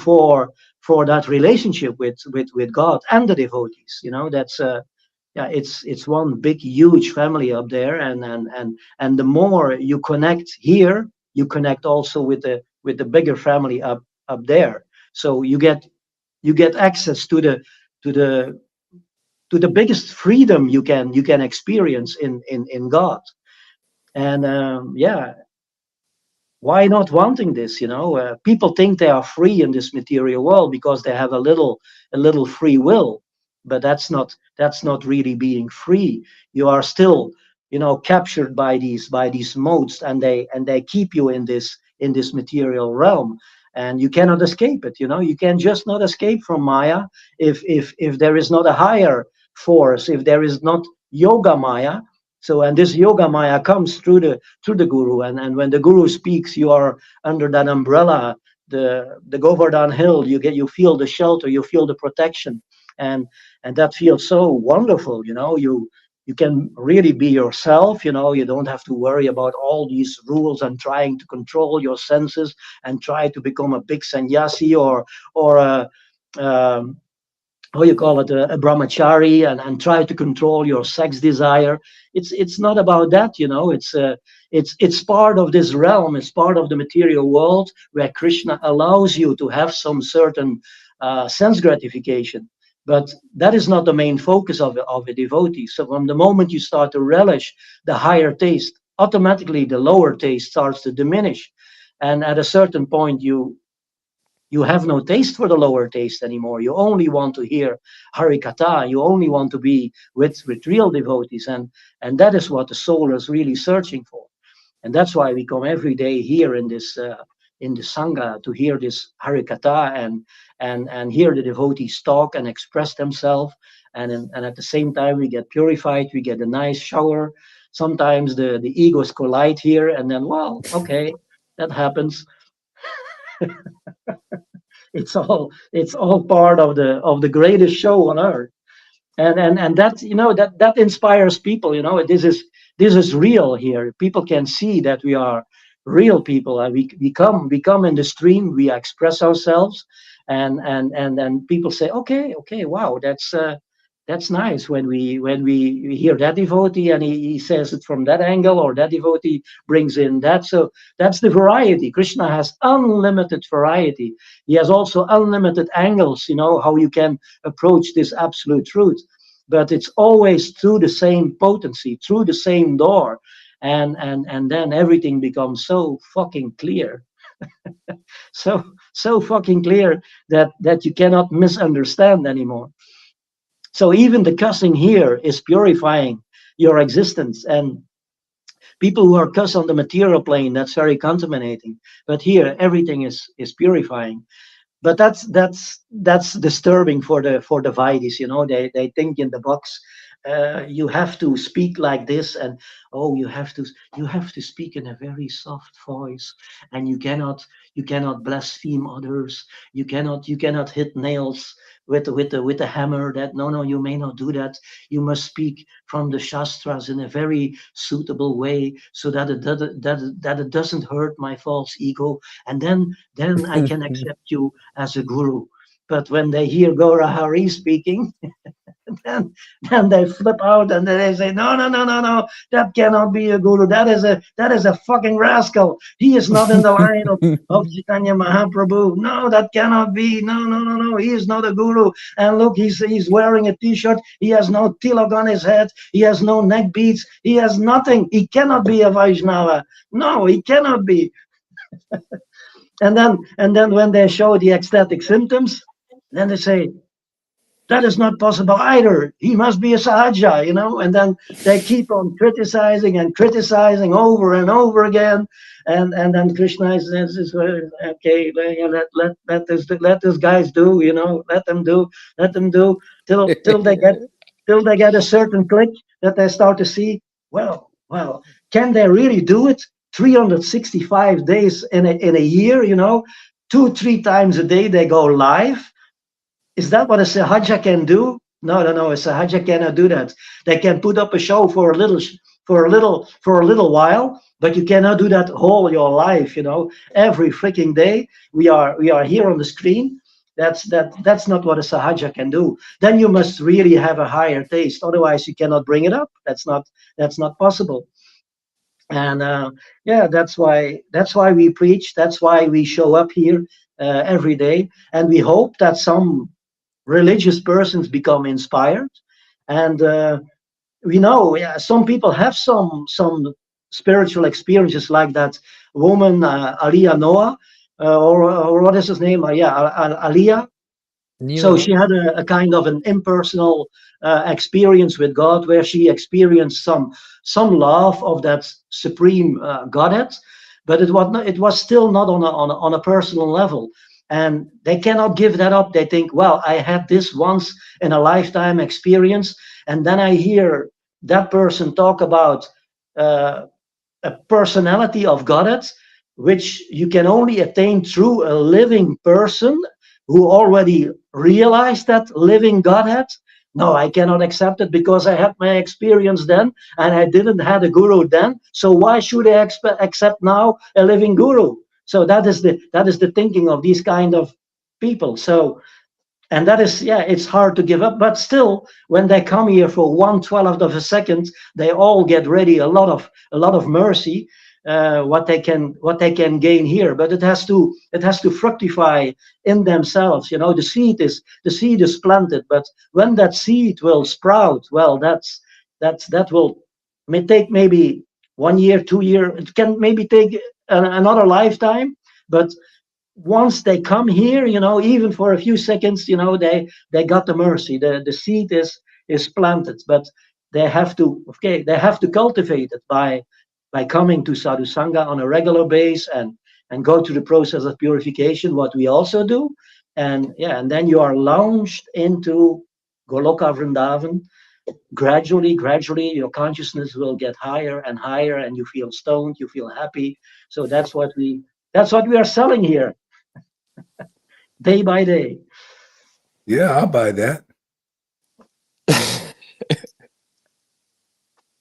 for that relationship with God and the devotees. That's yeah, it's one big huge family up there, and the more you connect here, you connect also with the bigger family up there. So you get access to the to the biggest freedom you can experience in God. And yeah, why not wanting this? People think they are free in this material world because they have a little free will, but that's not really being free. You are still captured by these modes, and they keep you in this material realm, and you cannot escape it. You can just not escape from Maya if there is not a higher force, if there is not yoga Maya. So, and this yoga Maya comes through the guru, and when the guru speaks, you are under that umbrella, the Govardhan hill. You feel the shelter, you feel the protection, and that feels so wonderful. You can really be yourself. You don't have to worry about all these rules and trying to control your senses and try to become a big sannyasi or a how you call it, a brahmachari, and try to control your sex desire. It's not about that. It's part of this realm. It's part of the material world where Krishna allows you to have some certain sense gratification, but that is not the main focus of a devotee. So from the moment you start to relish the higher taste, automatically the lower taste starts to diminish, and at a certain point you have no taste for the lower taste anymore. You only want to hear Harikatha. You only want to be with real devotees. And that is what the soul is really searching for. And that's why we come every day here in the Sangha to hear this Harikatha and hear the devotees talk and express themselves. And at the same time, we get purified. We get a nice shower. Sometimes the egos collide here, and then, well, okay, that happens. It's all part of the greatest show on earth. And that that inspires people. This is real here. People can see that we are real people, and we come in the stream, we express ourselves, and then people say, okay, wow, that's nice when we hear that devotee, and he says it from that angle, or that devotee brings in that. So that's the variety. Krishna has unlimited variety. He has also unlimited angles, how you can approach this absolute truth. But it's always through the same potency, through the same door. And then everything becomes so fucking clear. So fucking clear that you cannot misunderstand anymore. So even the cussing here is purifying your existence. And people who are cuss on the material plane, that's very contaminating. But here everything is purifying. But that's disturbing for the Vaidis. They think in the box. You have to speak like this, and oh, you have to speak in a very soft voice, and you cannot blaspheme others. You cannot hit nails with a hammer. That no, you may not do that. You must speak from the shastras in a very suitable way, so that it doesn't hurt my false ego, and then I can accept you as a guru. But when they hear Gora Hari speaking, then, then they flip out, and they say, no, no, no, no, no, that cannot be a guru. That is a fucking rascal. He is not in the line of Chaitanya Mahaprabhu. No, that cannot be. No, no, no, no. He is not a guru. And look, he's wearing a t-shirt. He has no tilak on his head. He has no neck beads. He has nothing. He cannot be a Vaishnava. No, he cannot be. And then when they show the ecstatic symptoms, then they say, that is not possible either. He must be a sahaja, and then they keep on criticizing and criticizing over and over again. And then Krishna says, okay, let these guys do, let them do till they get a certain click, that they start to see, well, can they really do it 365 days in a year, 2-3 times a day they go live? Is that what a sahaja can do? No, no, no. A sahaja cannot do that. They can put up a show for a little while, but you cannot do that all your life. Every freaking day we are here on the screen. That's not what a sahaja can do. Then you must really have a higher taste. Otherwise, you cannot bring it up. That's not possible. And yeah, that's why we preach. That's why we show up here every day, and we hope that some religious persons become inspired. And we know, yeah, some people have some spiritual experiences, like that woman Aliyah Noah, or what is his name? Yeah, Aliyah. So Neo. she had a kind of an impersonal experience with God, where she experienced some love of that supreme Godhead, but it was still not on a personal level, and they cannot give that up. They think, well, I had this once in a lifetime experience, and then I hear that person talk about uh, a personality of Godhead, which you can only attain through a living person who already realized that living Godhead. No, I cannot accept it, because I had my experience then and I didn't have a guru then. So why should I accept now a living guru? So that is the thinking of these kind of people. So, and that is, yeah, it's hard to give up, but still, when they come here for 1/12 of a second, they all get ready a lot of mercy, what they can gain here. But it has to fructify in themselves. The seed is planted, but when that seed will sprout, well, that may take maybe 1 year, 2 year. It can maybe take another lifetime, but once they come here, even for a few seconds, they got the mercy. The seed is planted, but they have to cultivate it by coming to sadhu sangha on a regular basis, and go through the process of purification, what we also do. And yeah, and then you are launched into Goloka Vrindavan. Gradually, your consciousness will get higher and higher, and you feel stoned, you feel happy. So that's what we are selling here, day by day. Yeah, I'll buy that.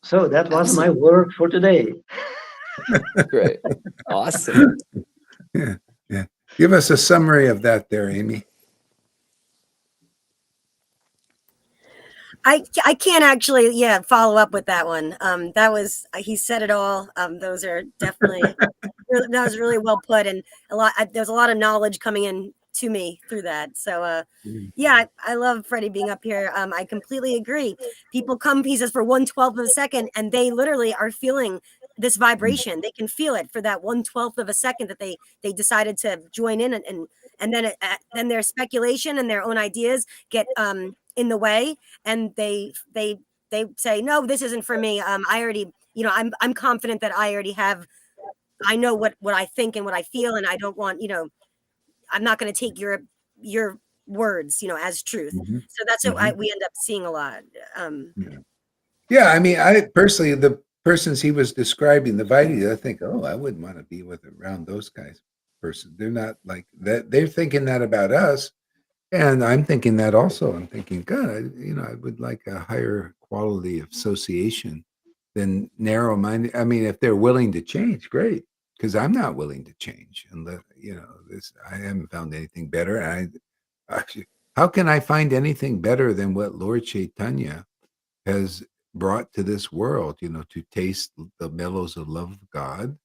So that was my Excellent. word for today. Great. Awesome. Yeah, yeah. Give us a summary of that there, Amy. I can't actually, yeah, follow up with that one. That was, he said it all. Those are definitely, that was really well put, and there's a lot of knowledge coming in to me through that. So yeah, I love Freddie being up here. I completely agree. People come, he says, for 1/12 of a second, and they literally are feeling this vibration. They can feel it for that 1/12 of a second that they decided to join in, and then their speculation and their own ideas get in the way, and they say, no, this isn't for me. I already, I'm confident that I know what I think and what I feel, and I don't want, I'm not going to take your words, as truth. Mhm. So that's what Mhm. we end up seeing a lot. Yeah, I mean, I personally, the persons he was describing, the Vaides, I think, oh, I wouldn't want to be around those guys. Person, they're not like that. They're thinking that about us, and I'm thinking that also. I'm thinking, God, I would like a higher quality of association than narrow-minded. I mean, if they're willing to change, great, because I'm not willing to change, and this I haven't found anything better. Actually, how can I find anything better than what Lord Chaitanya has brought to this world, to taste the mellows of love of God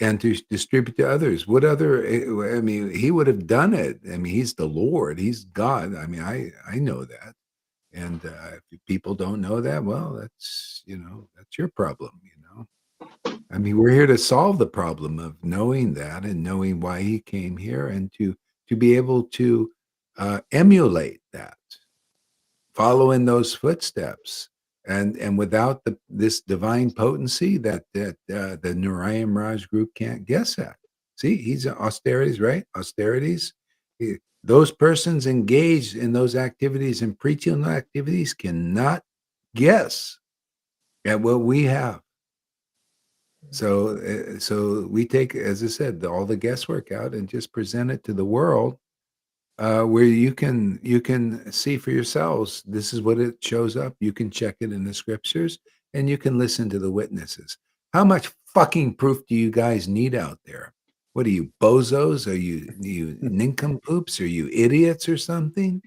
and to distribute to others? What other, I mean, he would have done it. I mean, he's the Lord, he's God. I mean, I know that. And if people don't know that, well, that's your problem. I mean, we're here to solve the problem of knowing that and knowing why he came here, and to be able to emulate that, follow in those footsteps, and without this divine potency the Narayan Raj group can't guess at. See, he's austerities, right? Austerities. Those persons engaged in those activities and preaching activities cannot guess at what we have. So we take, as I said, all the guesswork out and just present it to the world, where you can see for yourselves. This is what it shows up. You can check it in the scriptures, and you can listen to the witnesses. How much fucking proof do you guys need out there? What are you, bozos? Are you nincompoops? Are you idiots or something?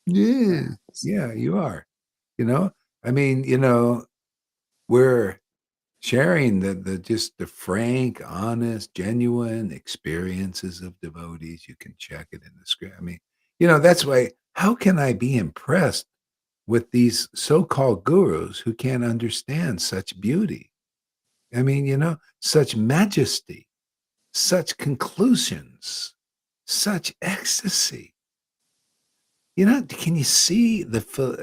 Yeah, yeah, you are. You know, I mean, we're sharing the just the frank, honest, genuine experiences of devotees. You can check it in the script. I mean, that's why. How can I be impressed with these so-called gurus who can't understand such beauty? I mean, such majesty, such conclusions, such ecstasy. Can you see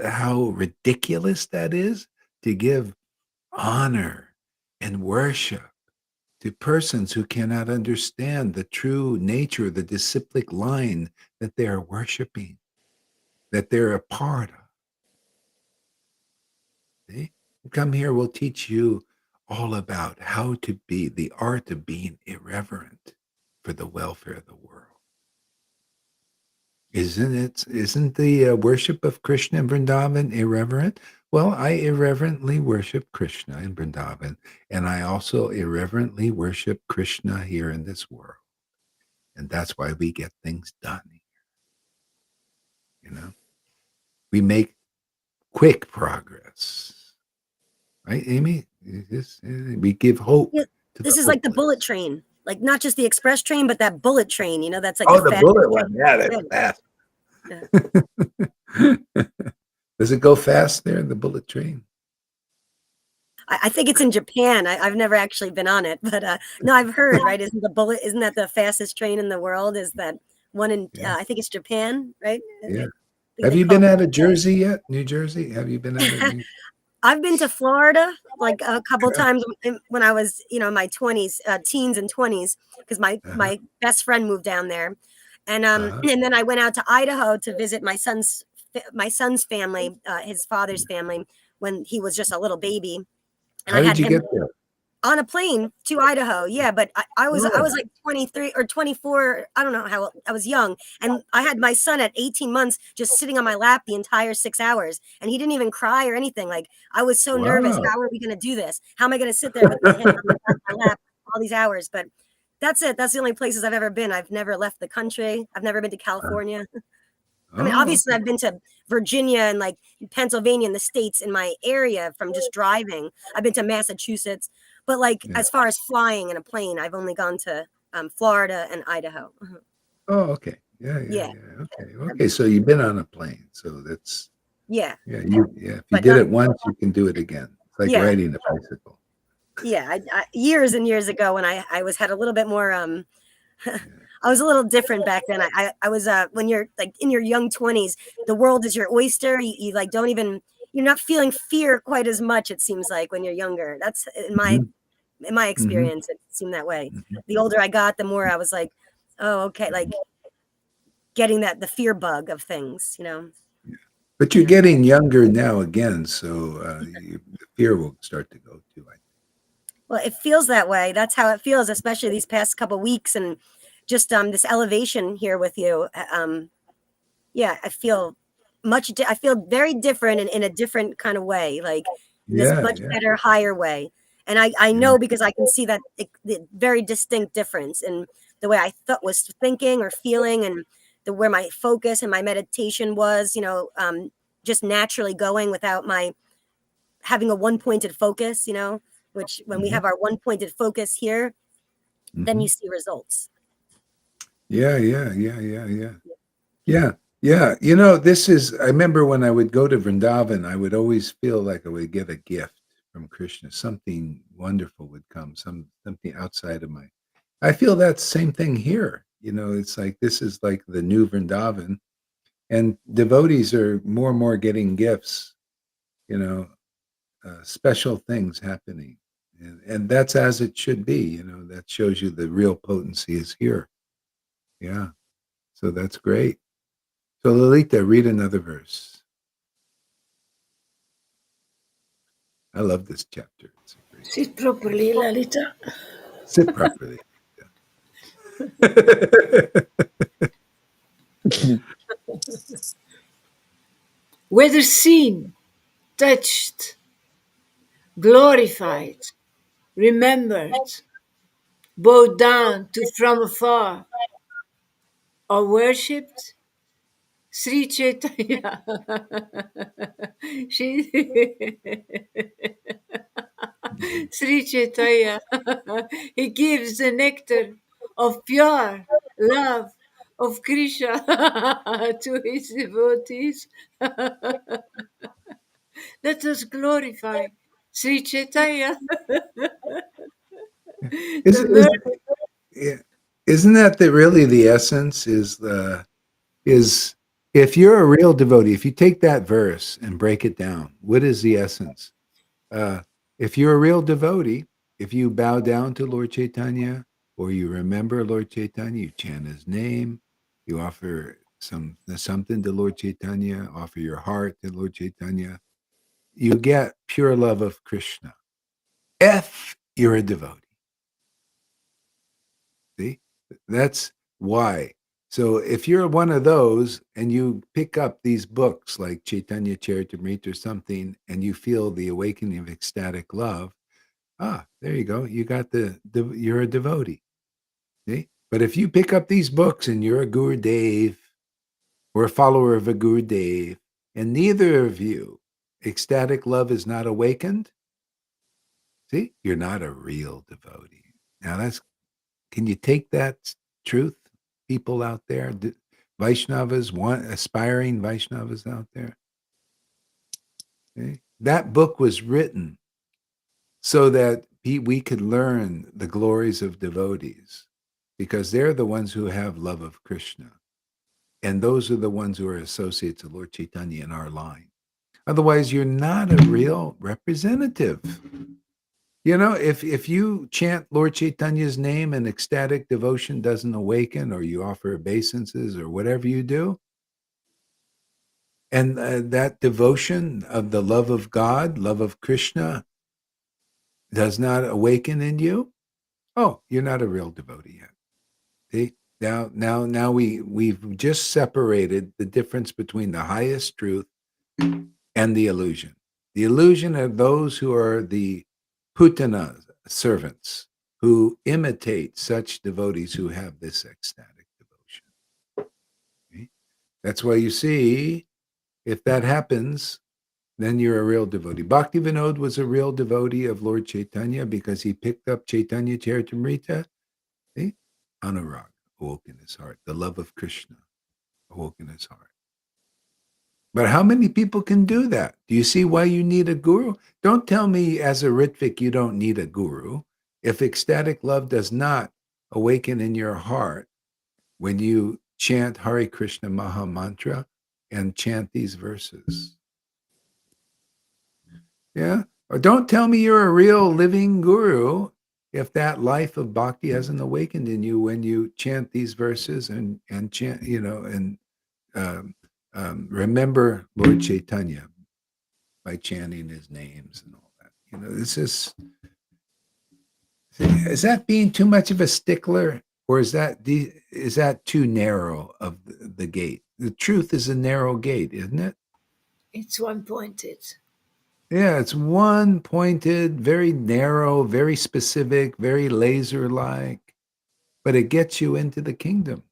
how ridiculous that is to give honor and worship to persons who cannot understand the true nature, the disciplic line that they are worshiping, that they're a part of? See? Come here, we'll teach you all about how to be the art of being irreverent for the welfare of the world. Isn't the worship of Krishna in Vrindavan irreverent? Well, I irreverently worship Krishna in Vrindavan, and I also irreverently worship Krishna here in this world. And that's why we get things done here. We make quick progress. Right, Amy? We give hope Yeah, to the this is like the bullet hopeless. train, like not just the express train, but that bullet train. That's like Oh, the the fast bullet train. one. Yeah, Yeah, that's yeah. fast. Does it go fast there in the bullet train? I think it's in Japan. I've never actually been on it, but no, I've heard. Right? Isn't that the fastest train in the world? Is that one in? Yeah, I think it's Japan, right? I yeah. think Have they you call been it. out of Jersey yet? New Jersey? Have you been out of New? I've been to Florida like a couple times when I was, my 20s, teens and 20s, because my Uh-huh, my best friend moved down there, and uh-huh. and then I went out to Idaho to visit my son's family, his father's family, when he was just a little baby, and How I did had you him get there? on a plane to Idaho. Yeah, but I was Oh, like 23 or 24. I don't know how I was young, and I had my son at 18 months just sitting on my lap the entire 6 hours, and he didn't even cry or anything. Like I was so nervous. wow. How are we going to do this? How am I going to sit there with him on my lap all these hours? But that's it. That's the only places I've ever been. I've never left the country. I've never been to California. I mean, Oh, obviously, okay. I've been to Virginia and like Pennsylvania and the states in my area from just driving. I've been to Massachusetts, but like Yeah. as far as flying in a plane, I've only gone to Florida and Idaho. Oh, okay. Yeah, yeah, Yeah, yeah. Okay. Okay. So you've been on a plane. So that's yeah, if you but did not it once, you can do it again. It's like yeah, riding a bicycle. yeah. Years and years ago when I was had a little bit more Yeah. I was a little different back then. I was when you're like in your young 20s, the world is your oyster. You like don't even you're not feeling fear quite as much, it seems like, when you're younger. That's Mhm, in my mhm, experience, it seemed that way. mhm. The older I got, the more I was like, oh, okay, like getting the fear bug of things. But you're Yeah. getting younger now again, so the fear will start to go too. I think. Well, it feels that way. That's how it feels, especially these past couple weeks and just this elevation here with you. Yeah, I feel very different in a different kind of way, like in this Yeah, much yeah, better, higher way. And I yeah. know because I can see that the very distinct difference in the way I thought was thinking or feeling, and where my focus and my meditation was, just naturally going without my having a one pointed focus, which when we Mhm, have our one pointed focus here, then you mhm. see results. Yeah, yeah, yeah, yeah, yeah. Yeah, yeah. I remember when I would go to Vrindavan, I would always feel like I would get a gift from Krishna. Something wonderful would come, something outside of my. I feel that same thing here. It's like this is like the new Vrindavan, and devotees are more and more getting gifts, you know, special things happening. And that's as it should be. That shows you the real potency is here. Yeah. So that's great. So, Lolita, read another verse. I love this chapter. It's a great Sit properly, Lalita. sit properly. Whether seen, touched, glorified, remembered, bowed down to from afar, or worshipped Sri Chaitanya. she Sri Chaitanya. He gives the nectar of pure love of Krishna to his devotees. Let us glorify Sri Chaitanya. Is, the is, mer- yeah. Isn't that really the essence? Is if you're a real devotee, if you take that verse and break it down, what is the essence? Uh, if you're a real devotee, if you bow down to Lord Chaitanya or you remember Lord Chaitanya, you chant his name, you offer something to Lord Chaitanya, offer your heart to Lord Chaitanya, you get pure love of Krishna. If you're a devotee. See? That's why. So if you're one of those and you pick up these books like Chaitanya Charitamrita or something and you feel the awakening of ecstatic love, there you go. You got you're a devotee. See? But if you pick up these books and you're a Guru Dev or a follower of a Guru Dev, and neither of you, ecstatic love is not awakened, see, you're not a real devotee. Now can you take that truth, people out there, Vaishnavas, aspiring Vaishnavas out there? Okay? That book was written so that we could learn the glories of devotees because they're the ones who have love of Krishna. And those are the ones who are associates of Lord Chaitanya in our line. Otherwise, you're not a real representative. You know, if you chant Lord Chaitanya's name and ecstatic devotion doesn't awaken, or you offer obeisances or whatever you do, and that devotion of the love of God, love of Krishna, does not awaken in you, oh, you're not a real devotee yet. See? Now we've just separated the difference between the highest truth and the illusion. The illusion are those who are the putana servants who imitate such devotees who have this ecstatic devotion. Okay? That's why you see, if that happens, then you're a real devotee. Bhaktivinoda was a real devotee of Lord Chaitanya because he picked up Chaitanya Charitamrita. See? Anurag awoke in his heart. The love of Krishna awoke in his heart. But how many people can do that? Do you see why you need a guru? Don't tell me as a Ritvik you don't need a guru. If ecstatic love does not awaken in your heart when you chant Hare Krishna Maha Mantra and chant these verses. Yeah? Or don't tell me you're a real living guru if that life of bhakti hasn't awakened in you when you chant these verses and chant, and um, remember Lord Chaitanya by chanting his names and all that. This is that being too much of a stickler, or is that too narrow of the gate? The truth is a narrow gate, isn't it? it's one pointed. Yeah, it's one pointed, very narrow, very specific, very laser like, but it gets you into the kingdom.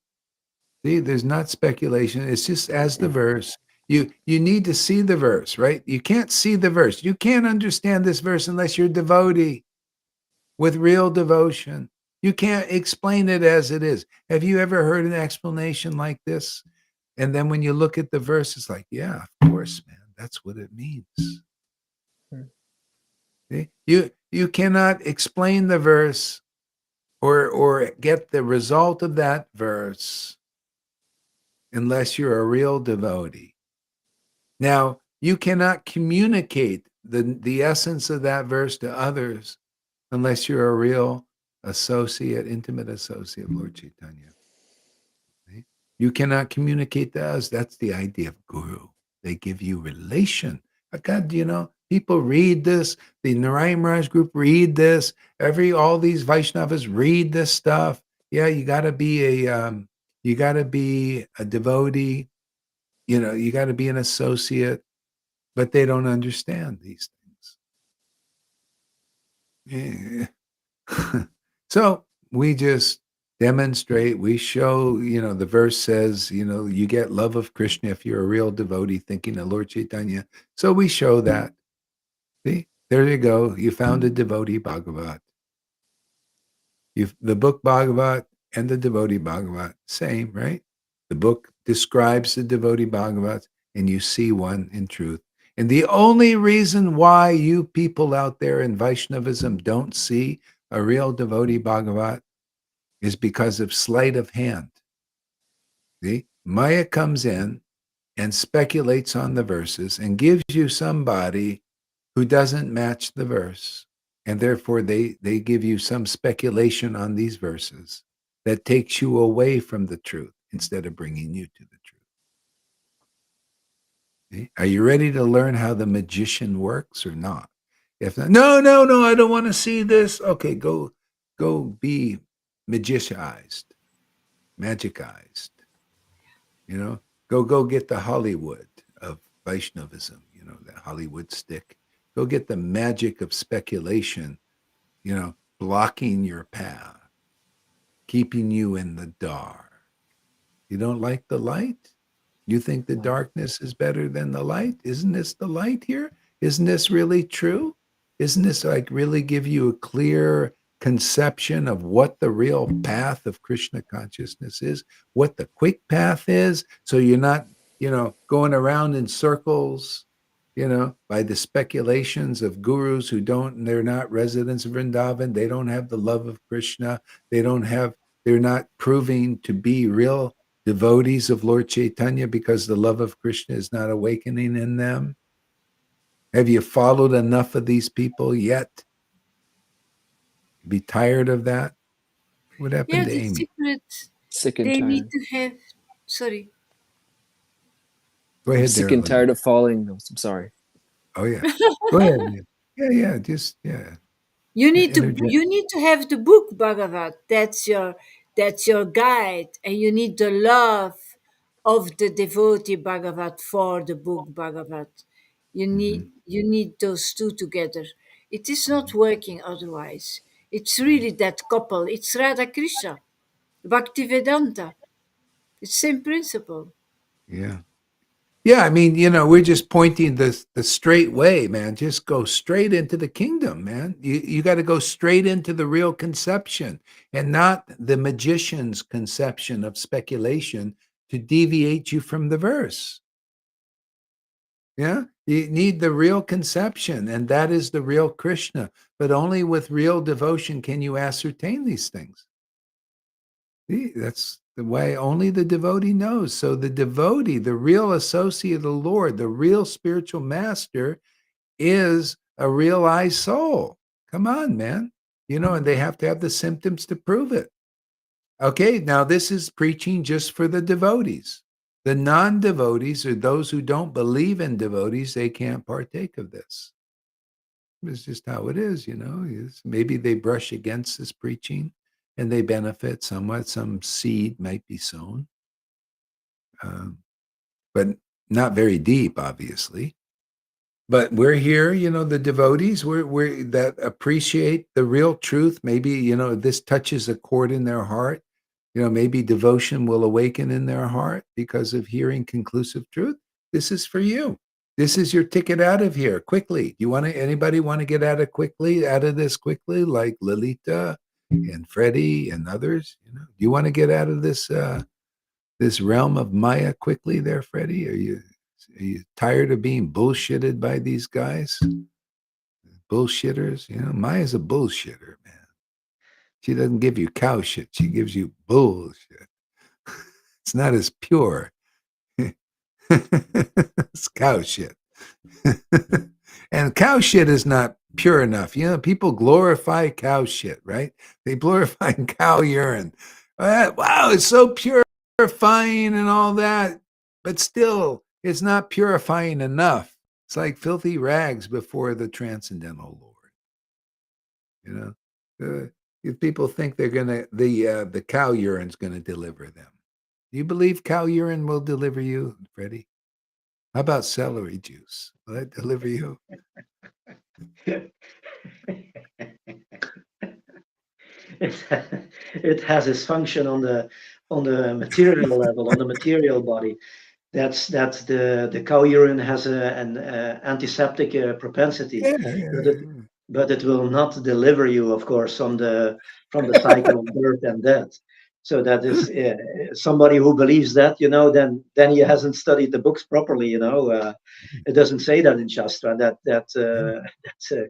See, there's not speculation. It's just as the verse. You need to see the verse, right? You can't see the verse. You can't understand this verse unless you're devotee with real devotion. You can't explain it as it is. Have you ever heard an explanation like this? And then when you look at the verse, it's like, yeah, of course, man, that's what it means. See? You cannot explain the verse or get the result of that verse unless you're a real devotee. Now, you cannot communicate the essence of that verse to others unless you're a real associate, intimate associate of Lord Chaitanya. Right? You cannot communicate to us. That's the idea of guru. They give you relation. But God, people read this. The Narayan Maharaj group read this. All these Vaishnavas read this stuff. Yeah, you got to be a devotee. You got to be an associate, but they don't understand these things. Yeah. So we just demonstrate, we show, the verse says, you get love of Krishna if you're a real devotee thinking of Lord Chaitanya. So we show that. See, there you go. You found a devotee Bhagavat. The book Bhagavat and the devotee Bhagavat, same, right? The book describes the devotee Bhagavat, and you see one in truth. And the only reason why you people out there in Vaishnavism don't see a real devotee Bhagavat is because of sleight of hand. See, Maya comes in and speculates on the verses and gives you somebody who doesn't match the verse. And therefore, they give you some speculation on these verses that takes you away from the truth instead of bringing you to the truth. See? Are you ready to learn how the magician works or not? If not, no, I don't want to see this. Okay, go be magicianized, magicized. Go get the Hollywood of Vaishnavism, that Hollywood stick. Go get the magic of speculation, blocking your path, keeping you in the dark. You don't like the light? You think the darkness is better than the light? Isn't this the light here? Isn't this really true? Isn't this like really give you a clear conception of what the real path of Krishna consciousness is, what the quick path is? So you're not, going around in circles, by the speculations of gurus who they're not residents of Vrindavan. They don't have the love of Krishna. They're not proving to be real devotees of Lord Chaitanya because the love of Krishna is not awakening in them? Have you followed enough of these people yet? Be tired of that? What happened Yeah, to the Amy? secret, Sick and they need tired. to have, sorry. Go I'm ahead sick there, and Lily. tired of following those. I'm sorry. Oh yeah. Go ahead. Man. Yeah, just yeah. You Energetic. need to have the book Bhagavat. That's your guide, and you need the love of the devotee Bhagavat for the book Bhagavat. Mhm. You need those two together. It is not working otherwise. It's really that couple. It's Radha Krishna, Bhaktivedanta. It's same principle. Yeah. Yeah, I mean, we're just pointing the straight way, man. Just go straight into the kingdom, man. You got to go straight into the real conception and not the magician's conception of speculation to deviate you from the verse. Yeah, you need the real conception, and that is the real Krishna. But only with real devotion can you ascertain these things. See, that's the way only the devotee knows. So the devotee, the real associate of the Lord, the real spiritual master is a realized soul. Come on, man. And they have to have the symptoms to prove it. Okay, now this is preaching just for the devotees. The non devotees or those who don't believe in devotees, they can't partake of this. It's just how it is, maybe they brush against this preaching and they benefit somewhat. Some seed might be sown, um, but not very deep, obviously. But we're here, the devotees, we're that appreciate the real truth. Maybe, this touches a chord in their heart. Maybe devotion will awaken in their heart because of hearing conclusive truth. This is for you. This is your ticket out of here quickly. Do you want to? Anybody want to get out of this quickly, like Lolita and Freddie and others? Do you want to get out of this realm of Maya quickly, there, Freddie? Are you tired of being bullshitted by these guys? Bullshitters. Maya's a bullshitter, man. She doesn't give you cow shit. She gives you bullshit. It's not as pure. It's cow shit. And cow shit is not pure enough. People glorify cow shit, right? They glorify cow urine. Wow, it's so purifying and all that. But still, it's not purifying enough. It's like filthy rags before the transcendental Lord. If people think they're gonna the cow urine's gonna deliver them. Do you believe cow urine will deliver you, Freddie? How about celery juice? Will that deliver you? it, it has its function on the material level, on the material body. That's the cow urine has an antiseptic propensity, Yeah, yeah, but it yeah. but it will not deliver you, of course, from the cycle of birth and death. So that is somebody who believes that, then he hasn't studied the books properly. It doesn't say that in Shastra that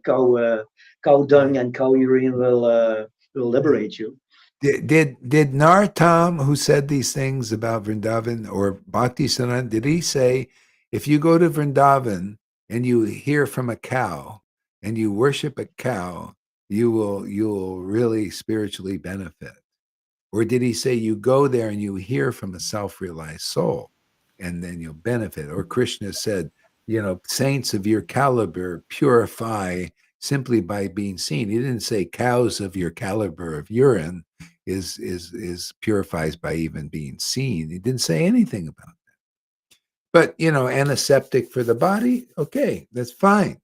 cow dung and cow urine will liberate you. Did Narottam, who said these things about Vrindavan, or Bhakti Siddhanta, did he say if you go to Vrindavan and you hear from a cow and you worship a cow, you'll really spiritually benefit? Or did he say you go there and you hear from a self-realized soul and then you'll benefit? Or Krishna said, saints of your caliber purify simply by being seen. He didn't say cows of your caliber of urine is purifies by even being seen. He didn't say anything about that. But antiseptic for the body, okay, that's fine.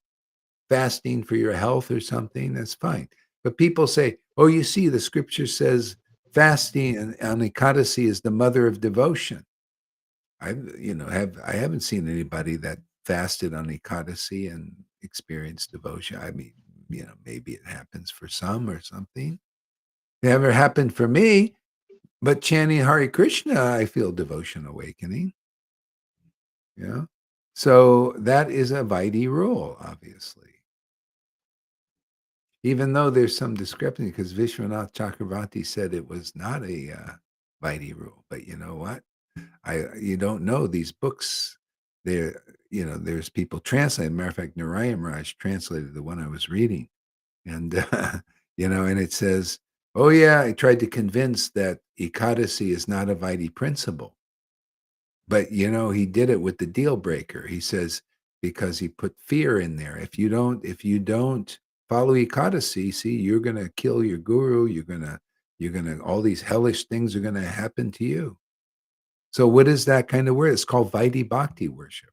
Fasting for your health or something, that's fine. But people say, oh, you see, the scripture says fasting and Ekadasi is the mother of devotion. I haven't seen anybody that fasted on Ekadasi and experienced devotion. I mean, maybe it happens for some or something. It never happened for me, but chanting Hare Krishna, I feel devotion awakening. Yeah. So that is a Vaidhi rule, obviously. Even though there's some discrepancy, because Vishwanath Chakravarti said it was not a Vaidhi rule. But you know what? You don't know these books. There's people translating. Matter of fact, Narayan Raj translated the one I was reading, and and it says, "Oh yeah, I tried to convince that Ekadasi is not a Vaidhi principle." But he did it with the deal breaker. He says because he put fear in there. If you don't follow Ekadasi, see, you're gonna kill your guru. You're gonna all these hellish things are gonna happen to you. So what is that kind of word? It's called Vaidhi Bhakti worship.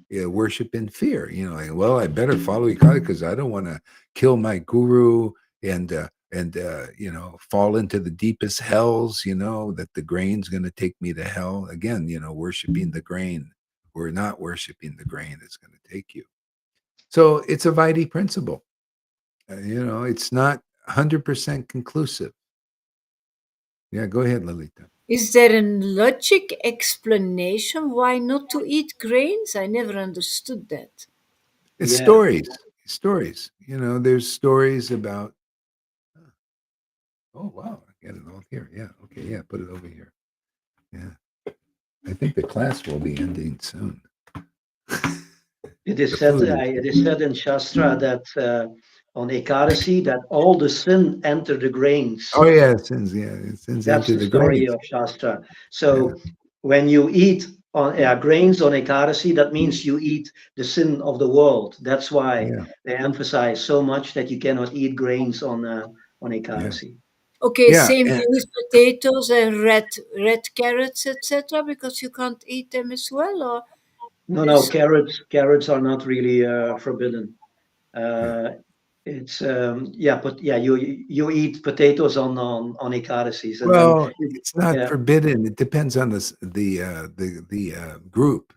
Worship in fear. Like, well, I better follow Ekadasi because I don't want to kill my guru and fall into the deepest hells. That the grain's going to take me to hell again. Worshiping the grain or not worshiping the grain is going to take you. So it's a Vaidhi principle. It's not 100% conclusive. Yeah, go ahead, Lalita. Is there a logic explanation why not to eat grains? I never understood that. It's Yeah, stories. Stories. There's stories about. Oh wow, I got it all here. Yeah. Okay. Yeah. Put it over here. Yeah. I think the class will be ending soon. it is The said. food is. It is said in Shastra that on Ekadasi that all the sin enter the grains. Oh yeah, it sends. Yeah, it sends That's into the the story grains. of Shastra. Yeah. So when you eat on grains on Ekadasi, that means you eat the sin of the world. That's why Yeah. they emphasize so much that you cannot eat grains on Yeah. Ekadasi. Okay, Yeah. same And thing with potatoes and red carrots, etc. Because you can't eat them as well, or No, there's carrots are not really forbidden. yeah. Uh, it's but yeah, you eat potatoes on Ekadasis, and then Well, it's not yeah, forbidden. It depends on the group.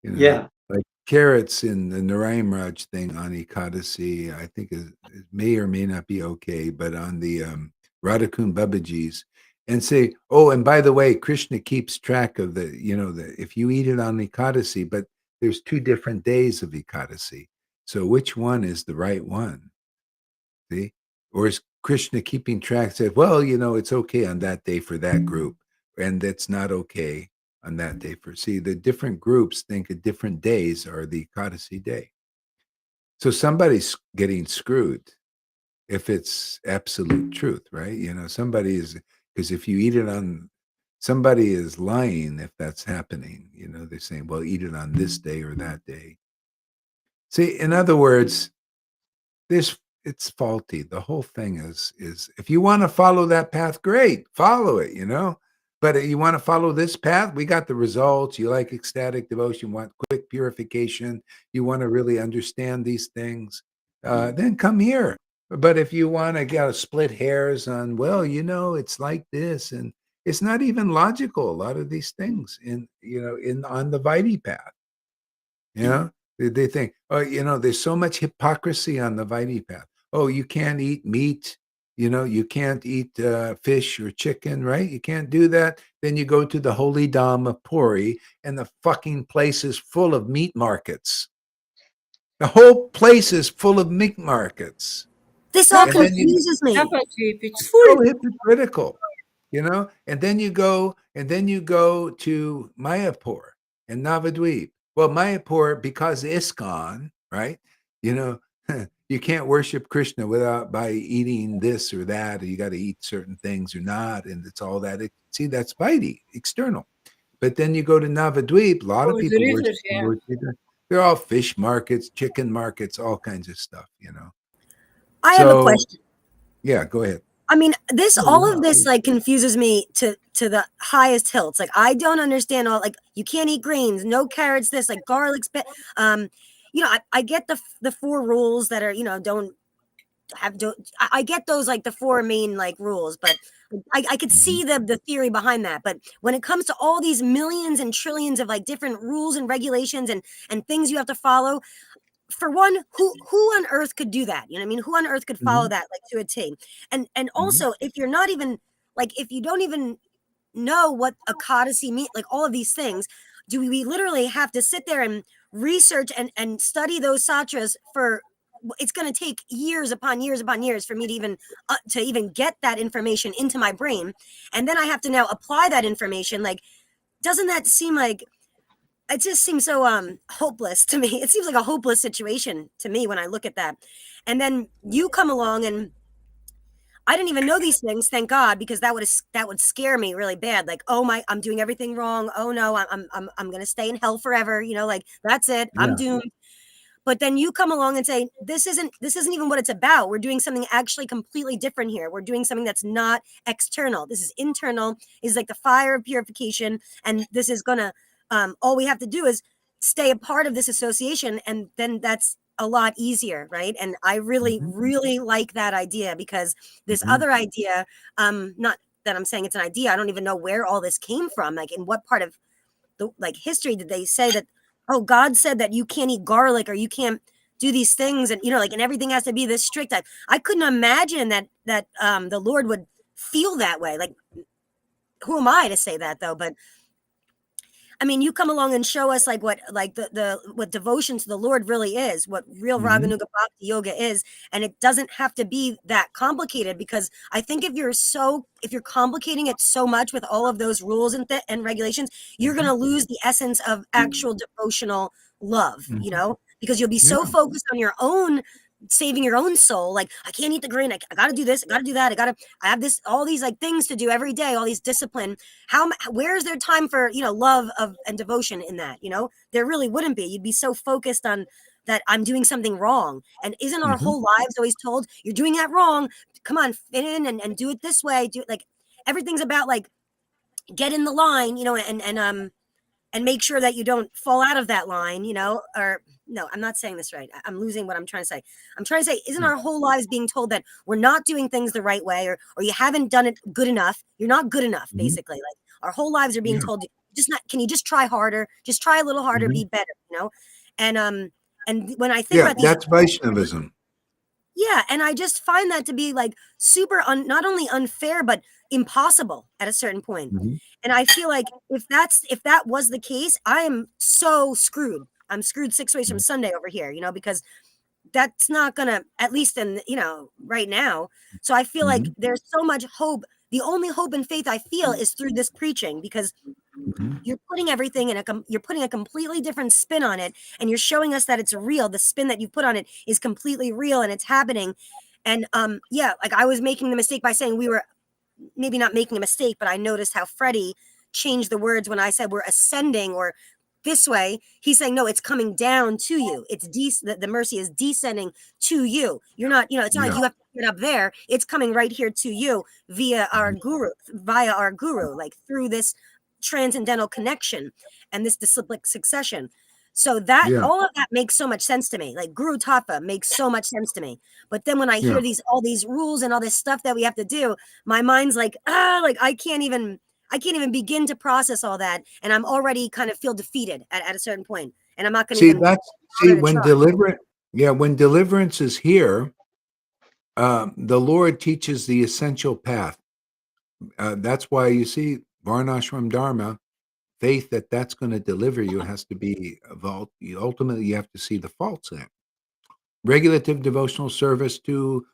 yeah, Like carrots in the Narayan Raj thing on Ekadasi, I think it may or may not be okay, but on the Radhakund Babaji's, and say, oh, and by the way, Krishna keeps track of if you eat it on Ekadasi, but there's 2 different days of Ekadasi. So which one is the right one? See? Or is Krishna keeping track? Said, well, it's okay on that day for that group, and that's not okay on that day for. See, the different groups think of different days are the Ekadasi day. So somebody's getting screwed if it's absolute truth, right? Somebody is because if you eat it on, somebody is lying if that's happening. They're saying, well, eat it on this day or that day. See, in other words, this it's faulty. The whole thing is if you want to follow that path, great, follow it. But you want to follow this path, we got the results. You like ecstatic devotion, you want quick purification, you want to really understand these things, then come here. But if you want to get split hairs on, well, it's like this, and it's not even logical. A lot of these things in on the Vitae path, they think, oh, there's so much hypocrisy on the Vitae path. Oh, you can't eat meat. You can't eat fish or chicken, right? You can't do that. Then you go to the holy Dham of Puri, and the fucking place is full of meat markets. The whole place is full of meat markets. This all And then you confuses me. Navadvip, it's so full. hypocritical, and then you go to Mayapur and Navadvip. Well, Mayapur, because ISKCON, right? You know, you can't worship Krishna without by eating this or that, or you got to eat certain things or not, and it's all that. See, that's Vaidhi, external. But then you go to Navadvip, a lot of Over the people river, worship the yeah. Lord Krishna. They're all fish markets, chicken markets, all kinds of stuff, I have a question. Yeah, go ahead. I mean, all of this like confuses me to the highest hilts. Like, I don't understand all, like, you can't eat grains, no carrots, this, like, garlic's I get the 4 rules that are, don't I get those, like, the 4 main, like, rules, but I could see the theory behind that. But when it comes to all these millions and trillions of, like, different rules and regulations and things you have to follow, for one, who on earth could do that? You know what I mean? Who on earth could follow that, like, to a T? And also, if you're not even, like, if you don't even know what a codicy means, like, all of these things, do we literally have to sit there and research and study those satras for? It's going to take years upon years upon years for me to even get that information into my brain, and then I have to now apply that information. Like, doesn't that seem like, it just seems so hopeless to me? It seems like a hopeless situation to me when I look at that. And then you come along, and I didn't even know these things, thank God, because that would scare me really bad. Like, oh my, I'm doing everything wrong. Oh no, I'm gonna stay in hell forever. Like, that's it. I'm Yeah. doomed. But then you come along and say, this isn't even what it's about. We're doing something actually completely different here. We're doing something that's not external. This is internal. Is like the fire of purification, and this is gonna. All we have to do is stay a part of this association, and then that's a lot easier, right? And I really, really like that idea, because this other idea, not that I'm saying it's an idea, I don't even know where all this came from. Like, in what part of the, like, history did they say that, oh, God said that you can't eat garlic, or you can't do these things, and like, and everything has to be this strict? I couldn't imagine that the Lord would feel that way. Like, who am I to say that, though? But I mean, you come along and show us, like, what, like, what devotion to the Lord really is, what real Raganuga Bhakti Yoga is, and it doesn't have to be that complicated. Because I think if you're complicating it so much with all of those rules and regulations, you're going to lose the essence of actual devotional love, because you'll be so focused on your own saving your own soul. Like, I can't eat the grain. I got to do this. I got to do that. I have all these, like, things to do every day, all these discipline. Where is there time for, love and devotion in that? There really wouldn't be. You'd be so focused on that I'm doing something wrong. And isn't our whole lives always told, you're doing that wrong? Come on, fit in and do it this way. Do, like, everything's about, like, get in the line, and make sure that you don't fall out of that line, or no, I'm not saying this right. I'm losing what I'm trying to say. I'm trying to say, isn't our whole lives being told that we're not doing things the right way, or you haven't done it good enough? You're not good enough, basically. Like, our whole lives are being told, can you just try harder? Just try a little harder, be better, And when I think about these, that's Vaishnavism. yeah, and I just find that to be, like, super not only unfair, but impossible at a certain point. And I feel like if that was the case, I am so screwed. I'm screwed 6 ways from Sunday over here, because that's not gonna, at least in, right now. So I feel like there's so much hope. The only hope and faith I feel is through this preaching, because you're putting everything you're putting a completely different spin on it, and you're showing us that it's real. The spin that you put on it is completely real, and it's happening. And like, I was making the mistake by saying we were maybe not making a mistake, but I noticed how Freddie changed the words when I said we're ascending or this way. He's saying, no, it's coming down to you. It's the mercy is descending to you. You're not, it's not like you have to get up there. It's coming right here to you via our guru, like, through this transcendental connection and this disciplic succession. So that Yeah. all of that makes so much sense to me. Like Guru Tattva makes so much sense to me. But then when I hear Yeah. all these rules and all this stuff that we have to do, my mind's like, like I can't even begin to process all that. And I'm already kind of feel defeated at a certain point. And I'm not going to See, even see bother to when try. when deliverance is here, the Lord teaches the essential path. That's why you see Varnashram Dharma, faith that's going to deliver you has to be ultimately you have to see the faults in it. Regulative devotional service too,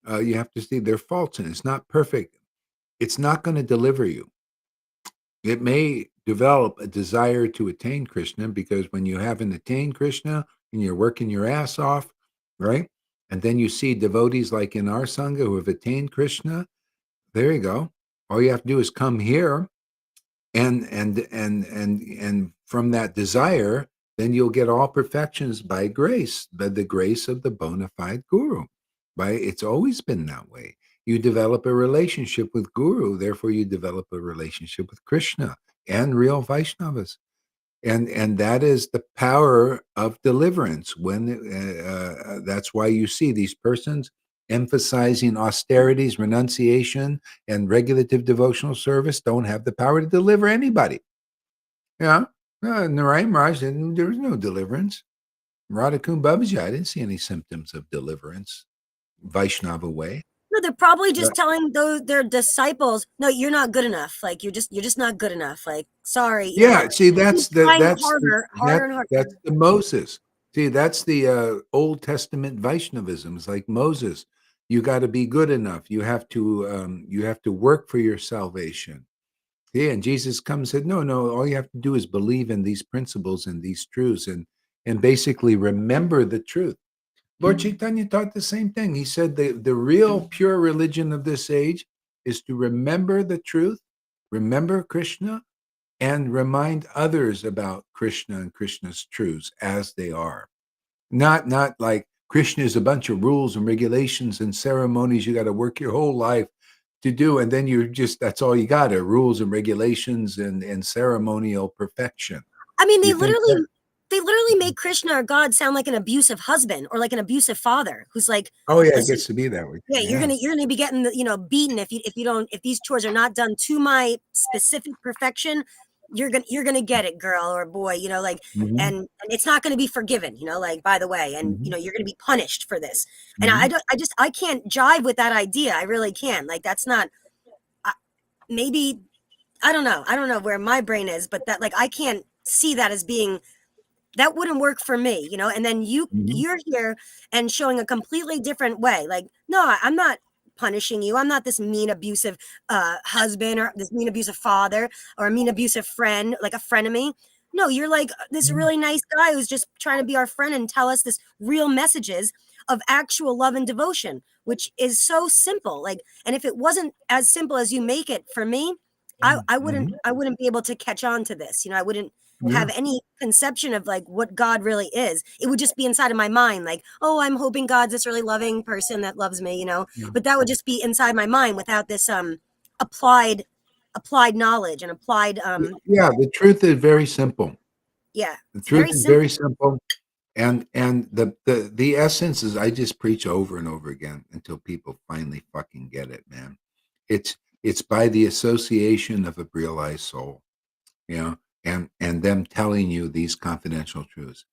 you have to see their faults in it. It's not perfect. It's not going to deliver you. It may develop a desire to attain Krishna, because when you haven't attained Krishna and you're working your ass off, right? And then you see devotees like in our Sangha who have attained Krishna, there you go. All you have to do is come here and from that desire, then you'll get all perfections by grace, by the grace of the bona fide guru. It's always been that way. You develop a relationship with guru, therefore you develop a relationship with Krishna and real Vaishnavas. And that is the power of deliverance. When that's why you see these persons emphasizing austerities, renunciation, and regulative devotional service don't have the power to deliver anybody. Yeah, Narayan Maharaj didn't. There was no deliverance. Radhakund Babaji, I didn't see any symptoms of deliverance, Vaishnava way. No, they're probably Yeah. just telling their disciples, no, you're not good enough. Like you're just not good enough. Like, sorry, Yeah, see, keep trying harder and harder. that's the Moses. See, that's the Old Testament Vaishnavism. It's like Moses. You got to be good enough. You have to work for your salvation. Yeah, and Jesus comes and said, no, no, all you have to do is believe in these principles and these truths, and basically remember the truth. Lord Chaitanya taught the same thing. He said the real pure religion of this age is to remember the truth, remember Krishna, and remind others about Krishna and Krishna's truths as they are. Not like Krishna is a bunch of rules and regulations and ceremonies you got to work your whole life to do, and then that's all you got are rules and regulations and ceremonial perfection. I mean, You think that? they literally make Krishna or God sound like an abusive husband or like an abusive father who's like, Oh yeah, it listen, gets to be that way. yeah, you're gonna be getting beaten if these chores are not done to my specific perfection. You're gonna get it, girl or boy, Mhm, and it's not gonna be forgiven, like by the way, and mhm, you're gonna be punished for this. And mhm. I can't jive with that idea. I really can't. Like that's not maybe I don't know where my brain is, but that like I can't see that as being that wouldn't work for me, and then Mhm. you're here and showing a completely different way. Like, no, I'm not punishing you. I'm not this mean abusive husband or this mean abusive father or a mean abusive friend, like a frenemy. No, you're like this really nice guy who's just trying to be our friend and tell us this real messages of actual love and devotion, which is so simple. Like, and if it wasn't as simple as you make it for me, Mhm. I wouldn't be able to catch on to this. I wouldn't Yeah, have any conception of like what God really is. It would just be inside of my mind, like, oh, I'm hoping God's this really loving person that loves me. yeah. But that would just be inside my mind without this applied applied knowledge and applied Yeah, the truth is very simple. yeah, The it's truth very is simple. very simple, and the essence is I just preach over and over again until people finally fucking get it, man. It's by the association of a realized soul, you know, and them telling you these confidential truths.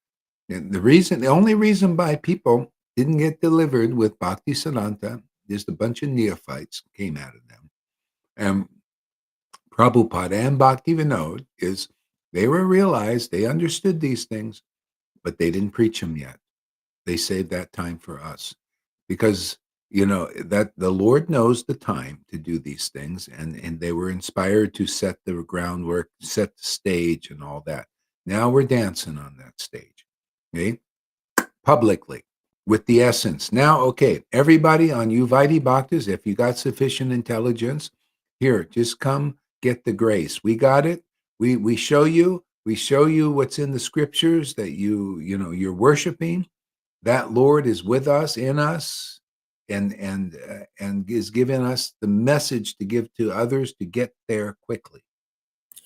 And the only reason why people didn't get delivered with Bhakti Siddhanta, just a bunch of neophytes came out of them. And Prabhupada and Bhakti Vinod is they were realized, they understood these things, but they didn't preach them yet. They saved that time for us because that the Lord knows the time to do these things, and they were inspired to set the groundwork, set the stage, and all that. Now we're dancing on that stage, okay, publicly with the essence. Now, okay, everybody on Uvaiti Bhaktas, if you got sufficient intelligence, here, just come get the grace. We got it. We show you what's in the scriptures that you're worshiping. That Lord is with us, in us, and is giving us the message to give to others to get there quickly.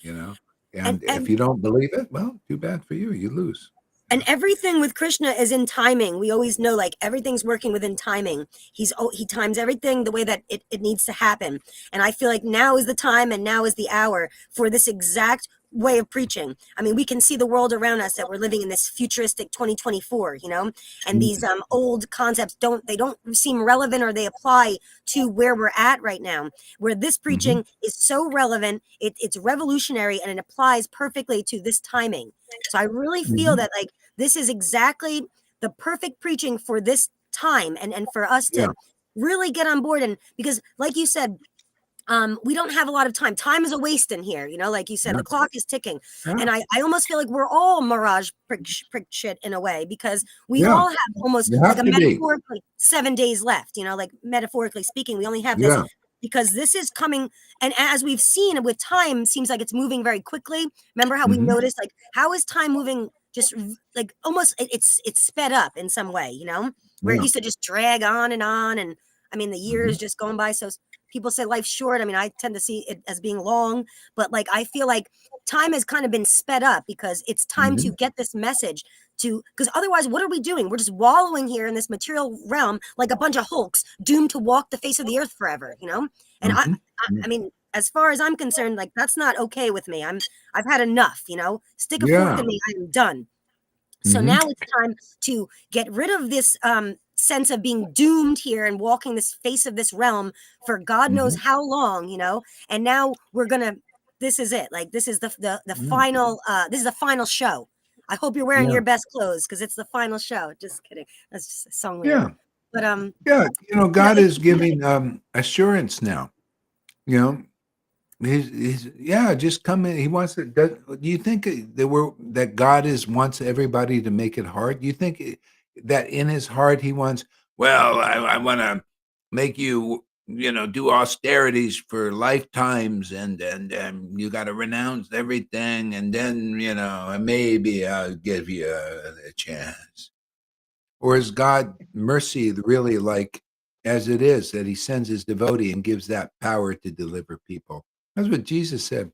You know, And and if you don't believe it, well, too bad for you. You lose. And everything with Krishna is in timing. We always know, like, everything's working within timing. He times everything the way that it needs to happen. And I feel like now is the time and now is the hour for this exact way of preaching. I mean, we can see the world around us that we're living in this futuristic 2024, you know, and these old concepts don't seem relevant, or they apply to where we're at right now, where this preaching is so relevant, it's revolutionary, and it applies perfectly to this timing. So I really feel that, like, this is exactly the perfect preaching for this time, and for us Yeah. to really get on board. And because, like you said, we don't have a lot of time. Time is a waste in here, you know, like you said, Yeah. the clock is ticking. Yeah. And I almost feel like we're all mirage prick shit in a way, because we Yeah. all have almost You like have a to be. metaphorically 7 days left, you know, like metaphorically speaking, we only have this, Yeah. because this is coming. And as we've seen with time, seems like it's moving very quickly. Remember how we noticed, like, how is time moving? Just like almost it's sped up in some way, you know, where it Yeah. used to just drag on. And I mean, the years just going by. So people say life's short. I mean, I tend to see it as being long, but like, I feel like time has kind of been sped up, because it's time to get this message to, because otherwise, what are we doing? We're just wallowing here in this material realm like a bunch of hulks doomed to walk the face of the earth forever, you know? And I mean, as far as I'm concerned, like, that's not okay with me. I've had enough, you know, stick a fork Yeah. in me. I am done. So now it's time to get rid of this sense of being doomed here and walking this face of this realm for God knows how long, you know. And now we're gonna. This is it. Like, this is the final. This is the final show. I hope you're wearing Yeah. your best clothes, because it's the final show. Just kidding. That's just a song lyric. Yeah. But Yeah. You know, God it's- is giving assurance now. You know, he's just come in. He wants to. Do you think that God wants everybody to make it hard? Do you think that in his heart he wants? Well, I want to make you, do austerities for lifetimes, and you got to renounce everything, and then maybe I'll give you a chance. Or is God mercy really like as it is that he sends his devotee and gives that power to deliver people? That's what Jesus said.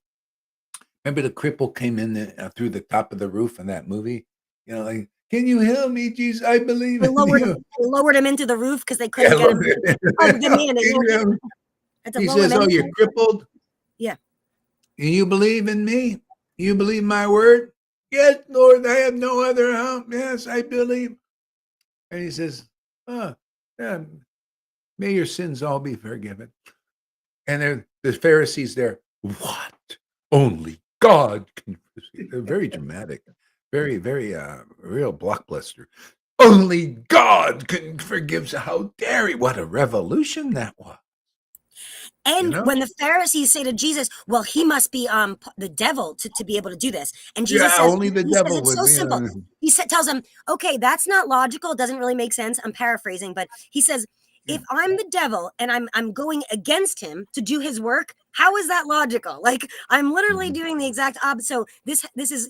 Remember the cripple came in through the top of the roof in that movie? Like, can you heal me, Jesus? I believe they in lowered you. him. They lowered him into the roof because they Yeah, couldn't get him. look at Hugged him in. it. Had to He lower says, him "Oh, in. you're crippled? Yeah. And you believe in me? You believe my word? Yes, Lord, I have no other help. Yes, I believe." And he says, "Oh, yeah, may your sins all be forgiven." And the Pharisees there, what? Only God can forgive. They're very dramatic, very, very real blockbuster. Only God can forgive. How dare he? What a revolution that was. And when the Pharisees say to Jesus, well, he must be the devil to be able to do this. And Jesus says, only the he says devil it's would. so simple. He tells them, okay, that's not logical. It doesn't really make sense. I'm paraphrasing, but he says, if I'm the devil and I'm going against him to do his work, how is that logical? Like, I'm literally doing the exact opposite. So this is,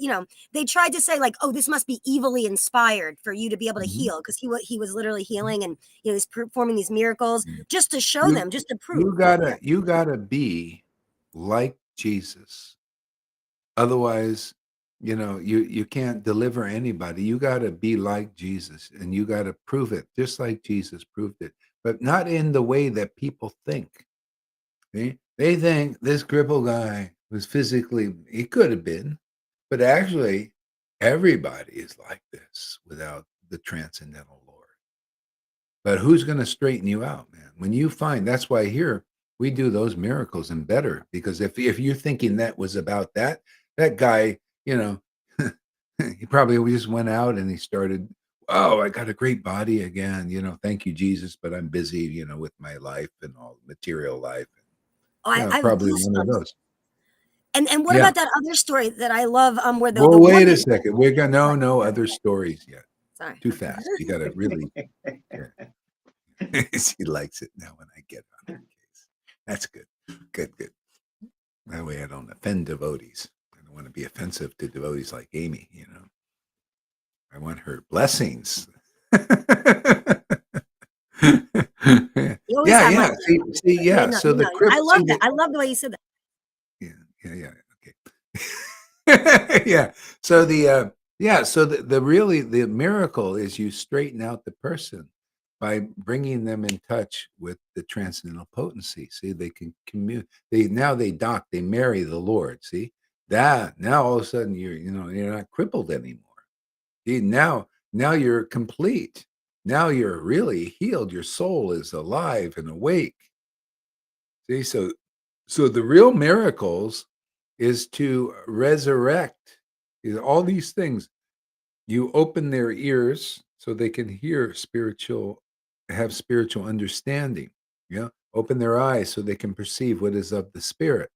they tried to say, like, oh, this must be evilly inspired for you to be able to heal, because he was literally healing, and he's performing these miracles just to show them, just to prove. You gotta be like Jesus. Otherwise, you can't deliver anybody. You gotta be like Jesus, and you gotta prove it, just like Jesus proved it, but not in the way that people think. They think this crippled guy was physically, he could have been, but actually, everybody is like this without the transcendental Lord. But who's going to straighten you out, man? When you find, that's why here we do those miracles and better, because if you're thinking that was about that guy, he probably just went out and he started, oh, I got a great body again, thank you, Jesus, but I'm busy, with my life and all material life. Oh, I have Probably one of goosebumps. those. And what about that other story that I love? Where the Well, wait woman, a second. We're gonna no other stories yet. sorry, Too fast. You gotta really. He likes it now when I get on her case. That's good. Good. That way I don't offend devotees. I don't want to be offensive to devotees like Amy. I want her blessings. you always have my. See, Yeah, no, So the crypt. I love that. I love the way you said that. Yeah. Okay. Yeah. So Yeah, so the really the miracle is you straighten out the person by bringing them in touch with the transcendental potency. See, they can commute. They dock. They marry the Lord. See that now all of a sudden you're not crippled anymore. See, now you're complete. Now you're really healed. Your soul is alive and awake. See, so the real miracles is to resurrect all these things. You open their ears so they can hear have spiritual understanding. Yeah. Open their eyes so they can perceive what is of the spirit.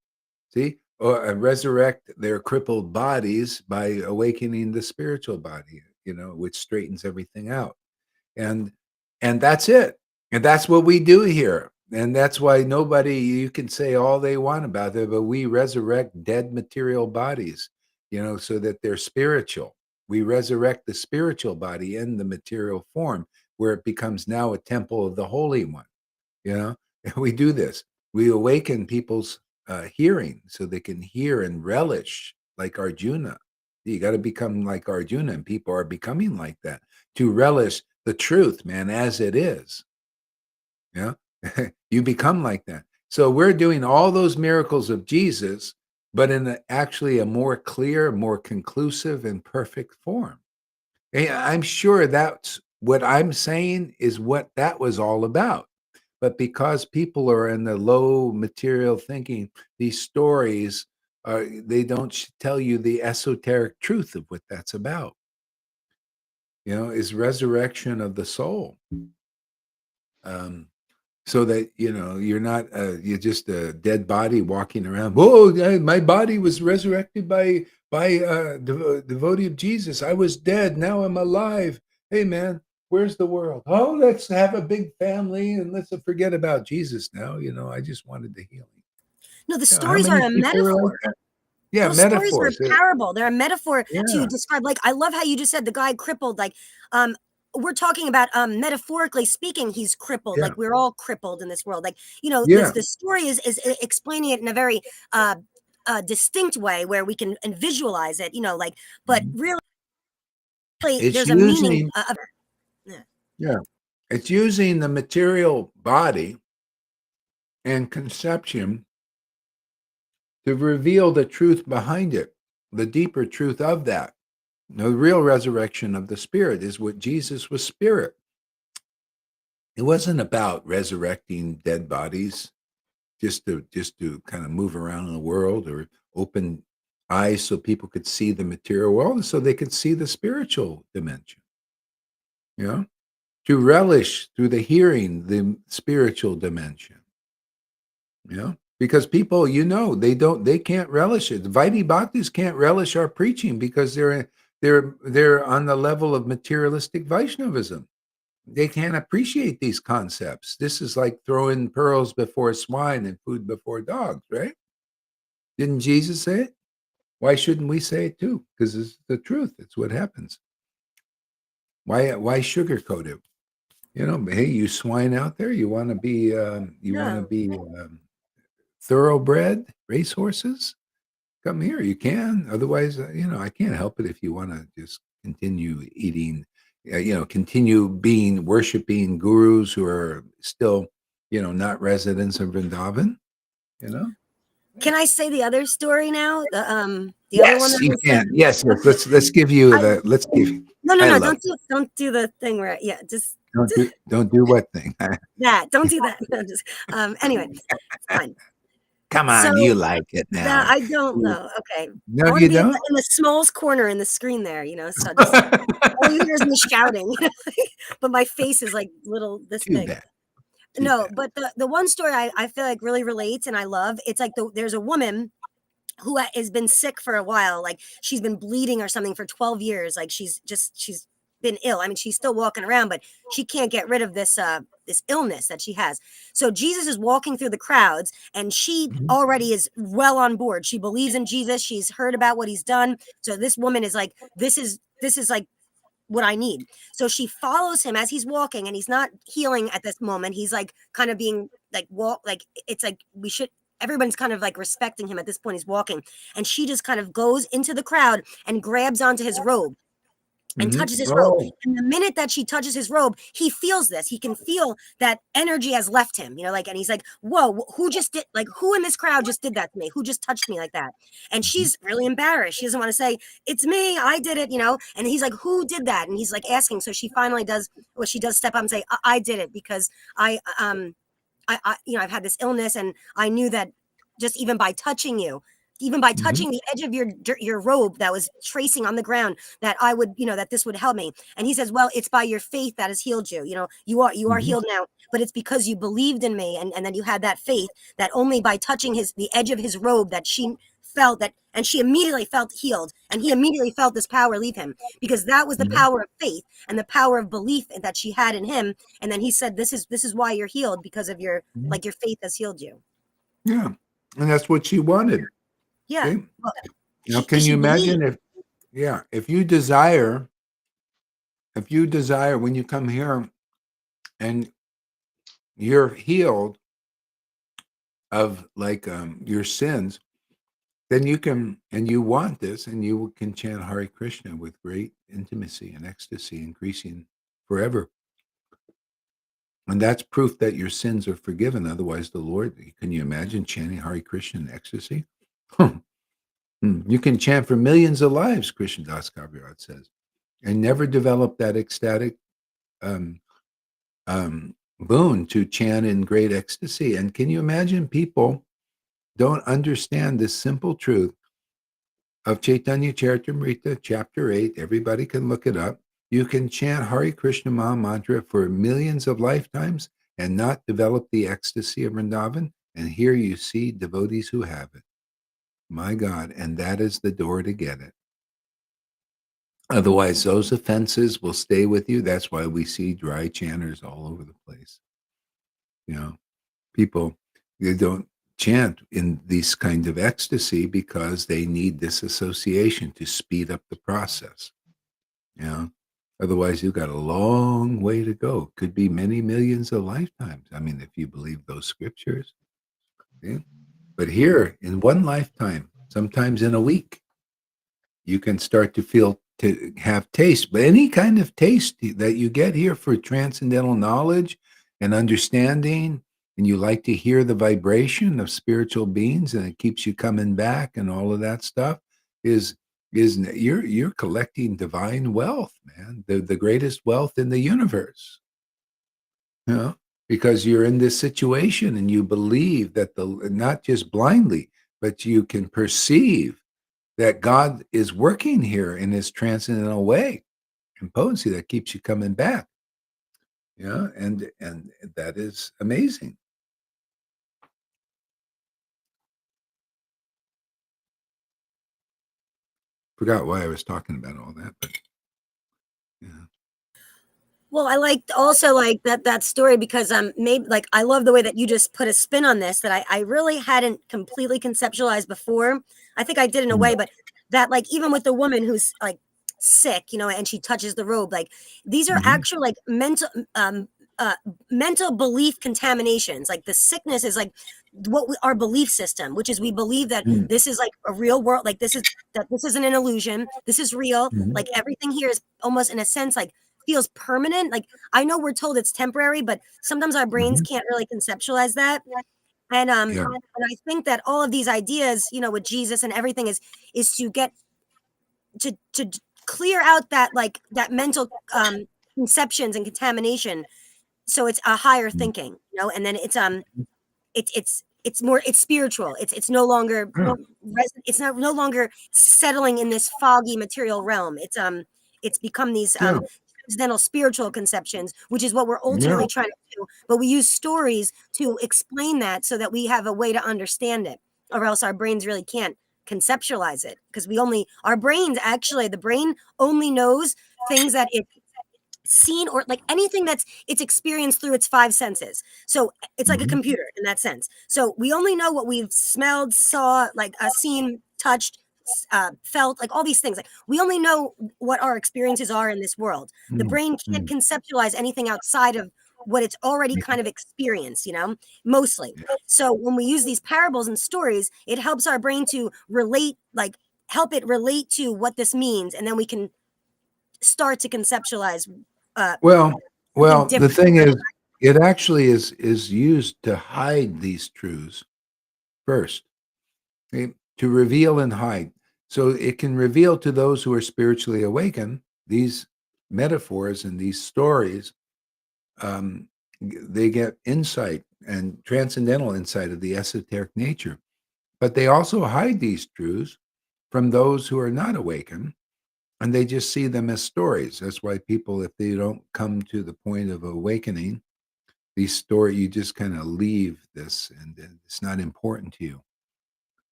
See? Or resurrect their crippled bodies by awakening the spiritual body, which straightens everything out. And that's it. And that's what we do here. And that's why you can say all they want about it, but we resurrect dead material bodies, so that they're spiritual. We resurrect the spiritual body in the material form where it becomes now a temple of the Holy One. You know, we do this. We awaken people's hearing so they can hear and relish like Arjuna. You got to become like Arjuna, and people are becoming like that to relish the truth, man, as it is. Yeah, you become like that. So we're doing all those miracles of Jesus, but in actually a more clear, more conclusive, and perfect form. I'm sure that's what I'm saying is what that was all about. But because people are in the low material thinking, these stories they don't tell you the esoteric truth of what that's about. Is resurrection of the soul. Um, so that you're not you're just a dead body walking around. Whoa, my body was resurrected by devotee of Jesus. I was dead, now I'm alive. Hey man, where's the world? Oh, let's have a big family and let's forget about Jesus now. I just wanted the healing. No, the How stories are many a people are like metaphor. that? Yeah, Those stories are metaphors. a parable. They're a metaphor Yeah, to describe. Like, I love how you just said the guy crippled. Like, we're talking about metaphorically speaking, he's crippled. yeah, Like, we're all crippled in this world. Like, yeah. the story is explaining it in a very distinct way where we can and visualize it. Like, but Mhm. really, It's there's a meaning using of yeah. yeah, it's using the material body and conception to reveal the truth behind it, the deeper truth of that. The real resurrection of the spirit is what Jesus was spirit. It wasn't about resurrecting dead bodies just to kind of move around in the world or open eyes so people could see the material world so they could see the spiritual dimension. You know, to relish through the hearing the spiritual dimension. Because people, they can't relish it. The Vaidhi Bhaktis can't relish our preaching because they're on the level of materialistic Vaishnavism. They can't appreciate these concepts. This is like throwing pearls before swine and food before dogs, right? Didn't Jesus say it? Why shouldn't we say it too? Because it's the truth. It's what happens. Why sugarcoat it? Hey, you swine out there, you want to No. be thoroughbred racehorses? Come here, you can. Otherwise, I can't help it if you want to just continue eating, continue worshiping gurus who are still, not residents of Vrindavan, you know? Can I say the other story now? The other one Yes, that you I said. can. Yes, yes. Let's give you I, the let's give you. no, no, I no. love it. Don't do the thing where just Don't do what thing. that. Don't do that. No, just anyway, it's fine. Come So on, you like it that now. I don't know. Okay. No, I want to you be in don't. the smallest corner in the screen there, so just all you hear is me shouting, but my face is like little this Too big. bad. Too No, bad. but the one story I feel like really relates and I love, it's like there's a woman who has been sick for a while. Like she's been bleeding or something for 12 years. Like she's been ill. I mean, she's still walking around, but she can't get rid of this illness that she has. So Jesus is walking through the crowds and she Mhm. already is well on board. She believes in Jesus. She's heard about what he's done. So this woman is like, this is like what I need. So she follows him as he's walking and he's not healing at this moment. He's like kind of being like it's like everyone's kind of like respecting him at this point. He's walking and she just kind of goes into the crowd and grabs onto his robe. and Mhm. touches his robe. Oh. And the minute that she touches his robe, he feels this. He can feel that energy has left him, like, and he's like, whoa, who just did, like, who in this crowd just did that to me? Who just touched me like that? And Mhm. she's really embarrassed. She doesn't want to say, it's me, I did it, and he's like, who did that? And he's like asking. So she finally does what she does, step up and say, I did it because I've had this illness, and I knew that just even by touching you, even by Mhm. touching the edge of your robe that was tracing on the ground, that I would, that this would help me. And he says, well, it's by your faith that has healed you. You are Mhm. healed now, but it's because you believed in me, and then you had that faith that only by touching the edge of his robe that she felt that, and she immediately felt healed, and he immediately felt this power leave him, because that was the Mhm. power of faith and the power of belief that she had in him. And then he said, this is why you're healed, because of your Mhm. your faith has healed you. Yeah, and that's what she wanted. Yeah. See? Well, Now, because can you she believed. imagine if you desire when you come here and you're healed of like your sins, then you can, and you want this, and you can chant Hare Krishna with great intimacy and ecstasy, increasing forever. And that's proof that your sins are forgiven. Otherwise, the Lord, can you imagine chanting Hare Krishna in ecstasy? You can chant for millions of lives, Krishna Das Kaviraj says, and never develop that ecstatic um, boon to chant in great ecstasy. And can you imagine people don't understand this simple truth of Chaitanya Charitamrita, chapter 8? Everybody can look it up. You can chant Hare Krishna Maha Mantra for millions of lifetimes and not develop the ecstasy of Vrindavan. And here you see devotees who have it. My God, and that is the door to get it. Otherwise, those offenses will stay with you. That's why we see dry chanters all over the place. People, they don't chant in this kind of ecstasy because they need this association to speed up the process. Otherwise, you've got a long way to go. Could be many millions of lifetimes. I mean, if you believe those scriptures. Okay? But here, in one lifetime, sometimes in a week, you can start to have taste. But any kind of taste that you get here for transcendental knowledge and understanding, and you like to hear the vibration of spiritual beings, and it keeps you coming back, and all of that stuff is you're collecting divine wealth, man. The greatest wealth in the universe. Because you're in this situation and you believe that not just blindly, but you can perceive that God is working here in this transcendental way and potency that keeps you coming back. And that is amazing. Forgot why I was talking about all that, but yeah. Well, I liked also like that story because maybe like I love the way that you just put a spin on this that I really hadn't completely conceptualized before. I think I did in a way, but that like even with the woman who's like sick, and she touches the robe, like these are Mhm. actual like uh mental belief contaminations. Like the sickness is like our belief system, which is we believe that Mm. this is like a real world, like this isn't an illusion, this is real, Mhm. like everything here is almost in a sense like feels permanent. Like I know we're told it's temporary, but sometimes our brains Mhm. can't really conceptualize that. Yeah. And I think that all of these ideas, with Jesus and everything is to get to clear out that like that mental conceptions and contamination. So it's a higher Mm. thinking, and then it's more, it's spiritual. It's no longer Yeah. it's not no longer settling in this foggy material realm. It's become these Yeah. transcendental spiritual conceptions, which is what we're Yeah. ultimately trying to do. But we use stories to explain that so that we have a way to understand it, or else our brains really can't conceptualize it, because our brains, actually the brain only knows things that it seen, or like anything that's it's experienced through its five senses. So it's like a Mhm. computer in that sense. So we only know what we've smelled, saw, like seen, touched, felt, like all these things. Like we only know what our experiences are in this world. The Mm. brain can't Mm. conceptualize anything outside of what it's already kind of experienced, mostly. Yeah. So when we use these parables and stories, it helps our brain to relate, like help it relate to what this means, and then we can start to conceptualize Well, the different. thing is, it actually is used to hide these truths first, okay? To reveal and hide. So it can reveal to those who are spiritually awakened these metaphors and these stories. They get insight and transcendental insight of the esoteric nature, but they also hide these truths from those who are not awakened, and they just see them as stories. That's why people, if they don't come to the point of awakening, these story, you just kind of leave this, and it's not important to you.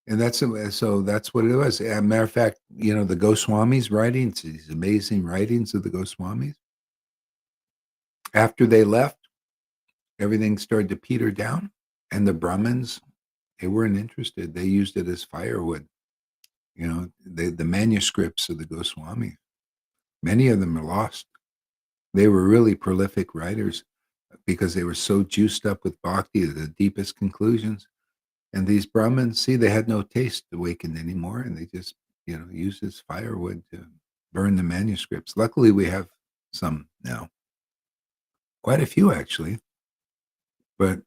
And so that's what it was. As a matter of fact, the Goswamis' writings, these amazing writings of the Goswamis. After they left, everything started to peter down, and the Brahmins, they weren't interested. They used it as firewood. The manuscripts of the Goswamis, many of them are lost. They were really prolific writers because they were so juiced up with bhakti, the deepest conclusions. And these Brahmins, see, they had no taste awakened anymore, and they just, used as firewood to burn the manuscripts. Luckily, we have some now, quite a few actually. But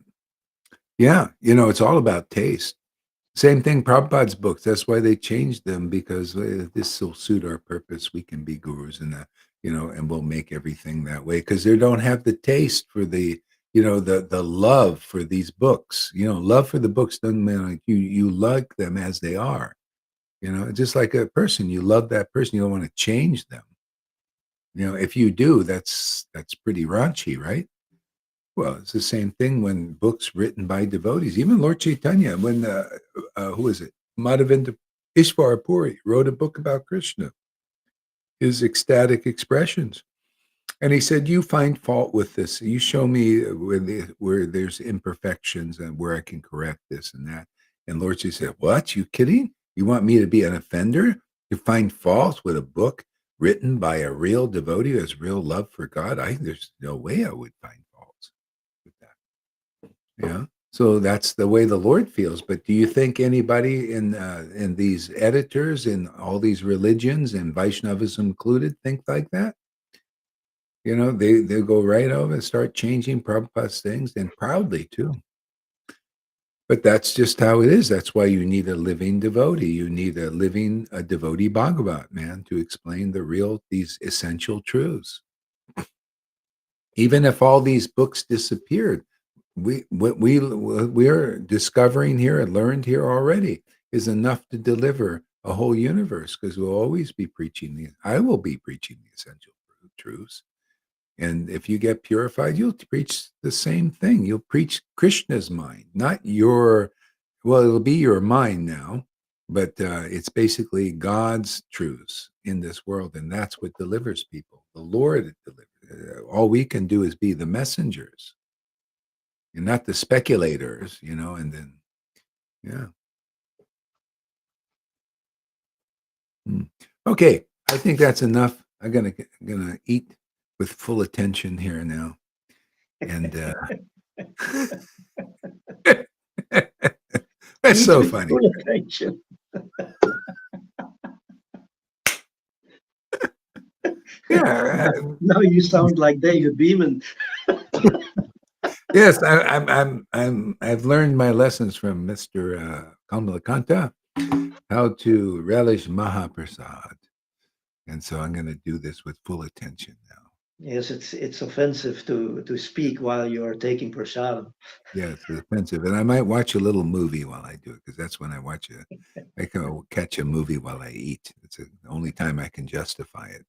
yeah, it's all about taste. Same thing, Prabhupada's books. That's why they changed them, because this will suit our purpose. We can be gurus and that, and we'll make everything that way, because they don't have the taste for the love for these books. Love for the books doesn't mean like you like them as they are. Just like a person, you love that person. You don't want to change them. If you do, that's pretty raunchy, right? Well, it's the same thing when books written by devotees, even Lord Chaitanya, when, who is it? Madhavendra Ishvara Puri wrote a book about Krishna, his ecstatic expressions. And he said, you find fault with this. You show me where there's imperfections and where I can correct this and that. And Lord Chaitanya said, what? You kidding? You want me to be an offender? You find fault with a book written by a real devotee who has real love for God? There's no way I would find faults with that. Yeah. So that's the way the Lord feels. But do you think anybody in these editors in all these religions, and Vaishnavism included, think like that? They go right over and start changing Prabhupada's things, and proudly too. But that's just how it is. That's why you need a living devotee. You need a devotee Bhagavat, man, to explain these essential truths. Even if all these books disappeared, what we're discovering here and learned here already is enough to deliver a whole universe, because we'll always be preaching I will be preaching the essential truths. And if you get purified, you'll preach the same thing. You'll preach Krishna's mind, not it'll be your mind now, but it's basically God's truths in this world. And that's what delivers people. The Lord delivers. All we can do is be the messengers and not the speculators, and then, yeah. Okay. I think that's enough. I'm gonna eat with full attention here now. And that's so funny. Full attention. Yeah. Now you sound like David Beeman. Yes, I've learned my lessons from Mr. Kamalakanta, how to relish Mahaprasad. And so I'm going to do this with full attention now. Yes, it's offensive to speak while you're taking prasadam. Yes, it's offensive. And I might watch a little movie while I do it, because that's when I can catch a movie while I eat. It's the only time I can justify it.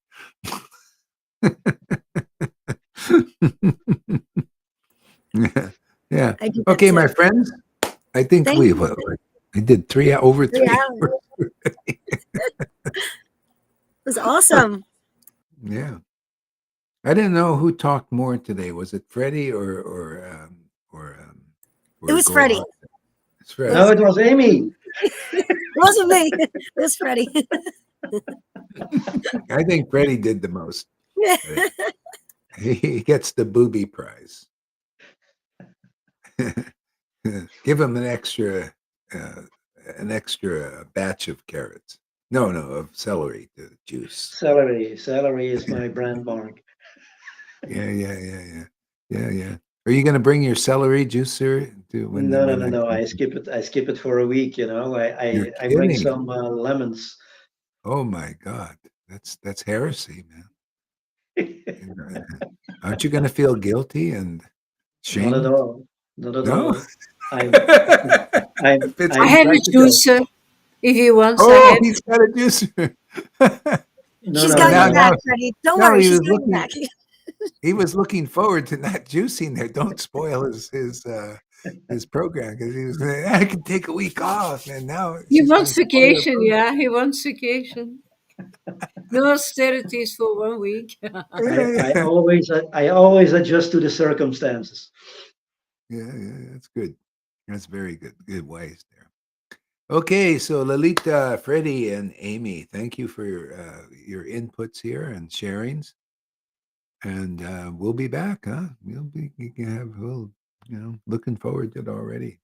Yeah. Okay, my friends. I think I did over 3 hours. It was awesome. Yeah. I didn't know who talked more today. Was it Freddie or it was Freddie. It's Freddie. No, it was Amy. It wasn't me. It was Freddie. I think Freddie did the most. He gets the booby prize. Give him an extra batch of carrots. No, of celery, the juice. Celery is my brand mark. Yeah. Are you going to bring your celery juice, sir, to when I No. come? I skip it for a week. You're I bring kidding. some lemons. Oh my God, that's heresy, man. Aren't you going to feel guilty and Not at shamed? all. Not at No. all. I'm If it's I I'm have a practical. juicer. If he wants, I oh, have. he's got a juicer. No, She's no, got now, your no. back, now, buddy. Don't now worry, he she's was got your looking. back. He was looking forward to not juicing there. Don't spoil his program because he was saying, I can take a week off, and now He she's going to wants spoil her vacation. program. Yeah, he wants vacation. No austerities for 1 week. Yeah. I always adjust to the circumstances. Yeah, that's good. That's very good. Good ways there. Okay, so Lalita, Freddie, and Amy, thank you for your inputs here and sharings. And we'll be back, huh? We'll looking forward to it already.